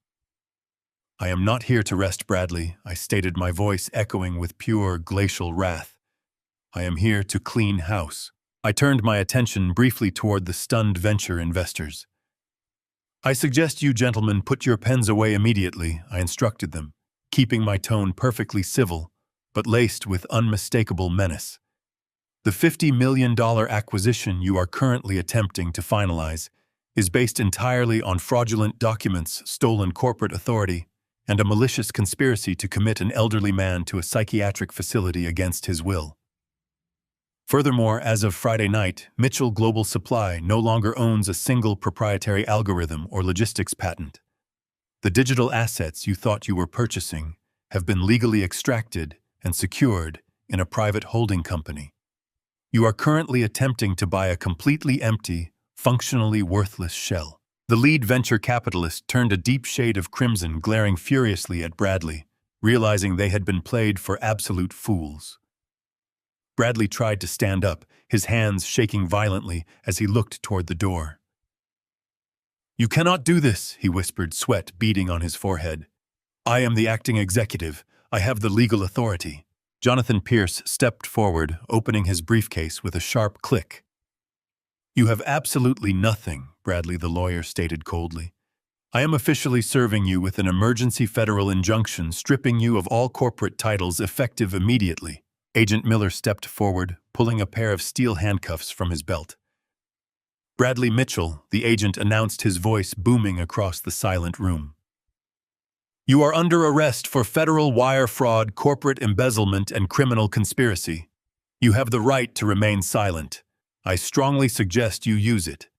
"I am not here to rest, Bradley," I stated, my voice echoing with pure, glacial wrath. "I am here to clean house." I turned my attention briefly toward the stunned venture investors. "I suggest you gentlemen put your pens away immediately," I instructed them, keeping my tone perfectly civil, but laced with unmistakable menace. "The $50 million acquisition you are currently attempting to finalize is based entirely on fraudulent documents, stolen corporate authority, and a malicious conspiracy to commit an elderly man to a psychiatric facility against his will. Furthermore, as of Friday night, Mitchell Global Supply no longer owns a single proprietary algorithm or logistics patent. The digital assets you thought you were purchasing have been legally extracted and secured in a private holding company. You are currently attempting to buy a completely empty, functionally worthless shell." The lead venture capitalist turned a deep shade of crimson, glaring furiously at Bradley, realizing they had been played for absolute fools. Bradley tried to stand up, his hands shaking violently as he looked toward the door. "You cannot do this," he whispered, sweat beading on his forehead. "I am the acting executive. I have the legal authority." Jonathan Pierce stepped forward, opening his briefcase with a sharp click. "You have absolutely nothing," Bradley the lawyer stated coldly. "I am officially serving you with an emergency federal injunction stripping you of all corporate titles effective immediately." Agent Miller stepped forward, pulling a pair of steel handcuffs from his belt. "Bradley Mitchell," the agent announced, his voice booming across the silent room. "You are under arrest for federal wire fraud, corporate embezzlement, and criminal conspiracy. You have the right to remain silent. I strongly suggest you use it."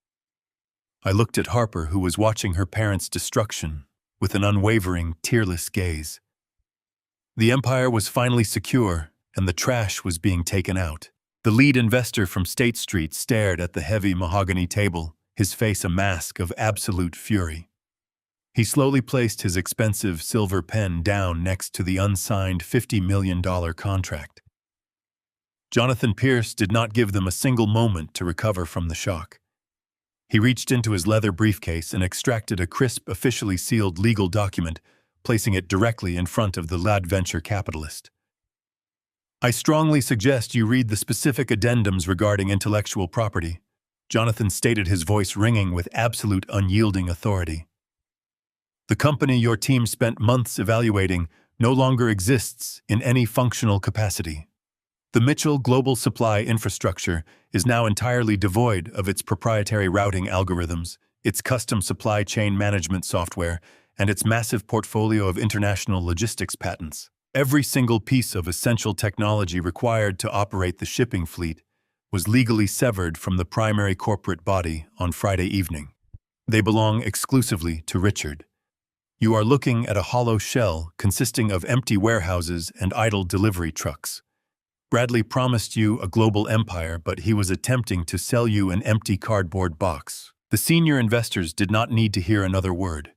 I looked at Harper, who was watching her parents' destruction with an unwavering, tearless gaze. The empire was finally secure, and the trash was being taken out. The lead investor from State Street stared at the heavy mahogany table, his face a mask of absolute fury. He slowly placed his expensive silver pen down next to the unsigned $50 million contract. Jonathan Pierce did not give them a single moment to recover from the shock. He reached into his leather briefcase and extracted a crisp, officially sealed legal document, placing it directly in front of the lad venture capitalist. "I strongly suggest you read the specific addendums regarding intellectual property," Jonathan stated, his voice ringing with absolute unyielding authority. "The company your team spent months evaluating no longer exists in any functional capacity. The Mitchell Global Supply infrastructure is now entirely devoid of its proprietary routing algorithms, its custom supply chain management software, and its massive portfolio of international logistics patents. Every single piece of essential technology required to operate the shipping fleet was legally severed from the primary corporate body on Friday evening. They belong exclusively to Richard. You are looking at a hollow shell consisting of empty warehouses and idle delivery trucks. Bradley promised you a global empire, but he was attempting to sell you an empty cardboard box." The senior investors did not need to hear another word.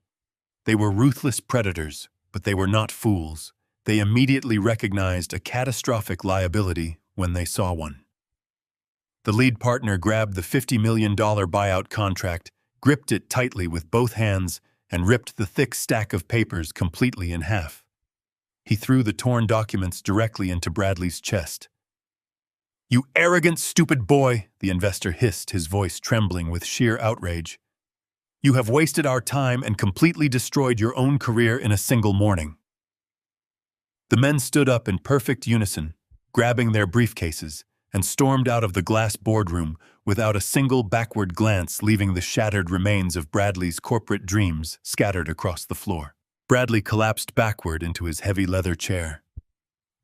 They were ruthless predators, but they were not fools. They immediately recognized a catastrophic liability when they saw one. The lead partner grabbed the $50 million buyout contract, gripped it tightly with both hands, and ripped the thick stack of papers completely in half. He threw the torn documents directly into Bradley's chest. "You arrogant, stupid boy," the investor hissed, his voice trembling with sheer outrage. "You have wasted our time and completely destroyed your own career in a single morning." The men stood up in perfect unison, grabbing their briefcases, and stormed out of the glass boardroom without a single backward glance, leaving the shattered remains of Bradley's corporate dreams scattered across the floor. Bradley collapsed backward into his heavy leather chair.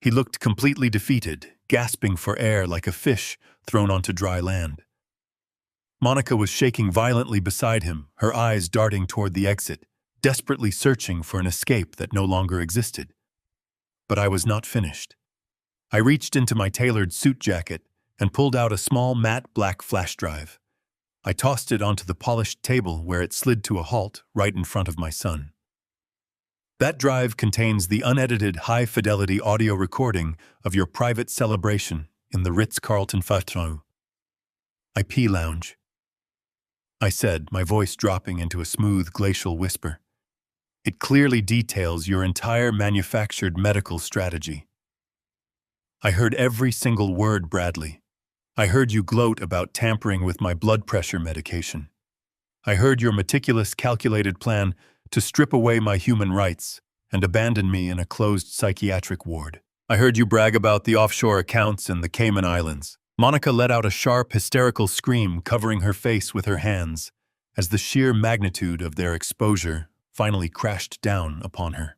He looked completely defeated, gasping for air like a fish thrown onto dry land. Monica was shaking violently beside him, her eyes darting toward the exit, desperately searching for an escape that no longer existed. But I was not finished. I reached into my tailored suit jacket and pulled out a small matte black flash drive. I tossed it onto the polished table where it slid to a halt right in front of my son. That drive contains the unedited high-fidelity audio recording of your private celebration in the Ritz Carlton IP lounge. I said, my voice dropping into a smooth glacial whisper. It clearly details your entire manufactured medical strategy. I heard every single word, Bradley. I heard you gloat about tampering with my blood pressure medication. I heard your meticulous, calculated plan to strip away my human rights and abandon me in a closed psychiatric ward. I heard you brag about the offshore accounts in the Cayman Islands. Monica let out a sharp, hysterical scream, covering her face with her hands, as the sheer magnitude of their exposure finally crashed down upon her.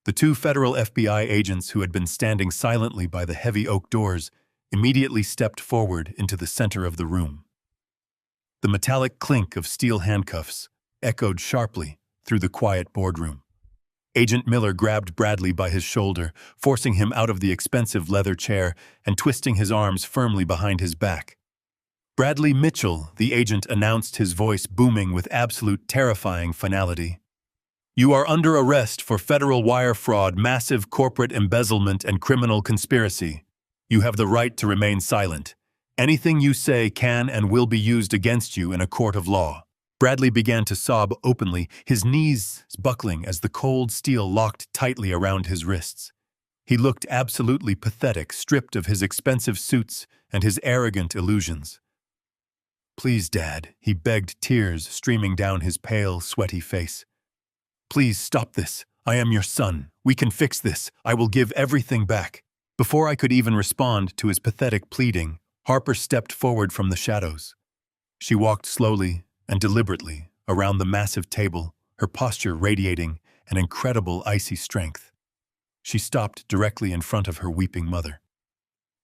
The two federal FBI agents who had been standing silently by the heavy oak doors immediately stepped forward into the center of the room. The metallic clink of steel handcuffs echoed sharply through the quiet boardroom. Agent Miller grabbed Bradley by his shoulder, forcing him out of the expensive leather chair and twisting his arms firmly behind his back. "Bradley Mitchell," the agent announced, his voice booming with absolute terrifying finality. "You are under arrest for federal wire fraud, massive corporate embezzlement, and criminal conspiracy. You have the right to remain silent. Anything you say can and will be used against you in a court of law." Bradley began to sob openly, his knees buckling as the cold steel locked tightly around his wrists. He looked absolutely pathetic, stripped of his expensive suits and his arrogant illusions. "Please, Dad," he begged, tears streaming down his pale, sweaty face. "Please stop this. I am your son. We can fix this. I will give everything back." Before I could even respond to his pathetic pleading, Harper stepped forward from the shadows. She walked slowly and deliberately around the massive table, her posture radiating an incredible icy strength. She stopped directly in front of her weeping mother.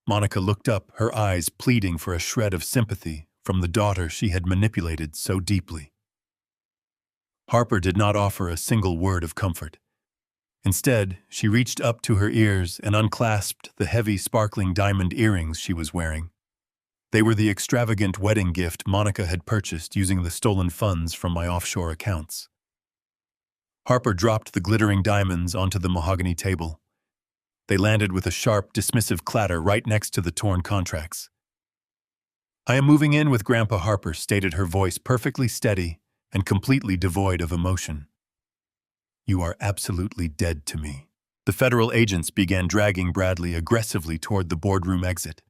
Monica looked up, her eyes pleading for a shred of sympathy from the daughter she had manipulated so deeply. Harper did not offer a single word of comfort. Instead, she reached up to her ears and unclasped the heavy, sparkling diamond earrings she was wearing. They were the extravagant wedding gift Monica had purchased using the stolen funds from my offshore accounts. Harper dropped the glittering diamonds onto the mahogany table. They landed with a sharp, dismissive clatter right next to the torn contracts. "I am moving in with Grandpa Harper," stated her voice perfectly steady and completely devoid of emotion. "You are absolutely dead to me." The federal agents began dragging Bradley aggressively toward the boardroom exit.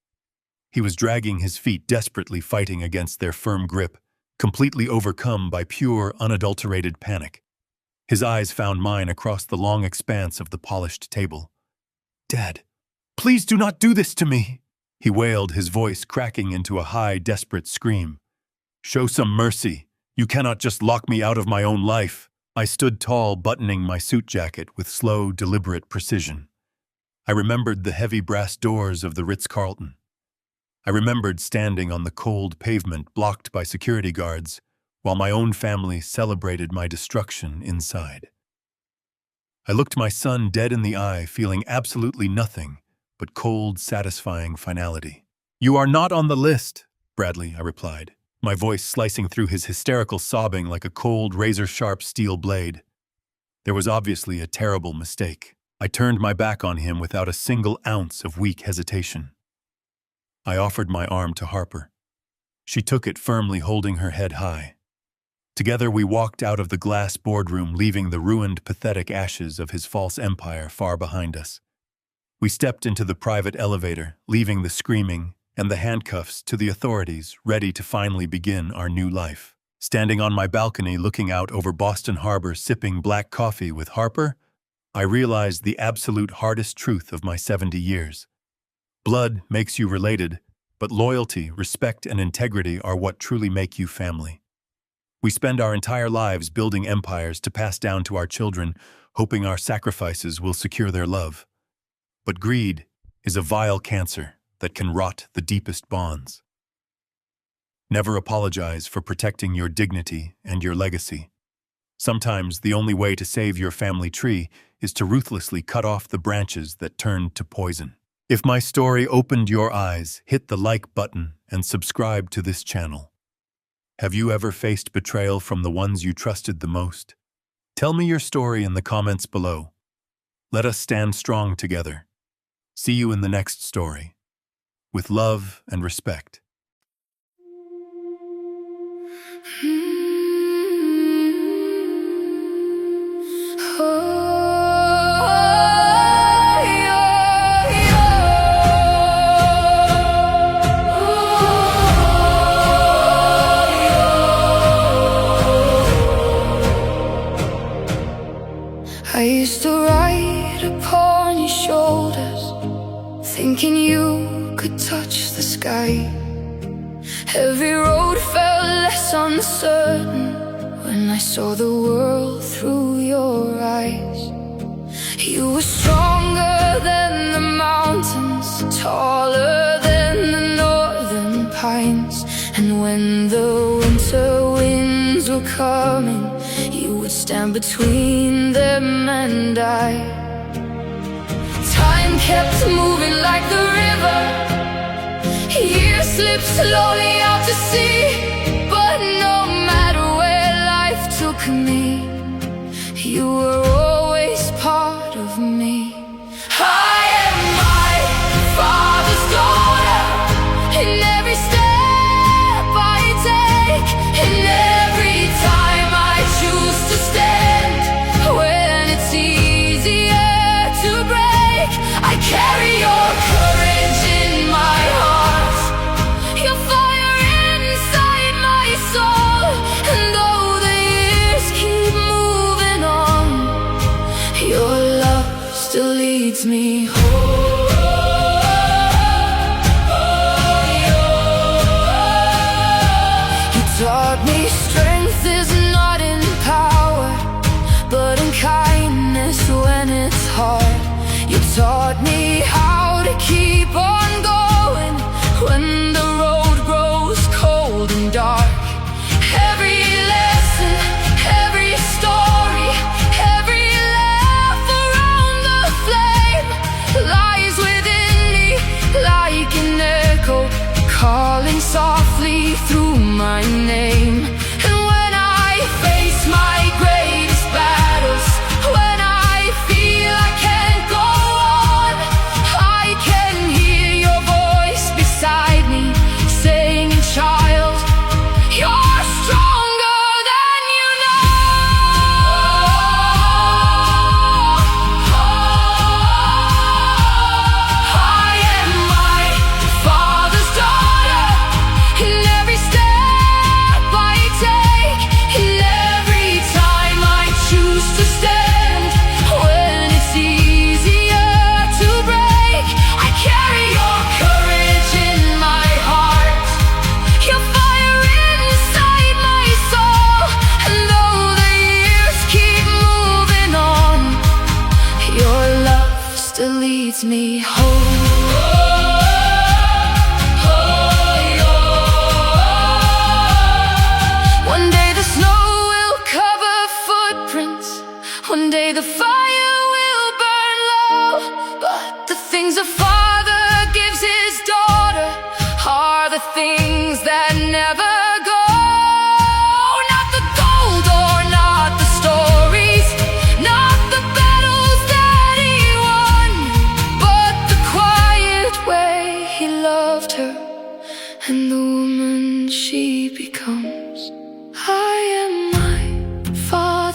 He was dragging his feet, desperately fighting against their firm grip, completely overcome by pure, unadulterated panic. His eyes found mine across the long expanse of the polished table. "Dad, please do not do this to me," he wailed, his voice cracking into a high, desperate scream. "Show some mercy. You cannot just lock me out of my own life." I stood tall, buttoning my suit jacket with slow, deliberate precision. I remembered the heavy brass doors of the Ritz Carlton. I remembered standing on the cold pavement blocked by security guards while my own family celebrated my destruction inside. I looked my son dead in the eye, feeling absolutely nothing but cold, satisfying finality. "You are not on the list, Bradley," I replied, my voice slicing through his hysterical sobbing like a cold, razor-sharp steel blade. There was obviously a terrible mistake. I turned my back on him without a single ounce of weak hesitation. I offered my arm to Harper. She took it firmly, holding her head high. Together we walked out of the glass boardroom, leaving the ruined, pathetic ashes of his false empire far behind us. We stepped into the private elevator, leaving the screaming and the handcuffs to the authorities, ready to finally begin our new life. Standing on my balcony looking out over Boston Harbor, sipping black coffee with Harper, I realized the absolute hardest truth of my 70 years. Blood makes you related, but loyalty, respect, and integrity are what truly make you family. We spend our entire lives building empires to pass down to our children, hoping our sacrifices will secure their love. But greed is a vile cancer that can rot the deepest bonds. Never apologize for protecting your dignity and your legacy. Sometimes the only way to save your family tree is to ruthlessly cut off the branches that turn to poison. If my story opened your eyes, hit the like button and subscribe to this channel. Have you ever faced betrayal from the ones you trusted the most? Tell me your story in the comments below. Let us stand strong together. See you in the next story. With love and respect. I used to ride upon your shoulders, thinking you could touch the sky. Every road felt less uncertain when I saw the world through your eyes. You were stronger than the mountains, taller than the northern pines. And when the winter winds were coming, you would stand between them and I. Time kept moving like the river, years slipped slowly out to sea. But no matter where life took me, you were always part of me. I am my father's daughter, in every step I take, in every time I choose to stand. When it's easier to break, I carry your courage in my heart, your fire inside my soul. And though the years keep moving on, your love still leads me home. You taught me strength is not in power, but in kindness when it's hard. You taught me how to keep on going when the road grows cold and dark. Every lesson, every story, every laugh around the flame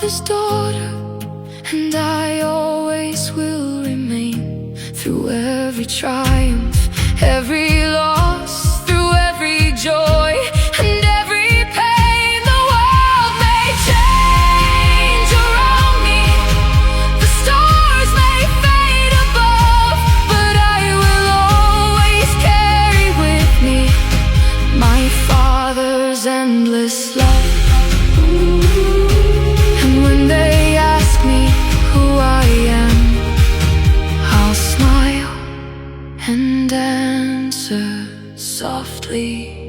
Father's daughter, and I always will remain. Through every triumph, every loss, through every joy and every pain, the world may change around me, the stars may fade above, but I will always carry with me my Father's endless love. And when they ask me who I am, I'll smile and answer softly.